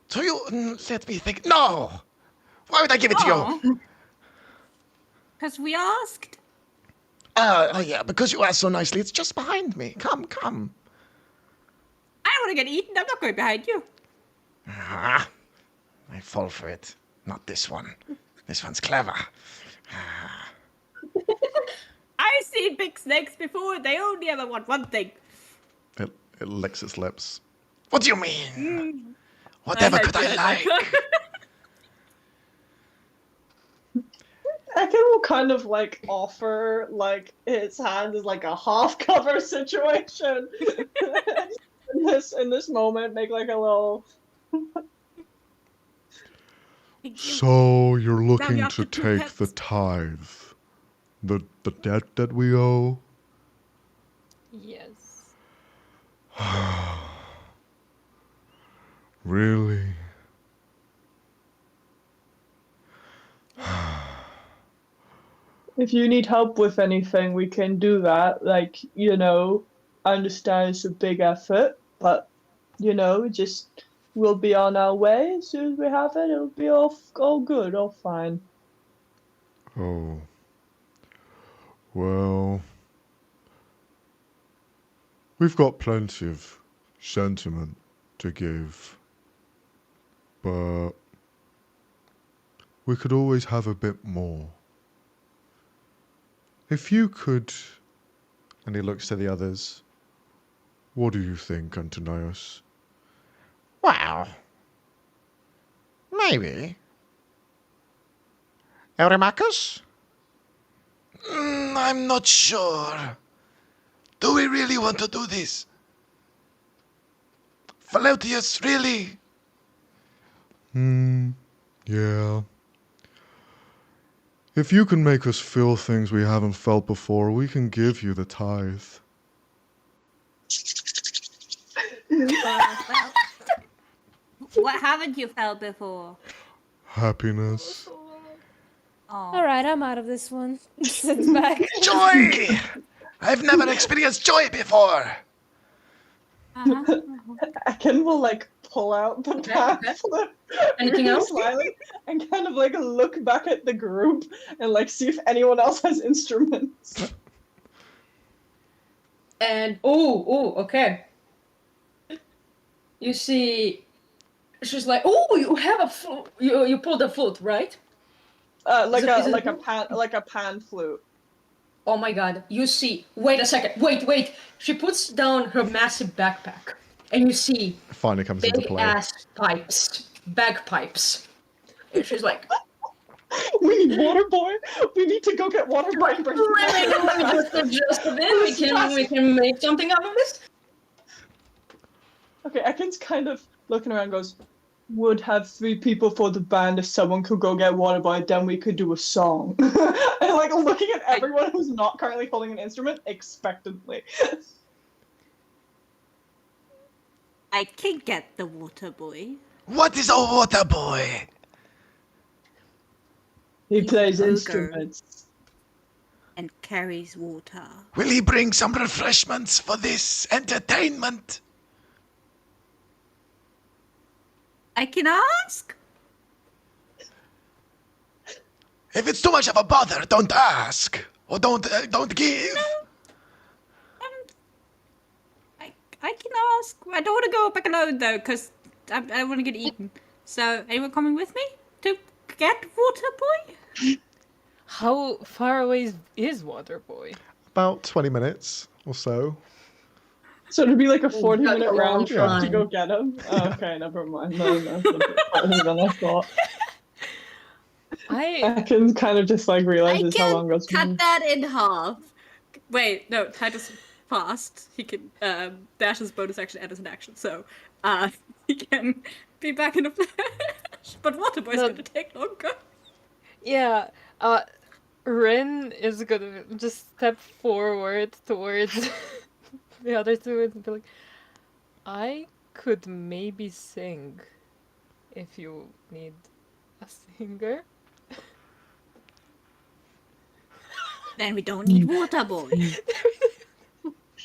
Speaker 1: To you, let me think. No! Why would I give it to you?
Speaker 2: Because we asked.
Speaker 1: Oh, yeah, because you asked so nicely. It's just behind me. Come.
Speaker 2: I don't want to get eaten. I'm not going behind you.
Speaker 1: Ah, I fall for it. Not this one. This one's clever.
Speaker 2: I've seen big snakes before. They only ever want one thing.
Speaker 1: It licks its lips. What do you mean? Whatever could I like?
Speaker 3: Ekin will kind of like offer like his hand as like a half cover situation. in this moment, make like a little.
Speaker 1: So you're
Speaker 2: Now
Speaker 1: looking
Speaker 2: you have
Speaker 1: to
Speaker 2: the 2
Speaker 1: take
Speaker 2: pets.
Speaker 1: the tithe, the debt that we owe.
Speaker 4: Yes.
Speaker 1: Really?
Speaker 3: If you need help with anything, we can do that. Like, you know, I understand it's a big effort, but, you know, just we'll be on our way. As soon as we have it, it'll be all good, all fine.
Speaker 1: Oh. Well, we've got plenty of sentiment to give, but we could always have a bit more. If you could, and he looks to the others, what do you think, Antonius? Well, maybe. Eurymachus? I'm not sure. Do we really want to do this? Philauteus, really? Yeah. If you can make us feel things we haven't felt before, we can give you the tithe.
Speaker 2: Well, what haven't you felt before?
Speaker 1: Happiness.
Speaker 6: All right, I'm out of this one. Sit back.
Speaker 1: Joy! I've never experienced joy before.
Speaker 2: Uh-huh.
Speaker 3: Ekin will like pull out the
Speaker 5: Okay,
Speaker 3: pamphlet,
Speaker 5: Anything
Speaker 3: really
Speaker 5: else?
Speaker 3: slyly, and kind of like look back at the group and like see if anyone else has instruments.
Speaker 5: And okay. You see, she's like, oh, you have a flute. You pulled a flute, right?
Speaker 3: Like
Speaker 5: Is it-
Speaker 3: a pan flute.
Speaker 5: Oh my god. You see, wait a second. Wait. She puts down her massive backpack, and you see
Speaker 1: Finally comes into
Speaker 5: big
Speaker 1: play.
Speaker 5: ass pipes, bagpipes. And she's like,
Speaker 3: We need water boy. We need to go get water boy and bring him
Speaker 5: let me
Speaker 3: back.
Speaker 5: just adjust a bit. We can make something out of this.
Speaker 3: Okay, Ekin's kind of looking around and goes, would have 3 people for the band if someone could go get water boy, then we could do a song. And like looking at everyone who's not currently holding an instrument expectantly.
Speaker 2: I can get the water boy.
Speaker 8: What is a water boy?
Speaker 3: He
Speaker 2: He's
Speaker 3: plays
Speaker 2: an ogre.
Speaker 3: instruments.
Speaker 2: And carries water.
Speaker 8: Will he bring some refreshments for this entertainment?
Speaker 2: I can ask.
Speaker 8: If it's too much of a bother, don't ask. Or don't give.
Speaker 2: I can ask. I don't want to go back alone though, because I want to get eaten. So, anyone coming with me to get water boy?
Speaker 4: How far away is Waterboy?
Speaker 1: About 20 minutes or so.
Speaker 3: So it'd be like a
Speaker 5: that's
Speaker 3: 40-minute
Speaker 5: a long
Speaker 3: round trip to
Speaker 5: time.
Speaker 3: go get him. Oh, okay, never mind. No, that's a bit farther than I thought.
Speaker 4: I
Speaker 3: Ekin kind of just like
Speaker 2: I
Speaker 3: realizes how long
Speaker 2: can
Speaker 3: goes.
Speaker 2: cut that in half. Wait, no, Titus fast. He can dash his bonus action and as an action, so he can be back in a flash. But water boy's
Speaker 4: No.
Speaker 2: gonna take longer.
Speaker 4: yeah. Rin is gonna just step forward towards the other two and be like, I could maybe sing if you need a singer.
Speaker 2: Then we don't need water boy.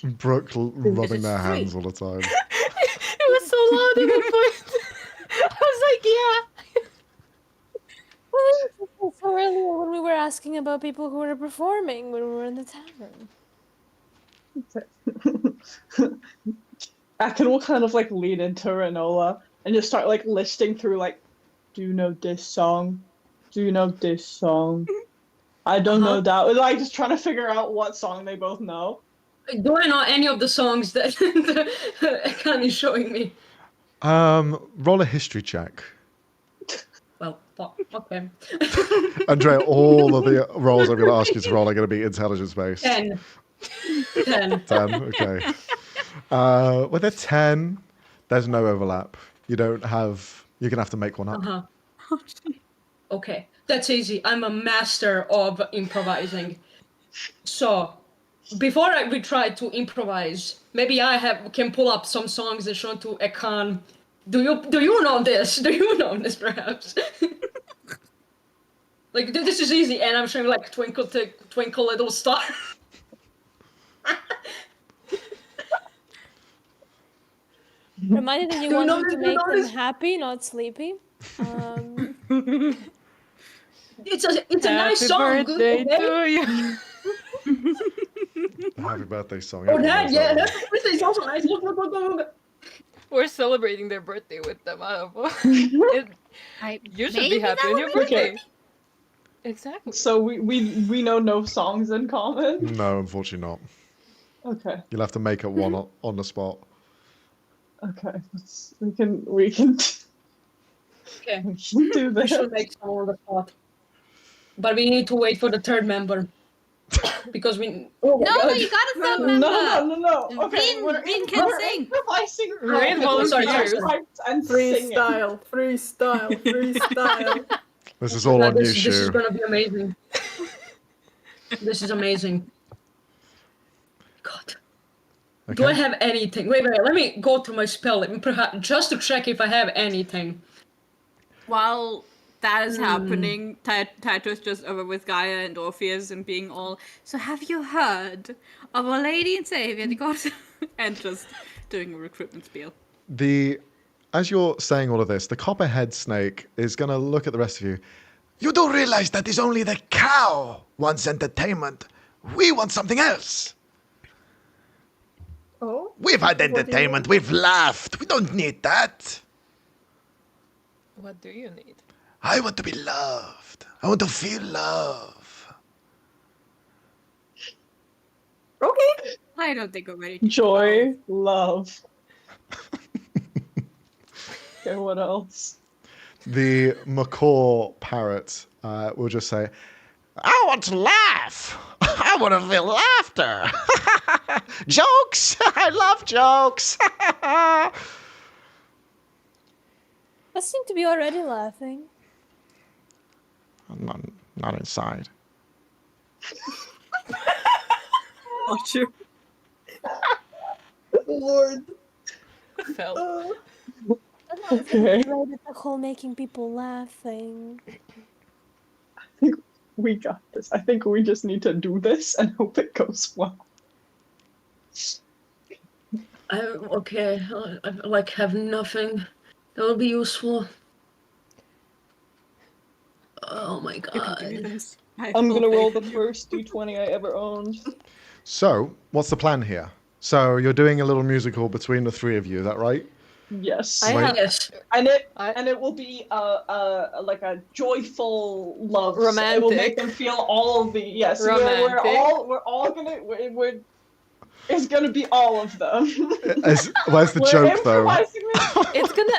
Speaker 1: Brooke rubbing
Speaker 2: is
Speaker 1: their
Speaker 2: free.
Speaker 1: hands all the time.
Speaker 4: It was so loud at one point. I was like, yeah.
Speaker 6: Well, so earlier when we were asking about people who were performing when we were in the tavern.
Speaker 3: Ekin will kind of like lead into Renola and just start like listing through like, do you know this song? Do you know this song? I don't know that. Like just trying to figure out what song they both know.
Speaker 5: Do I know any of the songs that Ekan is showing me?
Speaker 1: Roll a history check.
Speaker 5: Well, fuck. Okay.
Speaker 1: Andrea, all of the rolls I'm going to ask you to roll are going to be intelligence based.
Speaker 5: 10. 10.
Speaker 1: 10, okay. With a 10, there's no overlap. You're going to have to make one up.
Speaker 5: Uh-huh. Okay, that's easy. I'm a master of improvising. So, before we try to improvise, maybe can pull up some songs and show to Ekan. Do you know this? Do you know this perhaps? Like this is easy, and I'm showing like Twinkle Little Star.
Speaker 6: Reminded that you
Speaker 5: Do you know
Speaker 6: wanted to
Speaker 5: this? Do you
Speaker 6: make
Speaker 5: know
Speaker 6: them
Speaker 5: this?
Speaker 6: happy, not sleepy.
Speaker 5: It's a nice
Speaker 4: Happy
Speaker 5: song.
Speaker 4: birthday
Speaker 5: Okay?
Speaker 4: to you.
Speaker 1: Happy birthday song.
Speaker 5: Oh,
Speaker 1: everyone
Speaker 5: that
Speaker 1: knows
Speaker 5: yeah,
Speaker 1: that
Speaker 5: happy birthday is also nice. Look.
Speaker 4: We're celebrating their birthday with them. You should be happy on your birthday. Exactly.
Speaker 3: So we know no songs in common.
Speaker 1: one. No, unfortunately not.
Speaker 3: Okay.
Speaker 1: You'll have to make up one on the spot.
Speaker 3: Okay. We can
Speaker 5: Okay,
Speaker 3: we can do
Speaker 5: we
Speaker 3: this.
Speaker 5: should make some on the spot. But we need to wait for the third member. Because we. Oh my
Speaker 2: No,
Speaker 5: God.
Speaker 2: you gotta
Speaker 3: No,
Speaker 2: remember.
Speaker 3: no. Okay,
Speaker 2: Rin can
Speaker 3: we're
Speaker 2: sing.
Speaker 3: improvising.
Speaker 4: Rin
Speaker 5: volunteers.
Speaker 3: and singing.
Speaker 7: Freestyle.
Speaker 1: This is all
Speaker 5: No,
Speaker 1: on you,
Speaker 5: this is
Speaker 1: Shu.
Speaker 5: gonna be amazing. This is amazing. God. Do I
Speaker 1: Okay.
Speaker 5: have anything? Wait, let me go through my spell. Let me perhaps just to check if I have anything.
Speaker 2: While that is happening, Titus just over with Gaia and Orpheus and being all, so have you heard of Our Lady and Savior, the God? And just doing a recruitment spiel.
Speaker 1: The as you're saying all of this, the copperhead snake is going to look at the rest of you.
Speaker 8: You do realize that is only the cow wants entertainment. We want something else.
Speaker 7: Oh?
Speaker 8: We've had
Speaker 7: What do you
Speaker 8: entertainment.
Speaker 7: mean?
Speaker 8: We've laughed. We don't need that.
Speaker 4: What do you need?
Speaker 8: I want to be loved. I want to feel love.
Speaker 7: Okay.
Speaker 2: I don't think we're ready to
Speaker 3: Joy, love. Okay, what else?
Speaker 1: The macaw parrot will just say,
Speaker 8: I want to laugh. I want to feel laughter. Jokes. I love jokes.
Speaker 6: I seem to be already laughing.
Speaker 8: Not inside.
Speaker 2: Got you.
Speaker 7: Lord.
Speaker 4: Felt.
Speaker 3: Okay.
Speaker 6: Right at the whole making people laughing.
Speaker 3: We got this. I think we just need to do this and hope it goes well.
Speaker 5: Okay, I like have nothing that will be useful. Oh my
Speaker 2: You can do
Speaker 5: god.
Speaker 2: this. I
Speaker 3: I'm
Speaker 2: have
Speaker 3: gonna
Speaker 2: full
Speaker 3: roll
Speaker 2: faith
Speaker 3: the
Speaker 2: in you.
Speaker 3: first d20 I ever owned.
Speaker 1: so what's the plan here? So you're doing a little musical between the three of you, is that right?
Speaker 3: Yes.
Speaker 4: I
Speaker 1: Wait.
Speaker 4: have
Speaker 5: Yes.
Speaker 3: And
Speaker 4: I-
Speaker 3: it will be like a joyful love. So it will make
Speaker 4: Romantic.
Speaker 3: them feel all of the yes.
Speaker 4: Romantic.
Speaker 3: We're all gonna we're it's gonna be all of them.
Speaker 1: Where's the
Speaker 3: We're
Speaker 1: joke though?
Speaker 3: improvising this.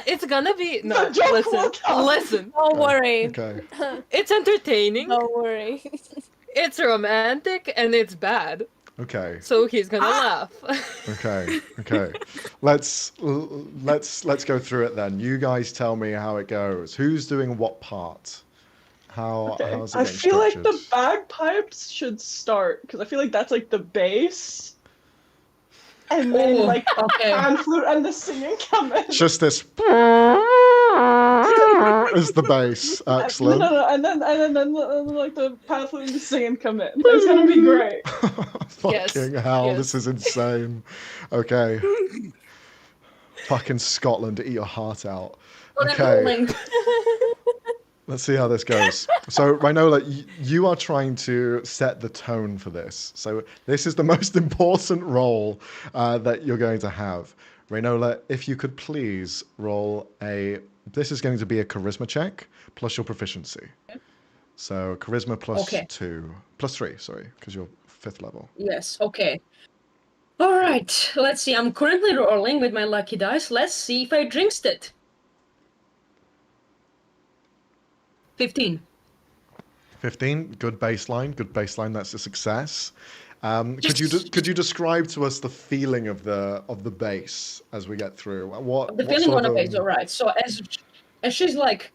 Speaker 4: It's gonna be no.
Speaker 3: The joke will
Speaker 4: Listen,
Speaker 3: come.
Speaker 4: listen.
Speaker 6: Don't worry.
Speaker 1: Okay.
Speaker 4: It's entertaining.
Speaker 6: Don't worry.
Speaker 4: It's romantic, and it's bad.
Speaker 1: Okay.
Speaker 4: So he's gonna laugh.
Speaker 1: Okay. Okay. Let's go through it then. You guys tell me how it goes. Who's doing what part? How's it
Speaker 3: I
Speaker 1: getting
Speaker 3: feel like the
Speaker 1: structured?
Speaker 3: bagpipes should start because I feel like that's like the bass, and then
Speaker 5: Oh,
Speaker 3: like
Speaker 5: okay.
Speaker 3: pan flute and the singing come in.
Speaker 1: Just this is the bass. Excellent.
Speaker 3: No, and then like the pan flute and the singing come in. It's gonna be great.
Speaker 1: Fucking hell,
Speaker 4: yes.
Speaker 1: this is insane. Okay. Fucking Scotland, eat your heart out.
Speaker 5: What I'm
Speaker 1: Okay,
Speaker 5: rolling.
Speaker 1: let's see how this goes. So, Rhinola, you are trying to set the tone for this. So, this is the most important role that you're going to have. Rhinola, if you could please roll this is going to be a charisma check plus your proficiency. So, charisma plus
Speaker 5: Okay.
Speaker 1: 3, sorry, because you're 5th level.
Speaker 5: Yes, okay. Alright, let's see. I'm currently rolling with my lucky dice. Let's see if I jinxed it. 15.
Speaker 1: 15, good baseline. That's a success. Could you describe to us the feeling of the bass as we get through? What
Speaker 5: The
Speaker 1: what
Speaker 5: feeling
Speaker 1: sort
Speaker 5: on the
Speaker 1: of-
Speaker 5: base, alright. So as she's like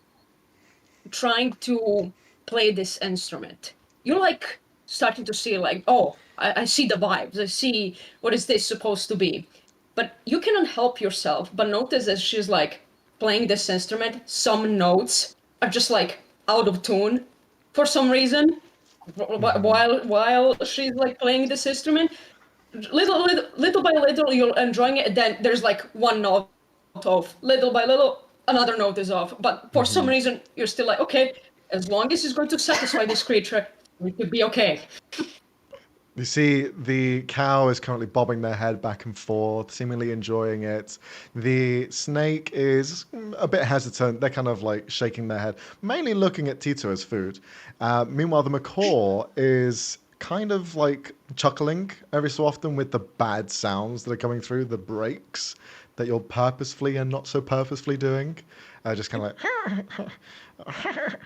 Speaker 5: trying to play this instrument, you're like starting to see like, oh, I see the vibes. I see what is this supposed to be. But you cannot help yourself but notice as she's like playing this instrument, some notes are just like out of tune for some reason. While she's like playing this instrument, little by little you're enjoying it. Then there's like one note off. Little by little, another note is off. But for some reason, you're still like, okay, as long as it's going to satisfy this creature, we could be okay.
Speaker 1: You see, the cow is currently bobbing their head back and forth, seemingly enjoying it. The snake is a bit hesitant. They're kind of like shaking their head, mainly looking at Tito as food. Meanwhile, the macaw is kind of like chuckling every so often with the bad sounds that are coming through, the breaks that you're purposefully and not so purposefully doing. Just kind of like,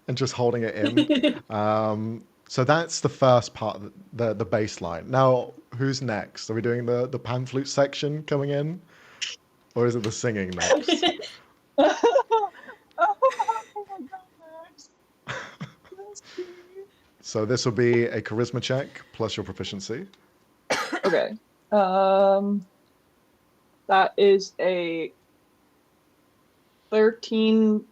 Speaker 1: and just holding it in. So that's the first part, the bass line. Now, who's next? Are we doing the pan flute section coming in? Or is it the singing next?
Speaker 3: Oh my gosh.
Speaker 1: So this will be a charisma check plus your proficiency.
Speaker 3: Okay. That is a 13.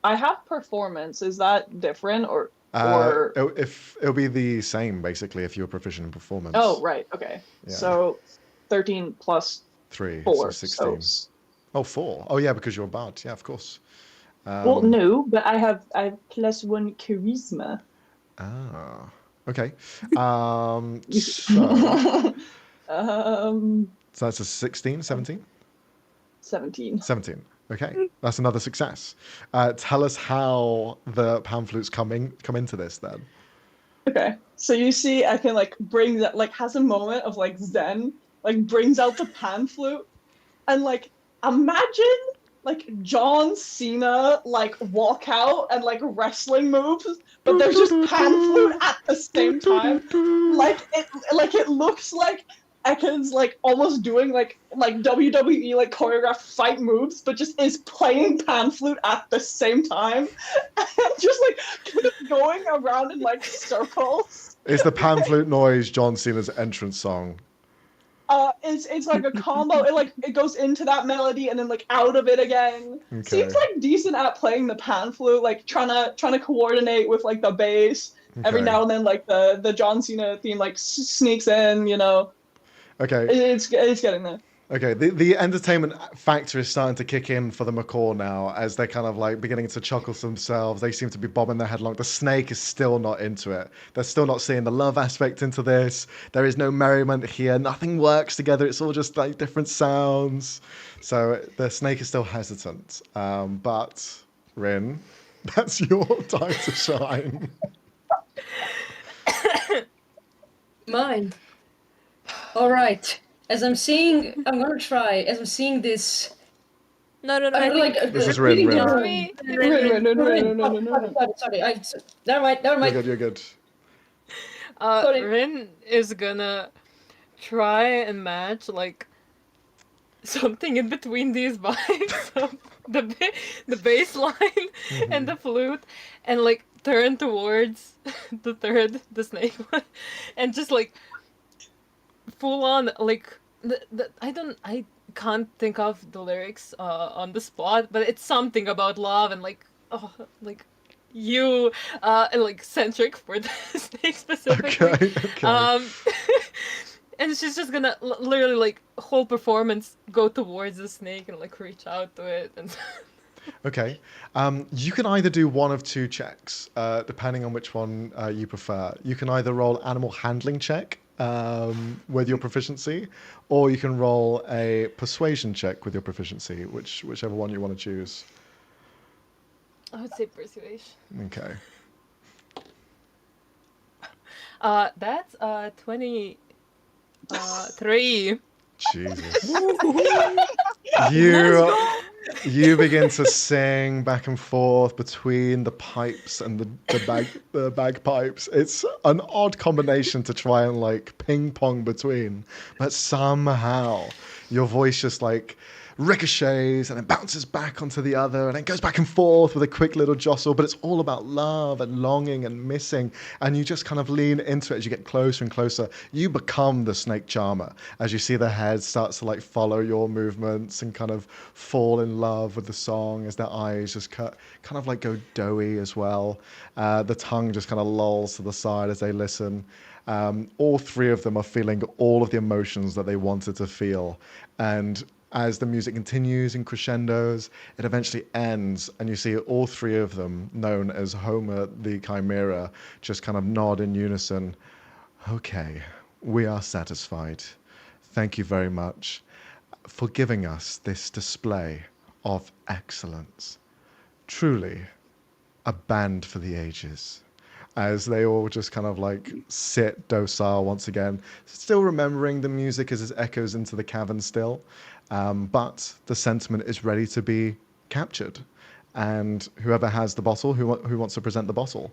Speaker 3: I have performance. Is that different or?
Speaker 1: It'll be the same basically if you're proficient in performance.
Speaker 3: Oh, right. Okay.
Speaker 1: Yeah.
Speaker 3: So 13 plus
Speaker 1: 3,
Speaker 3: 4.
Speaker 1: so 16. Oh, 4. Oh, yeah, because you're a bard. Yeah, of course.
Speaker 3: Well, no, but I have +1 charisma.
Speaker 1: Ah, okay. So
Speaker 3: um,
Speaker 1: that's a 16, 17?
Speaker 3: 17.
Speaker 1: 17. Okay, that's another success. Tell us how the pan flutes come into this then.
Speaker 3: Okay, so you see, I can like bring that, like has a moment of like zen, like brings out the pan flute, and like imagine like John Cena like walk out and like wrestling moves, but there's just pan flute at the same time. Like it looks like Ekans like almost doing like WWE like choreographed fight moves, but just is playing pan flute at the same time, and just like keep going around in like circles.
Speaker 1: Is the pan flute noise John Cena's entrance song?
Speaker 3: It's like a combo. It goes into that melody and then like out of it again.
Speaker 1: Okay.
Speaker 3: Seems like decent at playing the pan flute, like trying to coordinate with like the bass. Every
Speaker 1: Okay.
Speaker 3: now and then, like the John Cena theme like sneaks in.
Speaker 1: Okay.
Speaker 3: It's getting there.
Speaker 1: Okay, the entertainment factor is starting to kick in for the macaw now as they're kind of like beginning to chuckle to themselves. They seem to be bobbing their head along. The snake is still not into it. They're still not seeing the love aspect into this. There is no merriment here. Nothing works together. It's all just like different sounds. So the snake is still hesitant. But Rin, that's your time to shine.
Speaker 5: Mine. All right. As I'm seeing this.
Speaker 6: No, I
Speaker 5: I'm
Speaker 6: think
Speaker 5: like,
Speaker 1: This is Rin.
Speaker 5: reading
Speaker 6: it's
Speaker 5: down-
Speaker 6: me.
Speaker 3: No.
Speaker 5: Sorry. Never mind.
Speaker 1: You're good.
Speaker 5: Sorry.
Speaker 4: Rin is gonna try and match like something in between these vibes of the bass line and the flute, and like turn towards the snake one, and just like full on like I can't think of the lyrics on the spot, but it's something about love and like like you and like centric for the snake specifically.
Speaker 1: Okay.
Speaker 4: And she's just gonna literally like whole performance go towards the snake and like reach out to it and
Speaker 1: Okay. You can either do one of two checks, depending on which one you prefer. You can either roll animal handling check with your proficiency, or you can roll a persuasion check with your proficiency, whichever one you want to choose.
Speaker 4: I would say persuasion.
Speaker 1: Okay.
Speaker 4: That's 23.
Speaker 1: Jesus. You begin to sing back and forth between the pipes and the bagpipes. It's an odd combination to try and like ping pong between, but somehow your voice just like ricochets and it bounces back onto the other and it goes back and forth with a quick little jostle, but it's all about love and longing and missing, and you just kind of lean into it as you get closer and closer. You become the snake charmer as you see the head starts to like follow your movements and kind of fall in love with the song as their eyes just kind of like go doughy as well. The tongue just kind of lolls to the side as they listen. All three of them are feeling all of the emotions that they wanted to feel, and as the music continues in crescendos, it eventually ends, and you see all three of them, known as Homer the Chimera, just kind of nod in unison. Okay, we are satisfied. Thank you very much for giving us this display of excellence. Truly, a band for the ages. As they all just kind of like sit docile once again, still remembering the music as it echoes into the cavern still. But the sentiment is ready to be captured. And whoever has the bottle, who wants to present the bottle?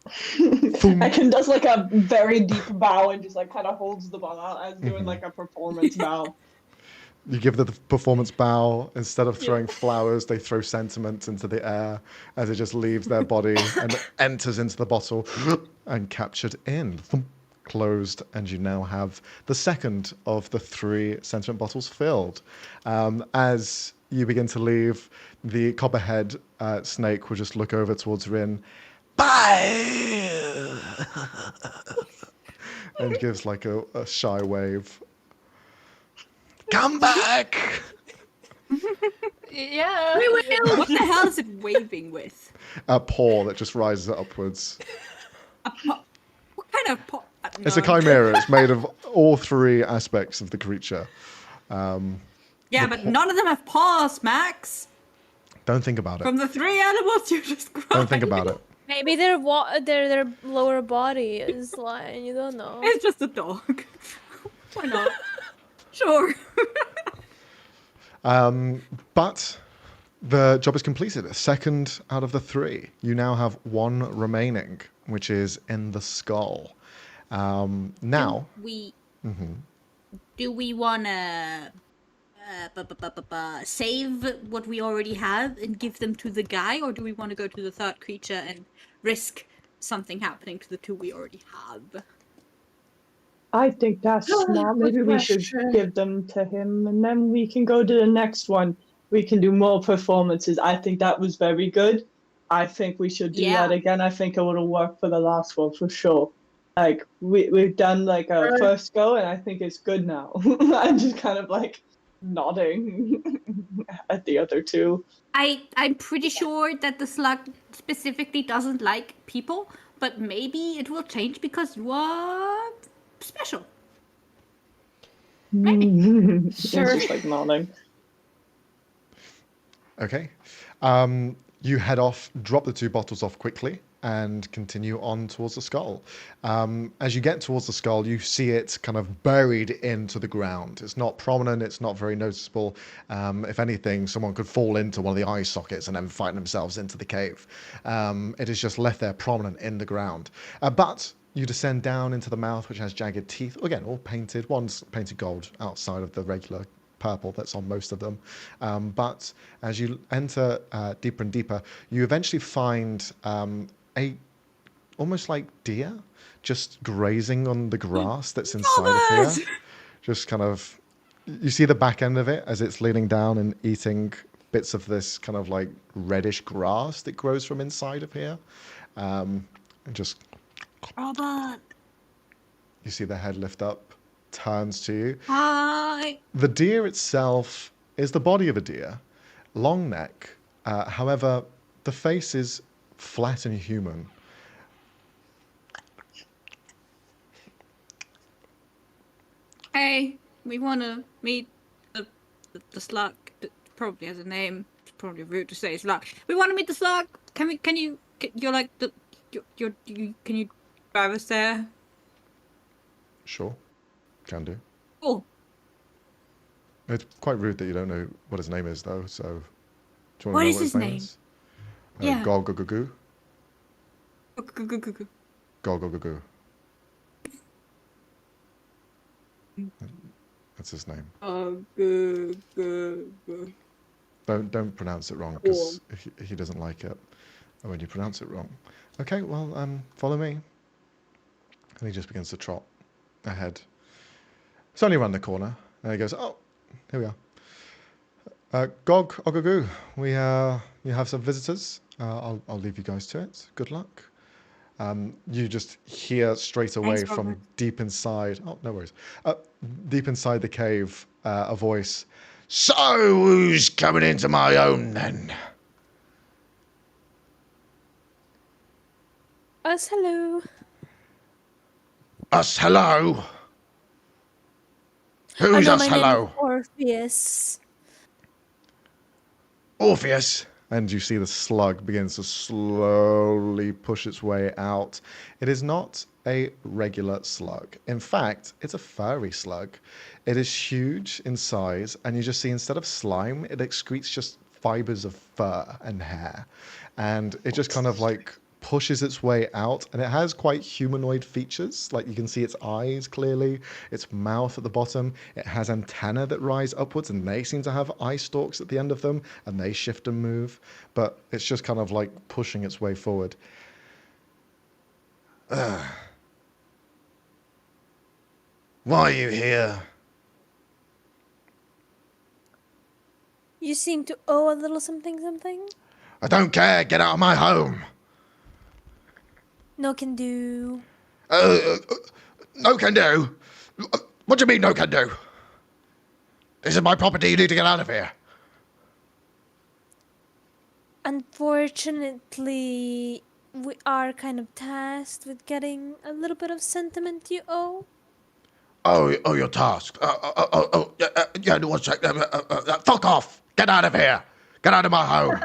Speaker 3: Ekin does like a very deep bow and just like kind of holds the ball out as doing like a performance bow.
Speaker 1: You give the performance bow. Instead of throwing flowers, they throw sentiment into the air as it just leaves their body and enters into the bottle and captured in. Closed, and you now have the second of the 3 sentiment bottles filled. As you begin to leave, the copperhead snake will just look over towards Rin. Bye! And gives like a shy wave.
Speaker 8: Come back!
Speaker 4: Yeah.
Speaker 2: What the hell is it waving with?
Speaker 1: A paw that just rises upwards.
Speaker 2: What kind of pot?
Speaker 1: It's a chimera. It's made of all three aspects of the creature.
Speaker 2: Yeah, but none of them have paws, Max.
Speaker 1: Don't think about it.
Speaker 2: From the three animals you just cried.
Speaker 1: Don't think about it.
Speaker 6: Maybe their lower body is lying. You don't know.
Speaker 2: It's just a dog. Why not? Sure.
Speaker 1: But the job is completed. A second out of the three. You now have one remaining, which is in the skull. Now,
Speaker 2: Do we want to save what we already have and give them to the guy, or do we want to go to the third creature and risk something happening to the two we already have?
Speaker 3: I think that's smart. Maybe we should give them to him, and then we can go to the next one. We can do more performances. I think that was very good. I think we should do that again. I think it would have worked for the last one for sure. Like we've done like a first go, and I think it's good now. I'm just kind of like nodding at the other two.
Speaker 2: I'm pretty sure that the slug specifically doesn't like people, but maybe it will change because you are special.
Speaker 3: Maybe.
Speaker 4: Sure.
Speaker 3: It's just like nodding.
Speaker 1: okay. You head off, drop the two bottles off quickly, and continue on towards the skull. As you get towards the skull, you see it kind of buried into the ground. It's not prominent, it's not very noticeable. If anything, someone could fall into one of the eye sockets and then fight themselves into the cave. It is just left there prominent in the ground. But you descend down into the mouth, which has jagged teeth. Again, all painted. One's painted gold outside of the regular purple that's on most of them. But as you enter deeper and deeper, you eventually find a almost like deer just grazing on the grass that's inside of here. Just kind of, you see the back end of it as it's leaning down and eating bits of this kind of like reddish grass that grows from inside of here. And just,
Speaker 2: Robert.
Speaker 1: you see the head lift up, turns to you.
Speaker 2: Hi.
Speaker 1: The deer itself is the body of a deer, long neck. However, the face is flat and human.
Speaker 2: Hey, we want to meet the slug. It probably has a name. It's probably rude to say slug. We want to meet the slug. You're like the, can you drive us there?
Speaker 1: Sure, can do.
Speaker 2: Oh.
Speaker 1: It's quite rude that you don't know what his name is, though. So, do you want to
Speaker 2: What
Speaker 1: know
Speaker 2: is
Speaker 1: what
Speaker 2: his name?
Speaker 1: is?
Speaker 2: Yeah.
Speaker 1: Gogogogoo.
Speaker 2: Go.
Speaker 1: Gogogogoo. That's his name. Don't pronounce it wrong, because he doesn't like it when you pronounce it wrong. Okay, well, follow me. And he just begins to trot ahead. It's only around the corner. And he goes, oh, here we are. Gogogoo, you have some visitors. I'll leave you guys to it. Good luck. You just hear straight away
Speaker 2: Thanks,
Speaker 1: from
Speaker 2: Robert.
Speaker 1: deep inside. Oh, no worries. Deep inside the cave, a voice.
Speaker 8: So, who's coming into my own then?
Speaker 6: Us, hello.
Speaker 8: Us, hello?
Speaker 6: Oh,
Speaker 8: Who's
Speaker 6: no,
Speaker 8: us,
Speaker 6: my name is
Speaker 8: hello?
Speaker 6: Orpheus.
Speaker 8: Orpheus.
Speaker 1: And you see the slug begins to slowly push its way out. It is not a regular slug. In fact, it's a furry slug. It is huge in size, and you just see instead of slime, it excretes just fibers of fur and hair. And it just kind of like pushes its way out, and it has quite humanoid features. Like you can see its eyes clearly, its mouth at the bottom. It has antennae that rise upwards, and they seem to have eye stalks at the end of them, and they shift and move. But it's just kind of like pushing its way forward.
Speaker 8: Why are you here?
Speaker 6: You seem to owe a little something.
Speaker 8: I don't care. Get out of my home.
Speaker 6: No can do.
Speaker 8: No can do. What do you mean, no can do? This is my property. You need to get out of here.
Speaker 6: Unfortunately, we are kind of tasked with getting a little bit of sentiment you owe.
Speaker 8: Oh, you're tasked. Yeah, one sec. Fuck off. Get out of here. Get out of my home.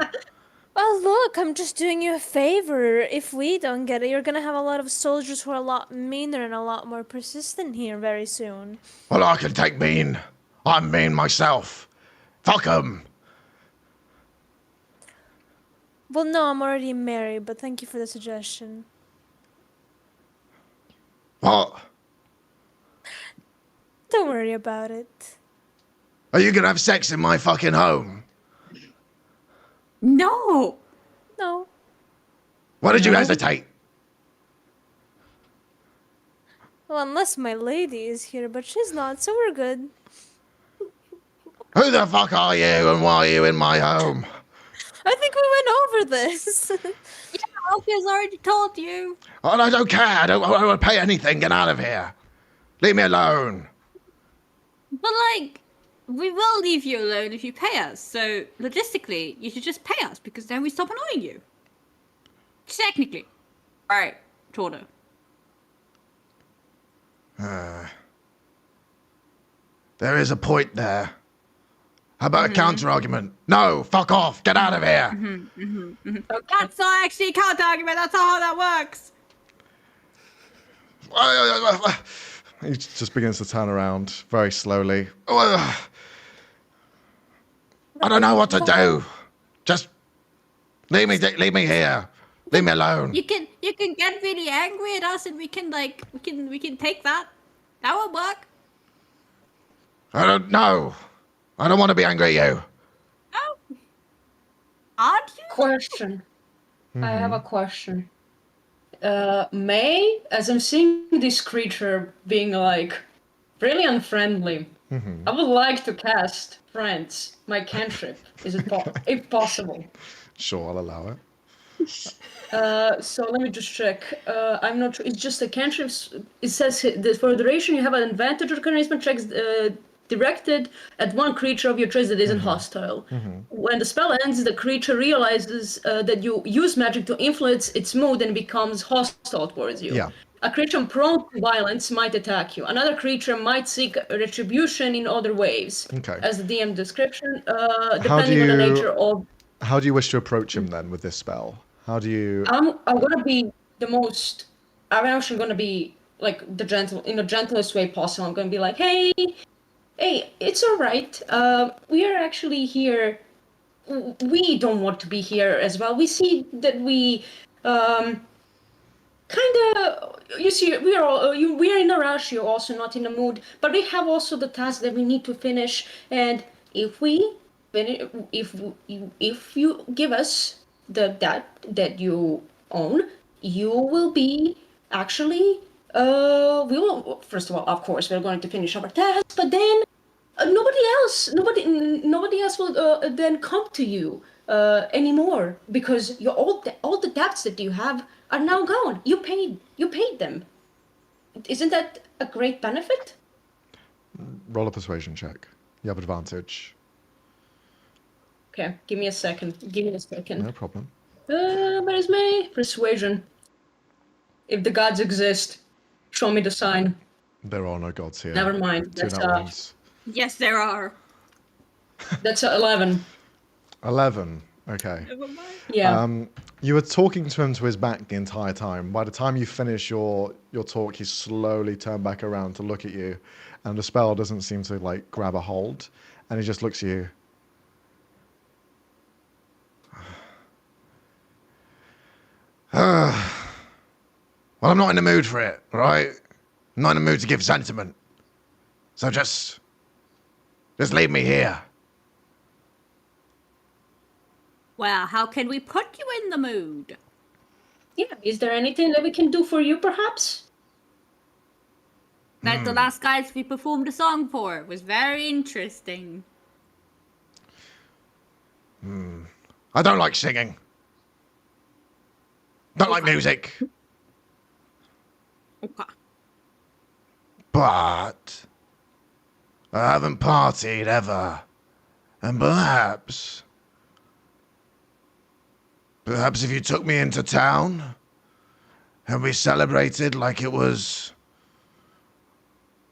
Speaker 6: Well, look, I'm just doing you a favor. If we don't get it, you're gonna have a lot of soldiers who are a lot meaner and a lot more persistent here very soon.
Speaker 8: Well, I can take mean. I'm mean myself. Fuck 'em.
Speaker 6: Well, no, I'm already married, but thank you for the suggestion.
Speaker 8: What?
Speaker 6: Don't worry about it.
Speaker 8: Are you gonna have sex in my fucking home?
Speaker 2: No!
Speaker 6: No.
Speaker 8: Why did you hesitate?
Speaker 6: Well, unless my lady is here, but she's not, so we're good.
Speaker 8: Who the fuck are you and why are you in my home?
Speaker 6: I think we went over this.
Speaker 2: Yeah, Alfie's already told you.
Speaker 8: Oh, I don't care. I don't want to pay anything. Get out of here. Leave me alone.
Speaker 2: But, like, we will leave you alone if you pay us. So, logistically, you should just pay us because then we stop annoying you. Technically. Alright, Tordo.
Speaker 8: There is a point there. How about a counter argument? No, fuck off. Get out of here.
Speaker 2: That's not actually a counter argument. That's not how that works.
Speaker 1: He just begins to turn around very slowly.
Speaker 8: I don't know what to do. Just leave me here. Leave me alone.
Speaker 2: You can get really angry at us and we can take that. That will work.
Speaker 8: I don't know. I don't want to be angry at you.
Speaker 2: Oh. Aren't you?
Speaker 5: Question. I have a question. May, as I'm seeing this creature being like really unfriendly, I would like to cast Friends, my cantrip. Is it if possible?
Speaker 1: Sure, I'll allow it.
Speaker 5: So let me just check. I'm not sure. It's just a cantrip. It says that for the duration you have an advantage on charisma checks directed at one creature of your choice that isn't hostile. When the spell ends, the creature realizes that you use magic to influence its mood and becomes hostile towards you.
Speaker 1: Yeah.
Speaker 5: A creature prone to violence might attack you. Another creature might seek retribution in other ways.
Speaker 1: Okay.
Speaker 5: As the DM description, depending on the nature of.
Speaker 1: How do you wish to approach him then with this spell? How do you?
Speaker 5: I'm gonna be the most. I'm actually gonna be like the gentlest way possible. I'm gonna be like, hey, it's all right. We are actually here. We don't want to be here as well. We see that we kind of. You see, we are in a rush. You're also not in the mood, but we have also the task that we need to finish. And if you give us that you own, you will be actually. We will. First of all, of course, we're going to finish our task, but then nobody else will then come to you anymore because all the debts that you have are now gone. You paid them. Isn't that a great benefit?
Speaker 1: Roll a persuasion check. You have advantage.
Speaker 5: Okay, give me a second.
Speaker 1: No problem.
Speaker 5: Where is my persuasion? If the gods exist, show me the sign.
Speaker 1: There are no gods here.
Speaker 5: Never mind.
Speaker 1: Two
Speaker 5: That's
Speaker 1: nat ones.
Speaker 2: Yes, there are.
Speaker 5: That's 11.
Speaker 1: 11. Okay.
Speaker 5: Yeah.
Speaker 1: You were talking to him to his back the entire time. By the time you finish your talk, he slowly turned back around to look at you, and the spell doesn't seem to like grab a hold, and he just looks at you.
Speaker 8: Well, I'm not in the mood for it, right? I'm not in the mood to give sentiment. So just leave me here.
Speaker 2: Well, how can we put you in the mood?
Speaker 5: Yeah. Is there anything that we can do for you, perhaps?
Speaker 2: Like the last guys we performed a song for. It was very interesting.
Speaker 8: I don't like singing. Don't like music.
Speaker 2: Okay.
Speaker 8: But I haven't partied ever. And perhaps if you took me into town and we celebrated like it was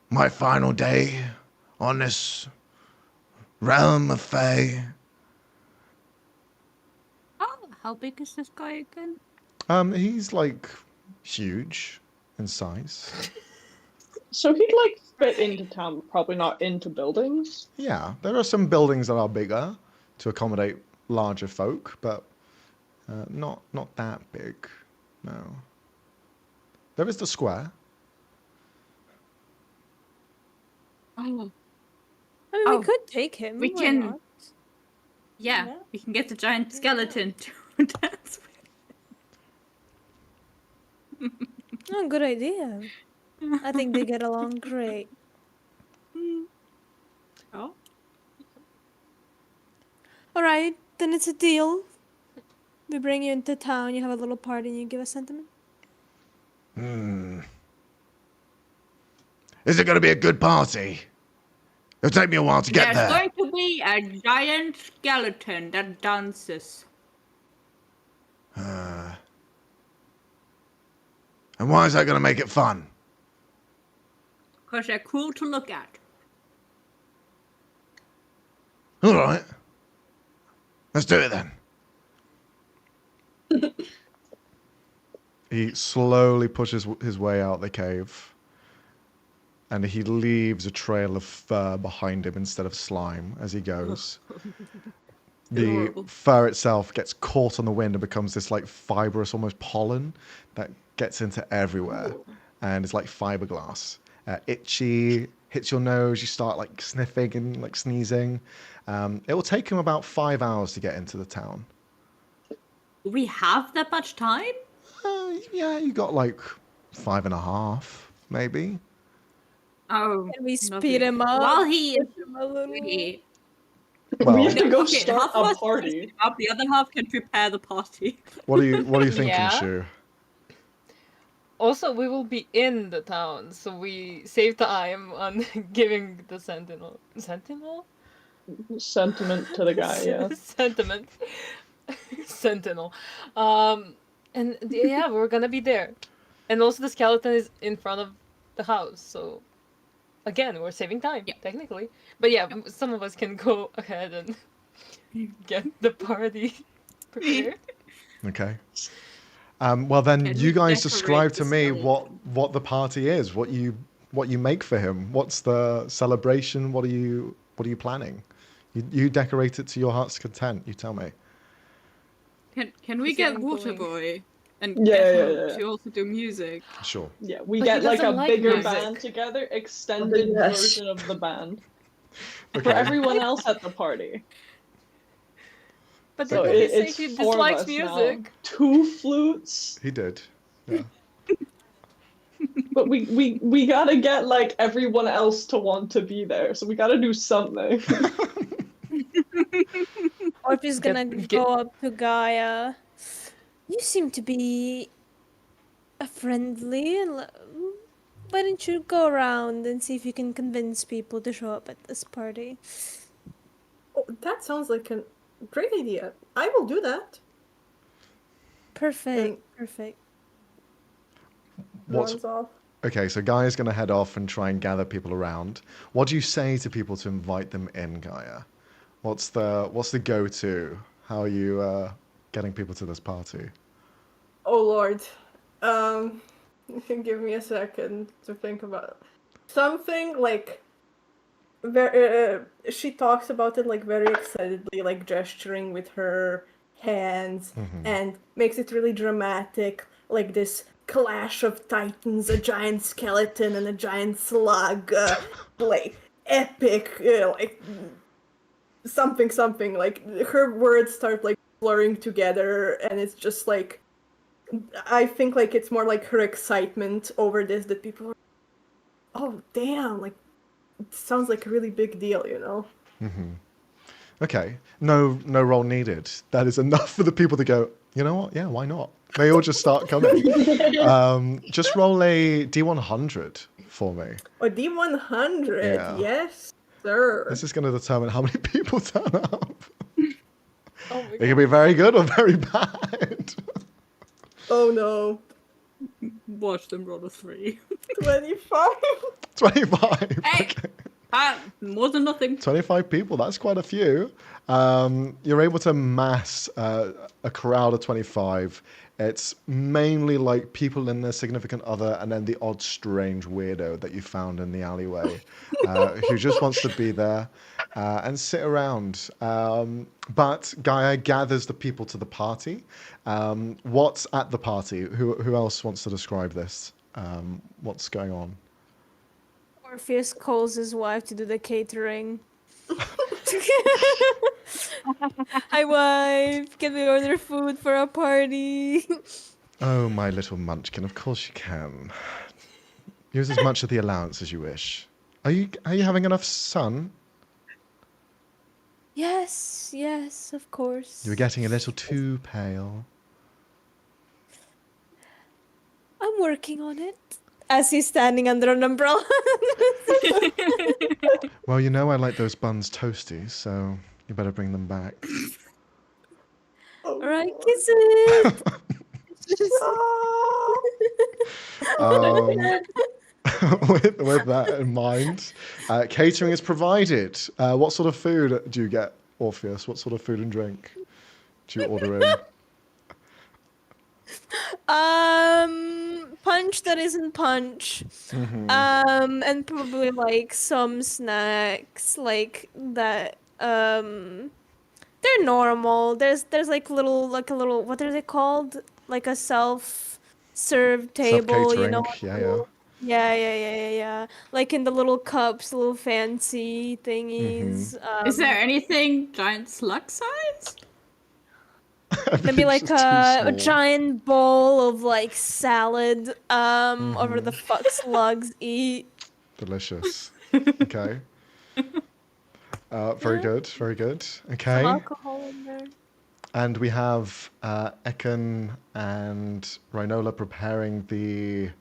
Speaker 8: my final day on this realm of Fey.
Speaker 2: Oh, how big is this guy again?
Speaker 1: He's like huge in size.
Speaker 3: So he'd like fit into town, but probably not into buildings.
Speaker 1: Yeah, there are some buildings that are bigger to accommodate larger folk, but not that big. No. There is the square.
Speaker 2: Oh,
Speaker 6: I mean,
Speaker 2: Oh,
Speaker 6: we could take him.
Speaker 2: we
Speaker 6: why
Speaker 2: can-
Speaker 6: not?
Speaker 2: yeah,
Speaker 6: Yeah.
Speaker 2: we can get the giant skeleton to dance with.
Speaker 6: Oh, good idea. I think they get along great.
Speaker 2: Oh,
Speaker 6: All right, then it's a deal. We bring you into town, you have a little party, and you give us sentiment.
Speaker 8: Is it going to be a good party? It'll take me a while to get
Speaker 2: there's
Speaker 8: there.
Speaker 2: going to be a giant skeleton that dances.
Speaker 8: And why is that going to make it fun?
Speaker 2: Because they're cool to look at.
Speaker 8: All right. Let's do it then.
Speaker 1: He slowly pushes his way out the cave, and he leaves a trail of fur behind him instead of slime as he goes. The
Speaker 2: Adorable.
Speaker 1: fur itself gets caught on the wind and becomes this like fibrous, almost pollen that gets into everywhere, and it's like fiberglass. Itchy, hits your nose, you start like sniffing and like sneezing. It will take him about 5 hours to get into the town.
Speaker 2: Do we have that much time?
Speaker 1: Yeah, you got like 5.5, maybe.
Speaker 2: Oh,
Speaker 6: Can we
Speaker 2: lovely.
Speaker 6: speed him up?
Speaker 2: While he is
Speaker 6: Him a little.
Speaker 2: free,
Speaker 1: Well,
Speaker 3: We have to go
Speaker 2: okay,
Speaker 3: start
Speaker 2: half of
Speaker 3: a
Speaker 2: us can
Speaker 3: party.
Speaker 2: speed up, the other half can prepare the party.
Speaker 1: what are you thinking,
Speaker 4: Yeah.
Speaker 1: Shu?
Speaker 4: Also, we will be in the town, so we save time on giving the sentinel. Sentinel?
Speaker 3: Sentiment to the guy, yeah.
Speaker 4: Sentiment. Sentinel. And yeah, we're gonna be there. And also the skeleton is in front of the house, so again, we're saving time,
Speaker 2: Yeah.
Speaker 4: technically. But yeah, some of us can go ahead and get the party prepared.
Speaker 1: Okay. Well, then
Speaker 2: Can
Speaker 1: you
Speaker 2: we
Speaker 1: guys
Speaker 2: decorate
Speaker 1: describe to
Speaker 2: the
Speaker 1: me
Speaker 2: skeleton?
Speaker 1: what the party is, what you make for him. What's the celebration? What are you planning? You decorate it to your heart's content. You tell me.
Speaker 2: Can we
Speaker 6: He's
Speaker 2: get
Speaker 6: getting
Speaker 2: Water
Speaker 6: going.
Speaker 2: Boy and
Speaker 3: Yeah,
Speaker 2: get
Speaker 3: yeah,
Speaker 2: him
Speaker 3: yeah.
Speaker 2: to also do music?
Speaker 1: Sure.
Speaker 3: Yeah, we
Speaker 4: But he
Speaker 3: get like a
Speaker 4: doesn't like
Speaker 3: bigger
Speaker 4: music.
Speaker 3: band together, extended
Speaker 7: Yes.
Speaker 3: version of the band for
Speaker 1: Okay.
Speaker 3: everyone else at the party.
Speaker 4: But
Speaker 3: So
Speaker 4: then he say
Speaker 3: it's
Speaker 4: he
Speaker 3: 4 of
Speaker 4: dislikes
Speaker 3: us now.
Speaker 4: music.
Speaker 3: 2 flutes,
Speaker 1: He did. Yeah.
Speaker 3: but we gotta get like everyone else to want to be there. So we gotta do something.
Speaker 6: Or if he's gonna
Speaker 4: Get-
Speaker 6: go up to Gaia. You seem to be a friendly, and why don't you go around and see if you can convince people to show up at this party?
Speaker 7: Oh, that sounds like a great idea. I will do that.
Speaker 6: Perfect, perfect.
Speaker 1: What's
Speaker 7: Runs off.
Speaker 1: okay? So Gaia's going to head off and try and gather people around. What do you say to people to invite them in, Gaia? What's the go-to? How are you getting people to this party?
Speaker 7: Oh Lord. Give me a second to think about it. Something like she talks about it like very excitedly, like gesturing with her hands and makes it really dramatic, like this clash of titans, a giant skeleton and a giant slug, like epic, like something like her words start like blurring together, and it's just like I think like it's more like her excitement over this that people are, oh damn, like it sounds like a really big deal, you know?
Speaker 1: Okay, no roll needed. That is enough for the people to go, you know what? Yeah, why not? They all just start coming. Just roll a D100 for me.
Speaker 7: Or D100,
Speaker 1: Yeah.
Speaker 7: yes. sir.
Speaker 1: This is going to determine how many people turn up.
Speaker 4: Oh my
Speaker 1: It
Speaker 4: god.
Speaker 1: can be very good or very bad.
Speaker 7: Oh no.
Speaker 2: Watch them roll a 3.
Speaker 7: 25.
Speaker 1: 25.
Speaker 2: Hey!
Speaker 1: Okay.
Speaker 2: More than nothing.
Speaker 1: 25 people, that's quite a few. You're able to mass a crowd of 25. It's mainly like people and their significant other, and then the odd strange weirdo that you found in the alleyway who just wants to be there and sit around. But Gaia gathers the people to the party. What's at the party? Who else wants to describe this? What's going on?
Speaker 6: Orpheus calls his wife to do the catering. Hi, wife. Can we order food for a party?
Speaker 1: Oh, my little munchkin, of course you can. Use as much of the allowance as you wish. Are you having enough sun?
Speaker 6: Yes, of course.
Speaker 1: You're getting a little too pale.
Speaker 6: I'm working on it. As he's standing under an umbrella.
Speaker 1: Well, you know I like those buns toasty, so you better bring them back.
Speaker 6: Alright, kiss it.
Speaker 1: With that in mind, catering is provided. What sort of food do you get, Orpheus? What sort of food and drink do you order in?
Speaker 6: Punch that isn't punch. And probably like some snacks like that. They're normal. There's like a little what are they called? Like a self-serve table, you know?
Speaker 1: Self-catering, yeah.
Speaker 6: Yeah. Like in the little cups, little fancy thingies.
Speaker 2: Is there anything giant slug size?
Speaker 6: Maybe like
Speaker 1: It's just too
Speaker 6: a
Speaker 1: small.
Speaker 6: giant bowl of like salad over the fuck slugs eat.
Speaker 1: Delicious. Okay. Very good. Very good. Okay.
Speaker 6: Some alcohol in there.
Speaker 1: And we have Ekin and Rhinola preparing the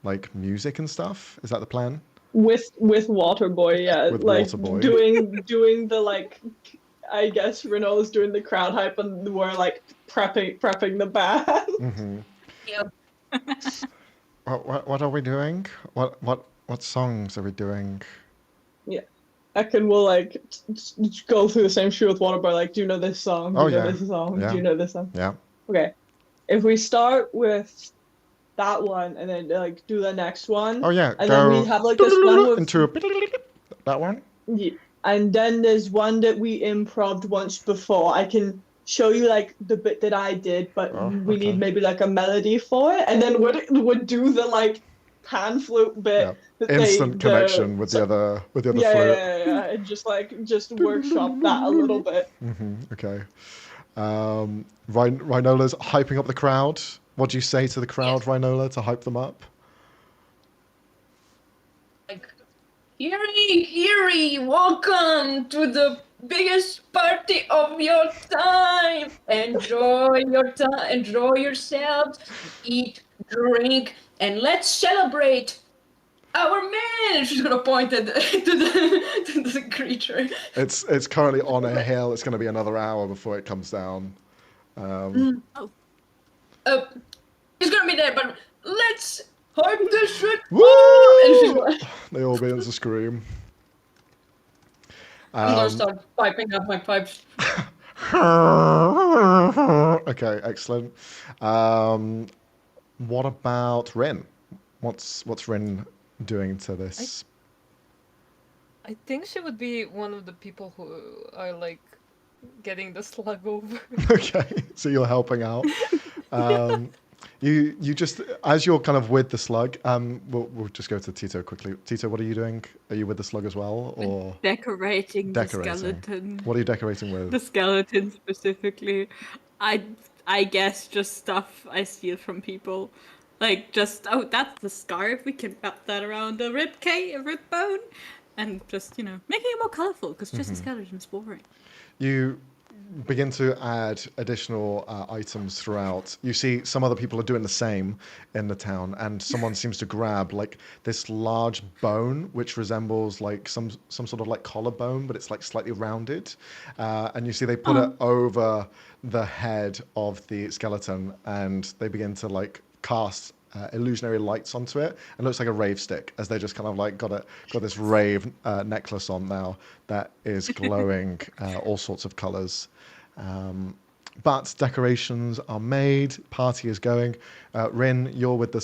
Speaker 1: like music and stuff. Is that the plan?
Speaker 3: With Waterboy, yeah,
Speaker 1: With
Speaker 3: like
Speaker 1: Waterboy.
Speaker 3: doing the like, I guess Renault's doing the crowd hype, and we're like prepping the band.
Speaker 1: Mm-hmm.
Speaker 5: Yep.
Speaker 1: What are we doing? What songs are we doing?
Speaker 3: Ekin will like go through the same shoe with Waterboy. Like, do you know this song? Do
Speaker 1: Oh,
Speaker 3: you know
Speaker 1: yeah.
Speaker 3: this song?
Speaker 1: Yeah.
Speaker 3: Do you know this song?
Speaker 1: Yeah.
Speaker 3: Okay, if we start with that one and then like do the next one.
Speaker 1: Oh yeah.
Speaker 3: And then we have like this one with
Speaker 1: into that one.
Speaker 3: Yeah. And then there's one that we improv'd once before. I can show you like the bit that I did, but
Speaker 1: Oh,
Speaker 3: we
Speaker 1: okay.
Speaker 3: need maybe like a melody for it. And then would do the like pan flute bit.
Speaker 1: Yeah.
Speaker 3: That
Speaker 1: Instant
Speaker 3: they,
Speaker 1: connection with the other flute.
Speaker 3: yeah. And just workshop that a little bit.
Speaker 1: Okay. Rhinola's hyping up the crowd. What do you say to the crowd, Rhinola, to hype them up?
Speaker 5: Like, Eerie, welcome to the biggest party of your time. Enjoy your time, enjoy yourselves, eat, drink, and let's celebrate our man. She's gonna point at to the creature.
Speaker 1: It's currently on a hill. It's going to be another hour before it comes down.
Speaker 5: He's gonna be there, but let's hype this shit.
Speaker 1: Woo!
Speaker 5: And she's like,
Speaker 1: They all begin to scream.
Speaker 5: I'm gonna start piping up my pipes.
Speaker 1: Okay, excellent. What about Rin? What's Rin doing to this?
Speaker 4: I think she would be one of the people who are like getting the slug over.
Speaker 1: Okay, so you're helping out. You just as you're kind of with the slug. We'll just go to Tito quickly. Tito, what are you doing? Are you with the slug as well, or
Speaker 2: Decorating the
Speaker 1: decorating?
Speaker 2: skeleton.
Speaker 1: What are you decorating with?
Speaker 2: The skeleton specifically. I guess just stuff I steal from people. Like just that's the scarf. We can wrap that around a rib bone, and just making it more colorful because just a skeleton is boring.
Speaker 1: You begin to add additional items throughout. You see some other people are doing the same in the town, and someone seems to grab like this large bone which resembles like some sort of like collarbone, but it's like slightly rounded, and you see they put it over the head of the skeleton, and they begin to like cast illusionary lights onto it, and it looks like a rave stick, as they just kind of like got this rave necklace on now that is glowing all sorts of colors. But decorations are made, party is going. Rin, you're with the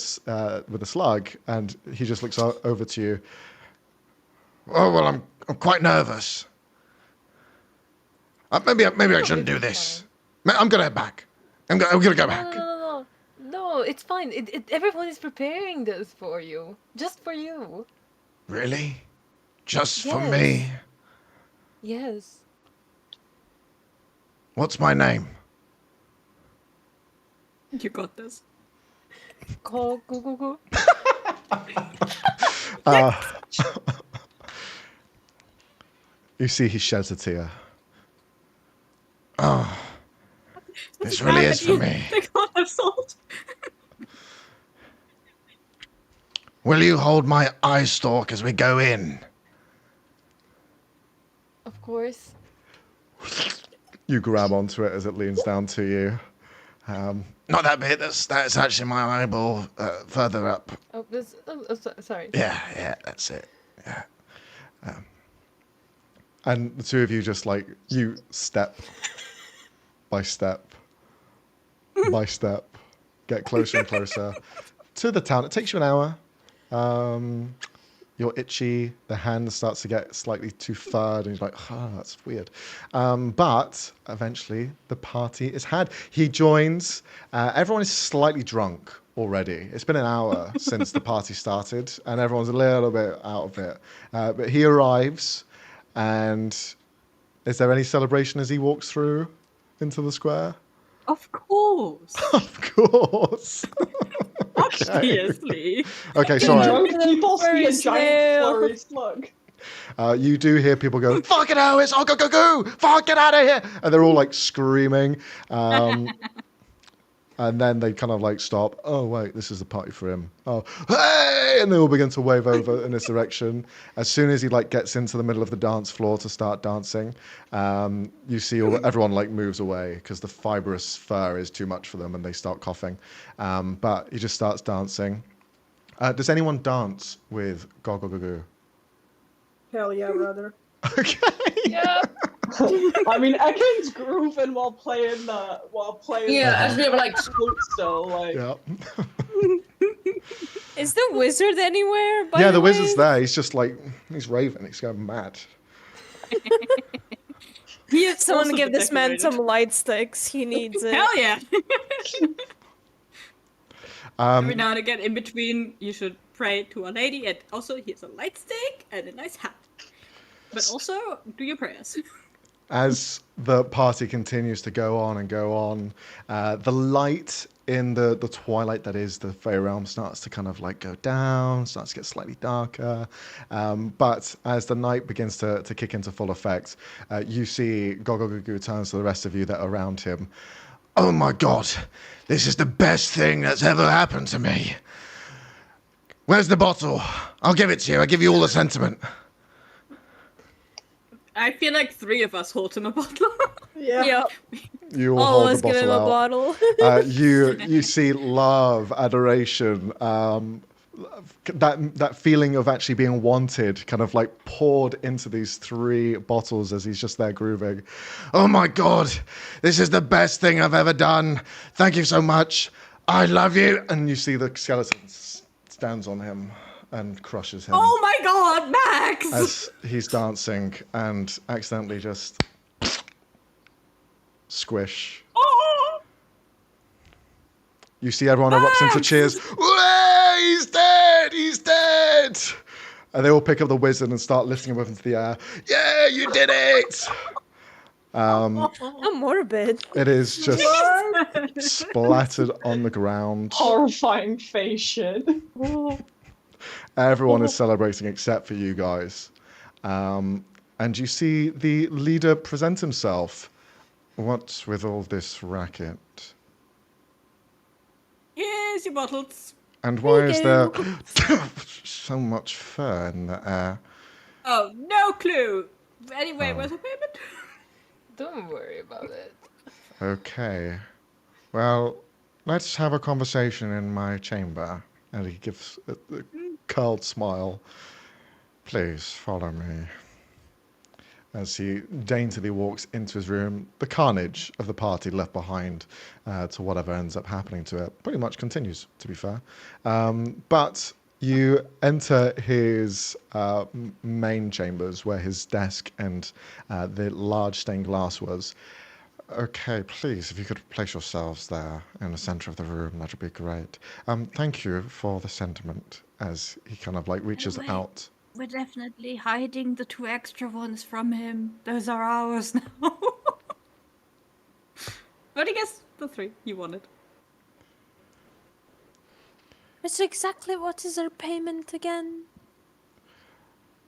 Speaker 1: slug, and he just looks over to you.
Speaker 8: Oh well, I'm quite nervous. Maybe I shouldn't do this. I'm gonna head back. I'm gonna go back.
Speaker 4: No, it's fine. Everyone is preparing this for you, just for you.
Speaker 8: Really? Just for
Speaker 4: Yes.
Speaker 8: me?
Speaker 4: Yes.
Speaker 8: What's my name?
Speaker 2: You got this.
Speaker 4: Go.
Speaker 1: You see he sheds a tear.
Speaker 8: Oh, this really is for me.
Speaker 2: They can't have salt.
Speaker 8: Will you hold my eye stalk as we go in?
Speaker 4: Of course.
Speaker 1: You grab onto it as it leans down to you.
Speaker 8: Not that bit. That's actually my eyeball further up.
Speaker 4: Oh, sorry.
Speaker 8: Yeah, that's it. Yeah.
Speaker 1: And the two of you just like, you step by step by step, get closer and closer to the town. It takes you an hour. You're itchy. The hand starts to get slightly too furred, and you're like, that's weird. But eventually, the party is had. He joins. Everyone is slightly drunk already. It's been an hour since the party started, and everyone's a little bit out of it. But he arrives, and is there any celebration as he walks through into the square?
Speaker 2: Of course.
Speaker 1: Of course.
Speaker 2: Obviously.
Speaker 1: Okay, sorry.
Speaker 3: Drunk people see a
Speaker 6: Furry
Speaker 3: giant
Speaker 6: snail.
Speaker 3: flurry slug.
Speaker 1: You do hear people go, fucking hell, it's go, fuck, get out of here. And they're all like screaming. And then they kind of like stop. Oh, wait, this is the party for him. Oh, hey! And they all begin to wave over in this direction. As soon as he like gets into the middle of the dance floor to start dancing, you see everyone like moves away because the fibrous fur is too much for them, and they start coughing. But he just starts dancing. Does anyone dance with Gogogogoo?
Speaker 7: Hell yeah, brother.
Speaker 1: Okay.
Speaker 4: Yeah.
Speaker 3: I mean, Ekin's grooving while playing.
Speaker 5: Yeah, as we were like,
Speaker 3: so like.
Speaker 1: Yeah.
Speaker 6: Is the wizard anywhere? By
Speaker 1: Yeah, the
Speaker 6: way?
Speaker 1: wizard's there. He's just like, he's raving. He's going mad.
Speaker 2: He is
Speaker 6: Someone
Speaker 2: also
Speaker 6: give this man
Speaker 2: decorated.
Speaker 6: some light sticks. He needs it.
Speaker 2: Hell yeah.
Speaker 1: Um,
Speaker 2: Every now and again, in between, you should pray to Our Lady, and also here's a light stick and a nice hat. But also, do your prayers.
Speaker 1: As the party continues to go on and go on, the light in the twilight that is the Feyrealm starts to kind of like go down, starts to get slightly darker. But as the night begins to kick into full effect, you see Gogogogoo turns to the rest of you that are around him.
Speaker 8: Oh my god, this is the best thing that's ever happened to me. Where's the bottle? I'll give it to you. I'll give you all the sentiment.
Speaker 2: I feel like 3 of us hold him a bottle.
Speaker 7: Yeah.
Speaker 6: Yep.
Speaker 1: You all
Speaker 6: All
Speaker 1: hold
Speaker 6: of us
Speaker 1: the
Speaker 6: give him a
Speaker 1: bottle out.
Speaker 6: bottle.
Speaker 1: You see love, adoration, that feeling of actually being wanted, kind of like poured into these 3 bottles as he's just there grooving.
Speaker 8: Oh my god, this is the best thing I've ever done. Thank you so much. I love you.
Speaker 1: And you see the skeleton stands on him and crushes him
Speaker 2: Oh my god, Max!
Speaker 1: as he's dancing and accidentally just squish.
Speaker 2: Oh!
Speaker 1: You see everyone erupts into cheers. "Way, he's dead! He's dead!" And they all pick up the wizard and start lifting him up into the air.
Speaker 8: Yeah, you did it.
Speaker 6: How morbid.
Speaker 1: It is just splattered on the ground.
Speaker 3: Horrifying face shit.
Speaker 1: Everyone is celebrating except for you guys. And you see the leader present himself What's with all this racket?
Speaker 2: Here's your bottles.
Speaker 1: And why is there
Speaker 6: go.
Speaker 1: so much fur in the air?
Speaker 2: Oh, no clue. Anyway,
Speaker 1: Oh.
Speaker 2: where's the payment?
Speaker 4: Don't worry about it.
Speaker 1: Okay. Well, let's have a conversation in my chamber. And he gives a curled smile. Please follow me. As he daintily walks into his room, the carnage of the party left behind to whatever ends up happening to it pretty much continues, to be fair. But you enter his main chambers where his desk and the large stained glass was. Okay, please, if you could place yourselves there in the center of the room, that would be great. Thank you for the sentiment as he kind of like reaches
Speaker 2: Wait.
Speaker 1: out.
Speaker 2: We're definitely hiding the 2 extra ones from him. Those are ours now. But I guess the 3 you wanted.
Speaker 6: So exactly what is our payment again?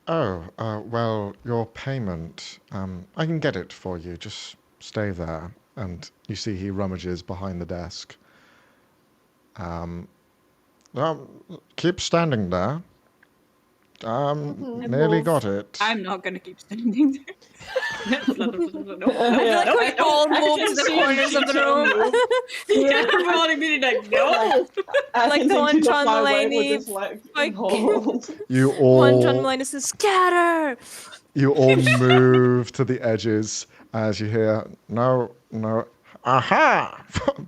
Speaker 1: Oh, well, your payment, I can get it for you. Just stay there. And you see he rummages behind the desk. Keep standing there. Nearly got it.
Speaker 2: I'm not gonna keep standing there.
Speaker 3: Yeah,
Speaker 6: Like we all move to the corners of the room.
Speaker 2: Yeah, we're all immediately like, no.
Speaker 6: Like the one John Mulaney, like-
Speaker 1: You
Speaker 6: One John
Speaker 1: all,
Speaker 6: Mulaney says, scatter!
Speaker 1: you all move to the edges as you hear, no, aha!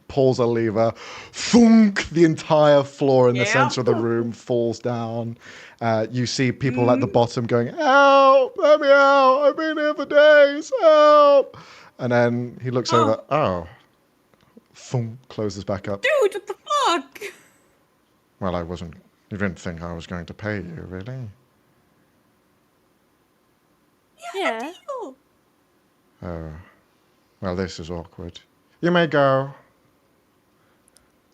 Speaker 1: Pulls a lever. Thunk! The entire floor in the
Speaker 2: Yeah.
Speaker 1: center of the room falls down. You see people at the bottom going, help! Let me out! I've been here for days! Help! And then he looks over, oh. Thunk! Closes back up.
Speaker 2: Dude, what the fuck?
Speaker 1: Well, you didn't think I was going to pay you, really?
Speaker 6: Yeah.
Speaker 2: Deal.
Speaker 1: Oh. Well, this is awkward. You may go.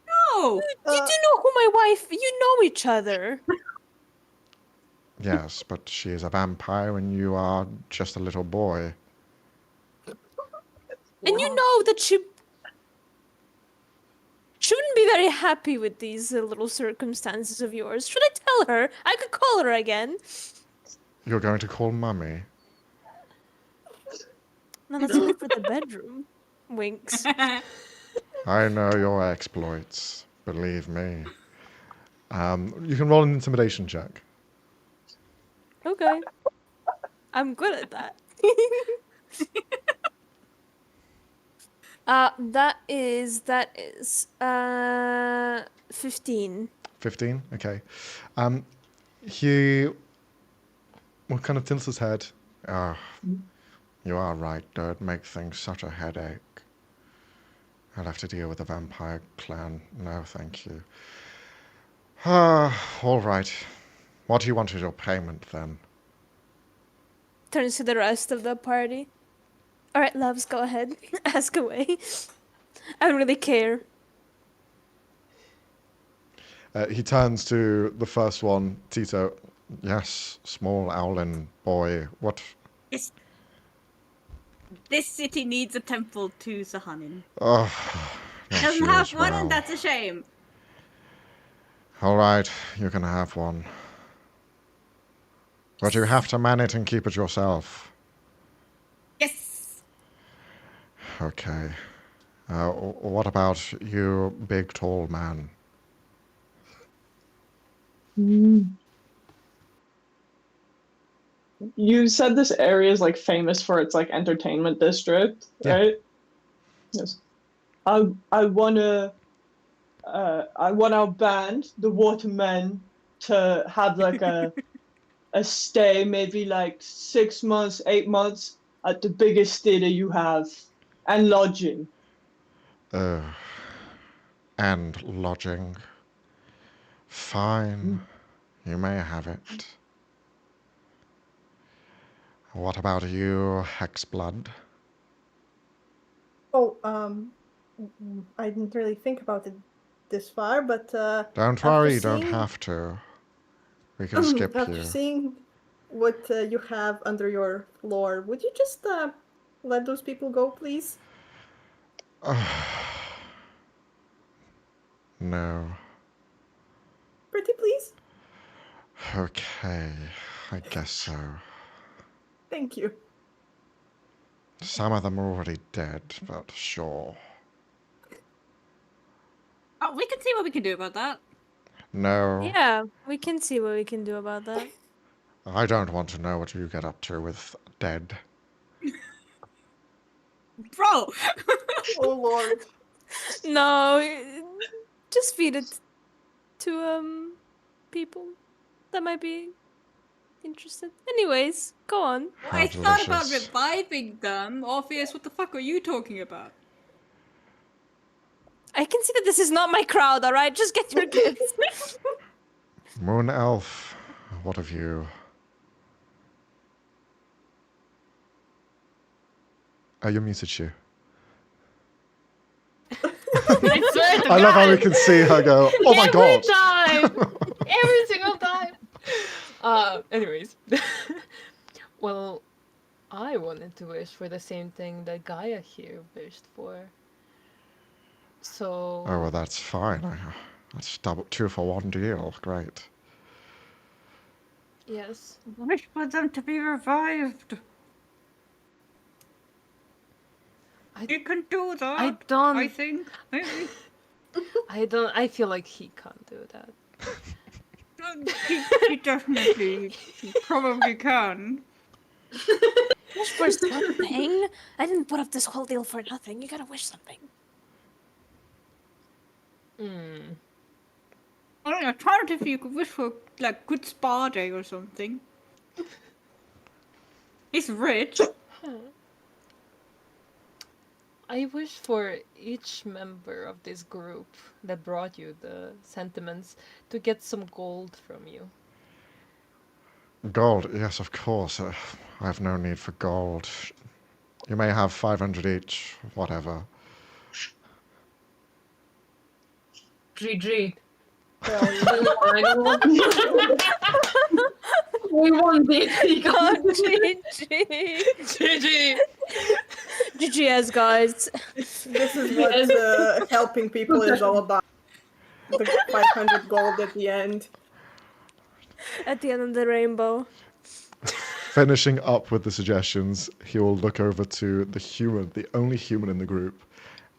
Speaker 2: No.
Speaker 6: You do know who my wife, you know each other.
Speaker 1: Yes, but she is a vampire and you are just a little boy.
Speaker 6: And you know that she shouldn't be very happy with these little circumstances of yours. Should I tell her? I could call her again.
Speaker 1: You're going to call Mummy?
Speaker 6: No, that's only for the bedroom. Winks.
Speaker 1: I know your exploits, believe me. You can roll an intimidation check.
Speaker 6: Okay. I'm good at that. That is 15.
Speaker 1: 15? Okay. He kind of tilts his head. Ah, you are right, though. It makes things such a headache. I'll have to deal with the vampire clan. No, thank you. All right. What do you want as your payment, then?
Speaker 6: Turns to the rest of the party. Alright, loves, go ahead. Ask away. I don't really care.
Speaker 1: He turns to the first one, Tito. Yes, small owlin boy. What?
Speaker 2: Yes. This city needs a temple to Sahanin.
Speaker 1: Oh, not
Speaker 2: Doesn't
Speaker 1: you
Speaker 2: have
Speaker 1: as
Speaker 2: one,
Speaker 1: well.
Speaker 2: and that's a shame.
Speaker 1: All right, you can have one. But you have to man it and keep it yourself.
Speaker 2: Yes.
Speaker 1: Okay. What about you, big, tall man?
Speaker 3: You said this area is like famous for its like entertainment district,
Speaker 1: Yeah.
Speaker 3: right? Yes. I wanna I want our band, the Watermen, to have like a stay, maybe like 6 months, 8 months at the biggest theater you have, and lodging.
Speaker 1: And lodging. Fine. You may have it. What about you, Hexblood?
Speaker 7: Oh, I didn't really think about it this far, but
Speaker 1: Don't
Speaker 7: after
Speaker 1: worry, you don't
Speaker 7: seeing-
Speaker 1: have to. We can skip
Speaker 7: after
Speaker 1: you.
Speaker 7: seeing what you have under your floor, would you just let those people go, please?
Speaker 8: No.
Speaker 7: Pretty please?
Speaker 8: Okay, I guess so.
Speaker 7: Thank you.
Speaker 8: Some of them are already dead, but sure.
Speaker 2: Oh, we can see what we can do about that.
Speaker 8: No,
Speaker 6: Yeah, we can see what we can do about that.
Speaker 8: I don't want to know what you get up to with dead.
Speaker 2: Bro!
Speaker 7: Oh lord.
Speaker 6: No, just feed it to people that might be interested. Anyways, go on.
Speaker 8: How
Speaker 2: I thought about
Speaker 8: delicious.
Speaker 2: reviving them. Orpheus, what the fuck are you talking about?
Speaker 6: I can see that this is not my crowd, alright? Just get your gifts.
Speaker 8: Moon Elf, what of you? Oh, you're muted, Shu.
Speaker 4: I swear to
Speaker 1: I love how we
Speaker 4: God.
Speaker 1: can see her go, oh my god.
Speaker 4: Time! Every single time! Anyways. Well, I wanted to wish for the same thing that Gaia here wished for. So...
Speaker 8: Oh, well, that's fine. That's double 2-for-1 deal. Great.
Speaker 4: Yes.
Speaker 2: Wish for them to be revived. You can do that.
Speaker 4: I don't...
Speaker 2: I think. Maybe.
Speaker 4: I feel like he can't do that.
Speaker 2: He definitely probably can.
Speaker 6: Wish for something. I didn't put up this whole deal for nothing. You gotta wish something.
Speaker 4: Hmm.
Speaker 2: I don't know, alternatively, you could wish for, like, good spa day or something. He's rich.
Speaker 4: I wish for each member of this group that brought you the sentiments to get some gold from you.
Speaker 8: Gold, yes, of course. I have no need for gold. You may have 500 each, whatever.
Speaker 5: GG. We won this.
Speaker 6: GG.
Speaker 4: GG!
Speaker 6: GGS, guys.
Speaker 7: This is what helping people is all about. The 500 gold at the end.
Speaker 6: At the end of the rainbow.
Speaker 1: Finishing up with the suggestions, he will look over to the human, the only human in the group.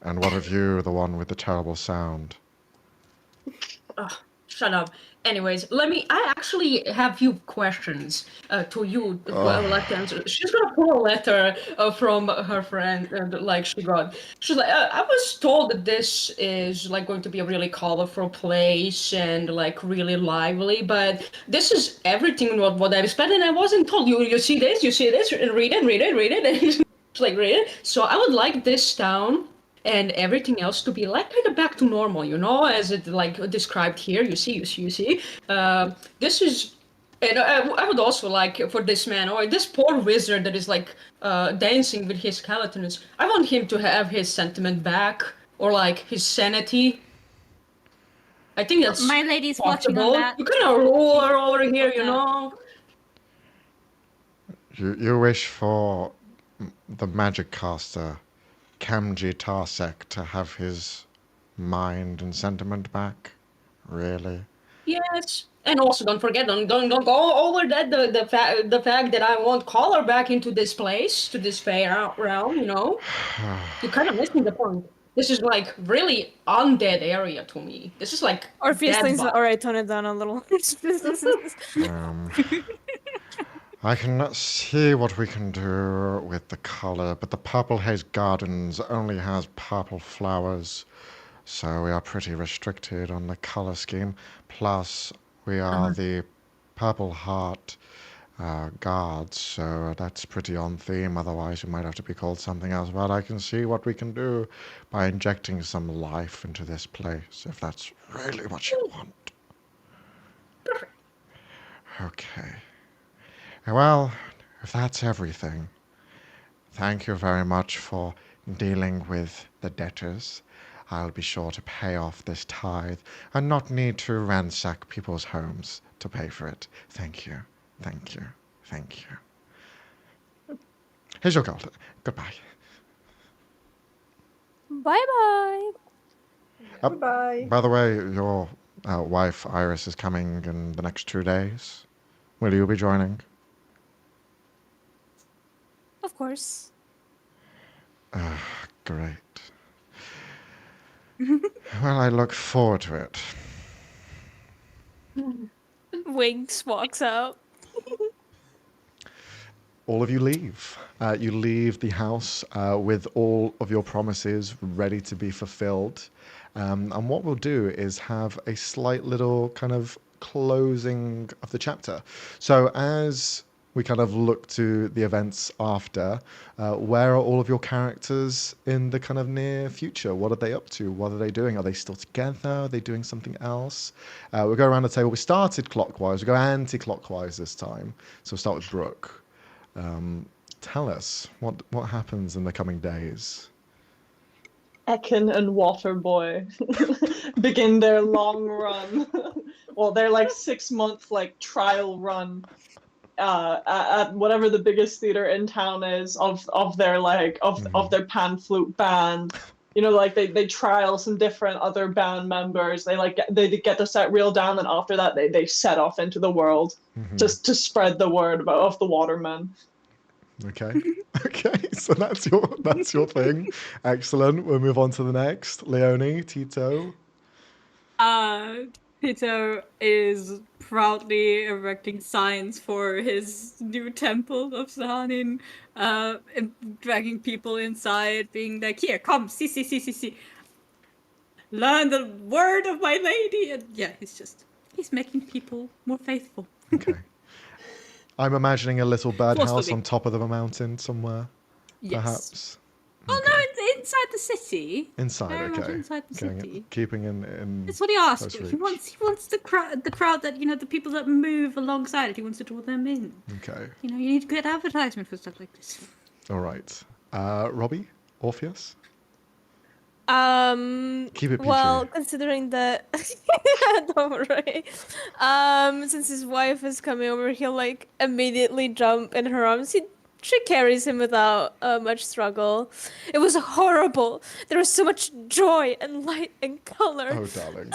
Speaker 8: And what of you, the one with the terrible sound?
Speaker 5: Shut up. Anyways, I actually have few questions to you who I would like to answer. She's gonna pull a letter from her friend, like she got. She's like, I was told that this is like going to be a really colorful place and like really lively, but this is everything what I've spent, and I wasn't told. You see this, and read it, and she's like read it. So I would like this town and everything else to be like kind of back to normal, you know, as it like described here. You see. This is, and I would also like for this man or this poor wizard that is like dancing with his skeletons. I want him to have his sentiment back or like his sanity. I think that's
Speaker 2: My lady's watching
Speaker 5: possible.
Speaker 2: on that.
Speaker 5: You kind of roar over here, you know.
Speaker 8: You wish for the magic caster, Kamji Tarsek, to have his mind and sentiment back? Really?
Speaker 5: Yes, and also don't forget, don't go over that the fact that I want color back into this place, to this Feyrealm. You know, you're kind of missing the point. This is like really undead area to me. This is like
Speaker 6: Orpheus
Speaker 5: dead
Speaker 6: thinks,
Speaker 5: body.
Speaker 6: alright, tone it down a little.
Speaker 8: I can see what we can do with the color, but the Purple Haze Gardens only has purple flowers, so we are pretty restricted on the color scheme. Plus, we are the Purple Heart guards, so that's pretty on theme. Otherwise, we might have to be called something else. But I can see what we can do by injecting some life into this place, if that's really what you want. Okay. Well, if that's everything, thank you very much for dealing with the debtors. I'll be sure to pay off this tithe and not need to ransack people's homes to pay for it. Thank you. Thank you. Thank you. Here's your gold. Goodbye.
Speaker 6: Bye-bye.
Speaker 7: Goodbye.
Speaker 8: By the way, your wife Iris is coming in the next 2 days. Will you be joining?
Speaker 6: Of course.
Speaker 8: Great. Well, I look forward to it.
Speaker 6: Winks walks out.
Speaker 1: All of you leave. You leave the house with all of your promises ready to be fulfilled. And what we'll do is have a slight little kind of closing of the chapter. So as we kind of look to the events after, where are all of your characters in the kind of near future? What are they up to? What are they doing? Are they still together? Are they doing something else? We'll go around the table. We started clockwise. We'll go anti-clockwise this time. So we'll start with Brooke. Tell us what happens in the coming days.
Speaker 3: Ekin and Waterboy begin their long run. Well, their like 6-month like trial run at whatever the biggest theater in town is of their like of their pan flute band. You know, like they trial some different other band members. They get the set reeled down, and after that they set off into the world just to spread the word of the Watermen.
Speaker 1: Okay. Okay. So that's your thing. Excellent. We'll move on to the next. Leonie, Tito.
Speaker 2: Tito is proudly erecting signs for his new temple of Sahanin, and dragging people inside, being like, here, come, see. Learn the word of my lady. And yeah, he's making people more faithful.
Speaker 1: Okay. I'm imagining a little birdhouse
Speaker 2: Forcefully.
Speaker 1: on top of the mountain somewhere,
Speaker 2: Yes.
Speaker 1: perhaps.
Speaker 2: Oh no, it's inside the city.
Speaker 1: Inside,
Speaker 2: Very much
Speaker 1: okay.
Speaker 2: inside the
Speaker 1: Going-
Speaker 2: city.
Speaker 1: keeping in
Speaker 2: That's what he asked.
Speaker 1: close
Speaker 2: He
Speaker 1: reach.
Speaker 2: wants the crowd that, the people that move alongside it. He wants to draw them in.
Speaker 1: Okay.
Speaker 2: You need good advertisement for stuff like this.
Speaker 1: All right. Robbie, Orpheus. Keep it PG.
Speaker 6: Well, considering that, don't worry. Since his wife is coming over, he'll like immediately jump in her arms. She carries him without much struggle. It was horrible. There was so much joy and light and color.
Speaker 1: Oh, darling.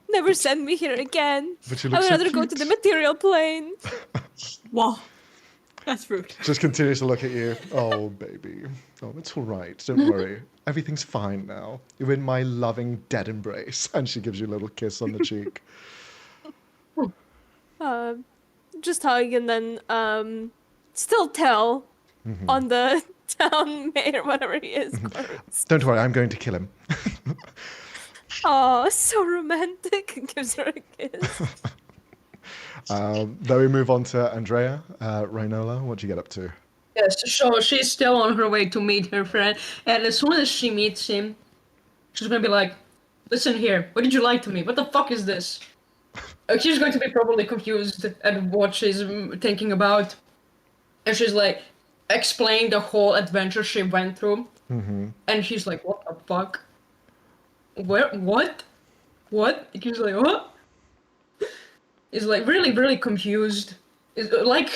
Speaker 6: Never send me here again.
Speaker 1: But you
Speaker 6: I
Speaker 1: look
Speaker 6: would
Speaker 1: so
Speaker 6: rather go to
Speaker 1: cute.
Speaker 6: the material plane.
Speaker 2: Wow, that's rude.
Speaker 1: Just continues to look at you. Oh, baby. Oh, it's all right. Don't worry. Everything's fine now. You're in my loving dead embrace. And she gives you a little kiss on the cheek.
Speaker 6: Just hug and then still tell on the town mayor, whatever he is.
Speaker 1: Don't worry, I'm going to kill him.
Speaker 6: Oh, so romantic. Gives her a kiss.
Speaker 1: Then we move on to Andrea. Rainola, what do you get up to?
Speaker 5: Yes, so she's still on her way to meet her friend, and as soon as she meets him, she's gonna be like, listen here, what did you lie to me? What the fuck is this? She's going to be probably confused at what she's thinking about. And she's like, explain the whole adventure she went through. And she's like, what the fuck? Where? What? He's like, what? He's like really, really confused. Like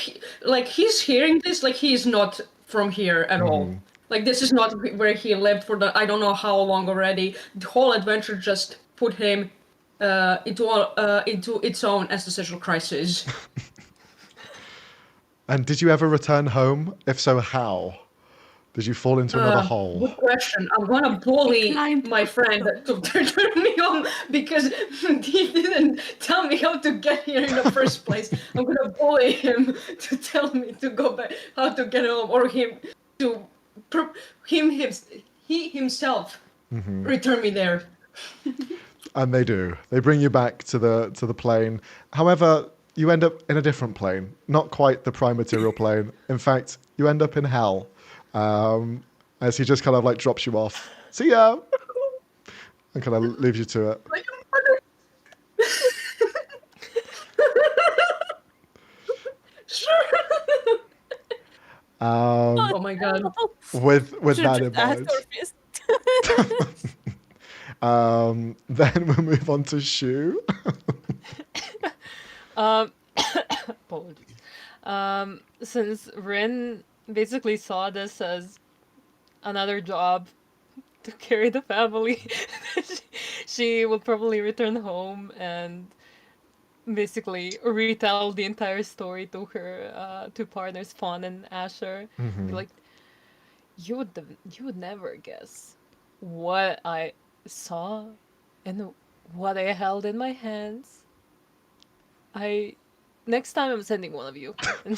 Speaker 5: he's hearing this, like he's not from here at all. Like this is not where he lived for the I don't know how long already. The whole adventure just put him into its own existential crisis.
Speaker 1: And did you ever return home? If so, how? Did you fall into another hole?
Speaker 5: Good question. I'm gonna bully
Speaker 2: climbed
Speaker 5: my friend that took turn me on because he didn't tell me how to get here in the first place. I'm gonna bully him to tell me to go back, how to get home, or him to he himself return me there.
Speaker 1: And they do. They bring you back to the plane. However, you end up in a different plane. Not quite the prime material plane. In fact, you end up in hell. As he just kind of like drops you off. See ya! And kind of leaves you to it.
Speaker 5: Oh my god.
Speaker 1: With
Speaker 6: Should've
Speaker 1: that in
Speaker 6: just asked
Speaker 1: mind.
Speaker 6: Orpheus.
Speaker 1: Then we'll move on to Shu.
Speaker 4: Apologies. Since Rin basically saw this as another job to carry the family. She will probably return home and basically retell the entire story to her two partners, Fawn and Asher. Be like, you would never guess what I saw and what I held in my hands. Next time I'm sending one of you and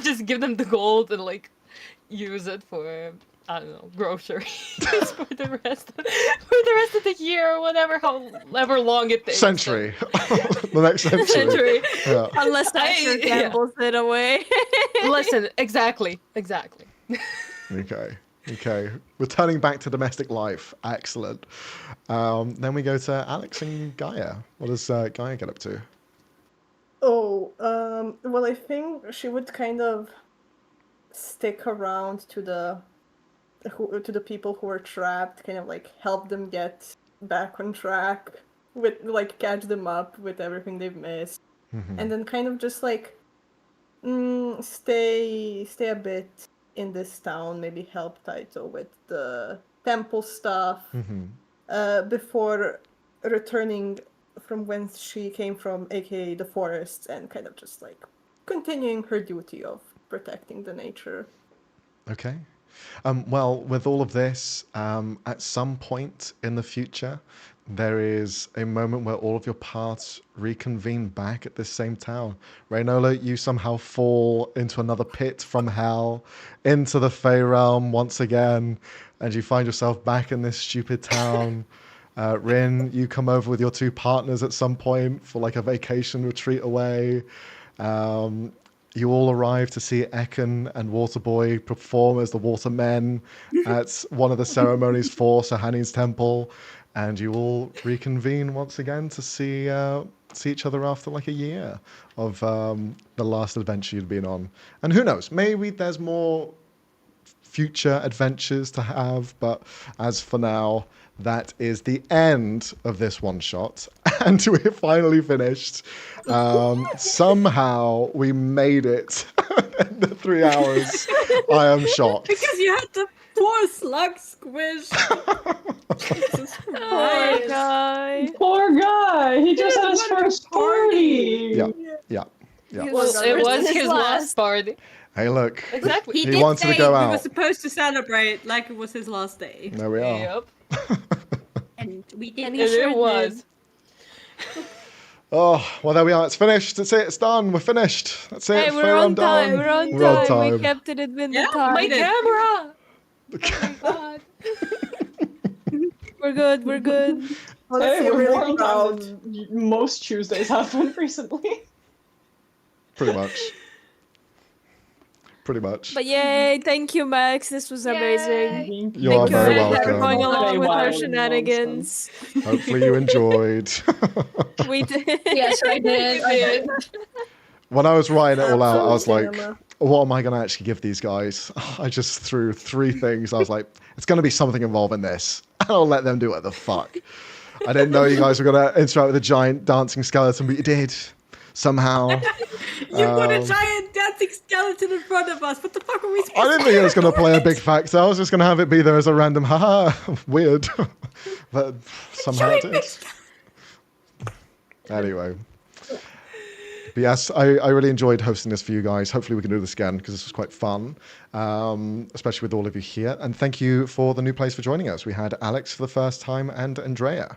Speaker 4: just give them the gold and like use it for, I don't know, groceries for the rest of the year or whatever, however long it takes.
Speaker 1: Century. The next century. Yeah.
Speaker 6: Unless Asher gambles it away.
Speaker 4: Listen, exactly.
Speaker 1: Okay. Returning back to domestic life. Excellent. Then we go to Alex and Gaia. What does Gaia get up to?
Speaker 7: Oh, well, I think she would kind of stick around to the people who are trapped, kind of like help them get back on track, with like catch them up with everything they've missed, and then kind of just like stay a bit in this town, maybe help Taito with the temple stuff, before returning from whence she came from, aka the forests, and kind of just like continuing her duty of protecting the nature.
Speaker 1: Okay. Well, with all of this, at some point in the future, there is a moment where all of your paths reconvene back at this same town. Raynola, you somehow fall into another pit from hell, into the Feyrealm once again, and you find yourself back in this stupid town. Rin, you come over with your two partners at some point for like a vacation retreat away. You all arrive to see Ekin and Waterboy perform as the Watermen at one of the ceremonies for Sahani's temple, and you all reconvene once again to see each other after like a year of the last adventure you'd been on. And who knows, maybe there's more future adventures to have, but as for now, that is the end of this one shot, and we're finally finished. Somehow we made it in the 3 hours. I am shocked.
Speaker 2: Because you had the poor slug squish. Jesus
Speaker 6: Poor
Speaker 2: Christ.
Speaker 6: guy.
Speaker 3: Poor guy. He just had his first party.
Speaker 1: Yeah.
Speaker 4: Well, it was his last party.
Speaker 1: Hey, look.
Speaker 4: Exactly.
Speaker 1: He
Speaker 2: He did
Speaker 1: wanted to
Speaker 2: say
Speaker 1: go
Speaker 2: we
Speaker 1: out.
Speaker 2: were supposed to celebrate like it was his last day.
Speaker 1: There we are.
Speaker 4: Yep.
Speaker 2: And we did.
Speaker 6: And
Speaker 2: we
Speaker 6: he
Speaker 2: sure
Speaker 4: It
Speaker 2: did.
Speaker 4: was.
Speaker 1: Oh, well, there we are. It's finished. That's it. It's done. We're finished. That's it.
Speaker 6: Hey, we're
Speaker 1: Feyrealm
Speaker 6: on time.
Speaker 1: done.
Speaker 6: We're on
Speaker 1: We're on
Speaker 6: time. We
Speaker 1: time.
Speaker 6: kept it within the
Speaker 2: Yeah,
Speaker 6: time.
Speaker 2: we did.
Speaker 4: Camera! Oh my god.
Speaker 6: We're good. We're good.
Speaker 7: Honestly,
Speaker 3: Hey,
Speaker 7: I'm
Speaker 3: we're more
Speaker 7: really
Speaker 3: on
Speaker 7: proud.
Speaker 3: time than most Tuesdays have been recently.
Speaker 1: Pretty much. Pretty much.
Speaker 6: But yay, thank you, Max. This was amazing.
Speaker 1: You are
Speaker 6: Thank
Speaker 1: very
Speaker 6: you for
Speaker 1: welcome.
Speaker 6: going along with our
Speaker 3: Feywild
Speaker 6: shenanigans.
Speaker 1: Hopefully you enjoyed.
Speaker 6: We did.
Speaker 5: Yes, I did.
Speaker 1: When I was writing it all out, I was like,
Speaker 7: Cinema.
Speaker 1: what am I going to actually give these guys? I just threw 3 things. I was like, it's going to be something involving this. And I'll let them do what the fuck. I didn't know you guys were going to interact with a giant dancing skeleton, but you did. Somehow.
Speaker 2: You put a giant dancing skeleton in front of us. What the fuck are we supposed
Speaker 1: I didn't think it was going to play a big factor. I was just going to have it be there as a random, haha, weird. But somehow it did. Anyway. But yes, I really enjoyed hosting this for you guys. Hopefully we can do this again because this was quite fun, especially with all of you here. And thank you for the new players for joining us. We had Alex for the first time and Andrea.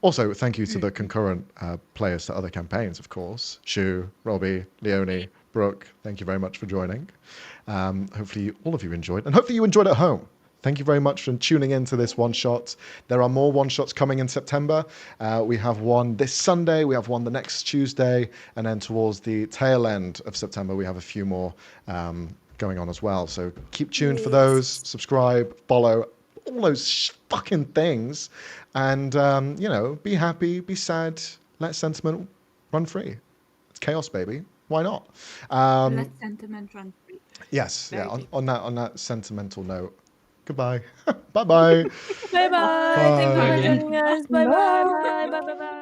Speaker 1: Also, thank you to the concurrent players to other campaigns, of course. Shu, Roby, Leonie, Brooke, thank you very much for joining. Hopefully all of you enjoyed. And hopefully you enjoyed at home. Thank you very much for tuning in to this one-shot. There are more one-shots coming in September. We have one this Sunday, we have one the next Tuesday, and then towards the tail end of September, we have a few more going on as well. So keep tuned for those, subscribe, follow, all those fucking things. And, be happy, be sad, let sentiment run free. It's chaos, baby. Why not?
Speaker 2: Let sentiment run free.
Speaker 1: Yes,
Speaker 2: Very
Speaker 1: yeah,
Speaker 2: deep.
Speaker 1: on that sentimental note. Goodbye. Bye-bye.
Speaker 6: Bye bye. Thank you for
Speaker 1: Bye.
Speaker 6: joining us. Bye bye. Bye bye. Bye bye.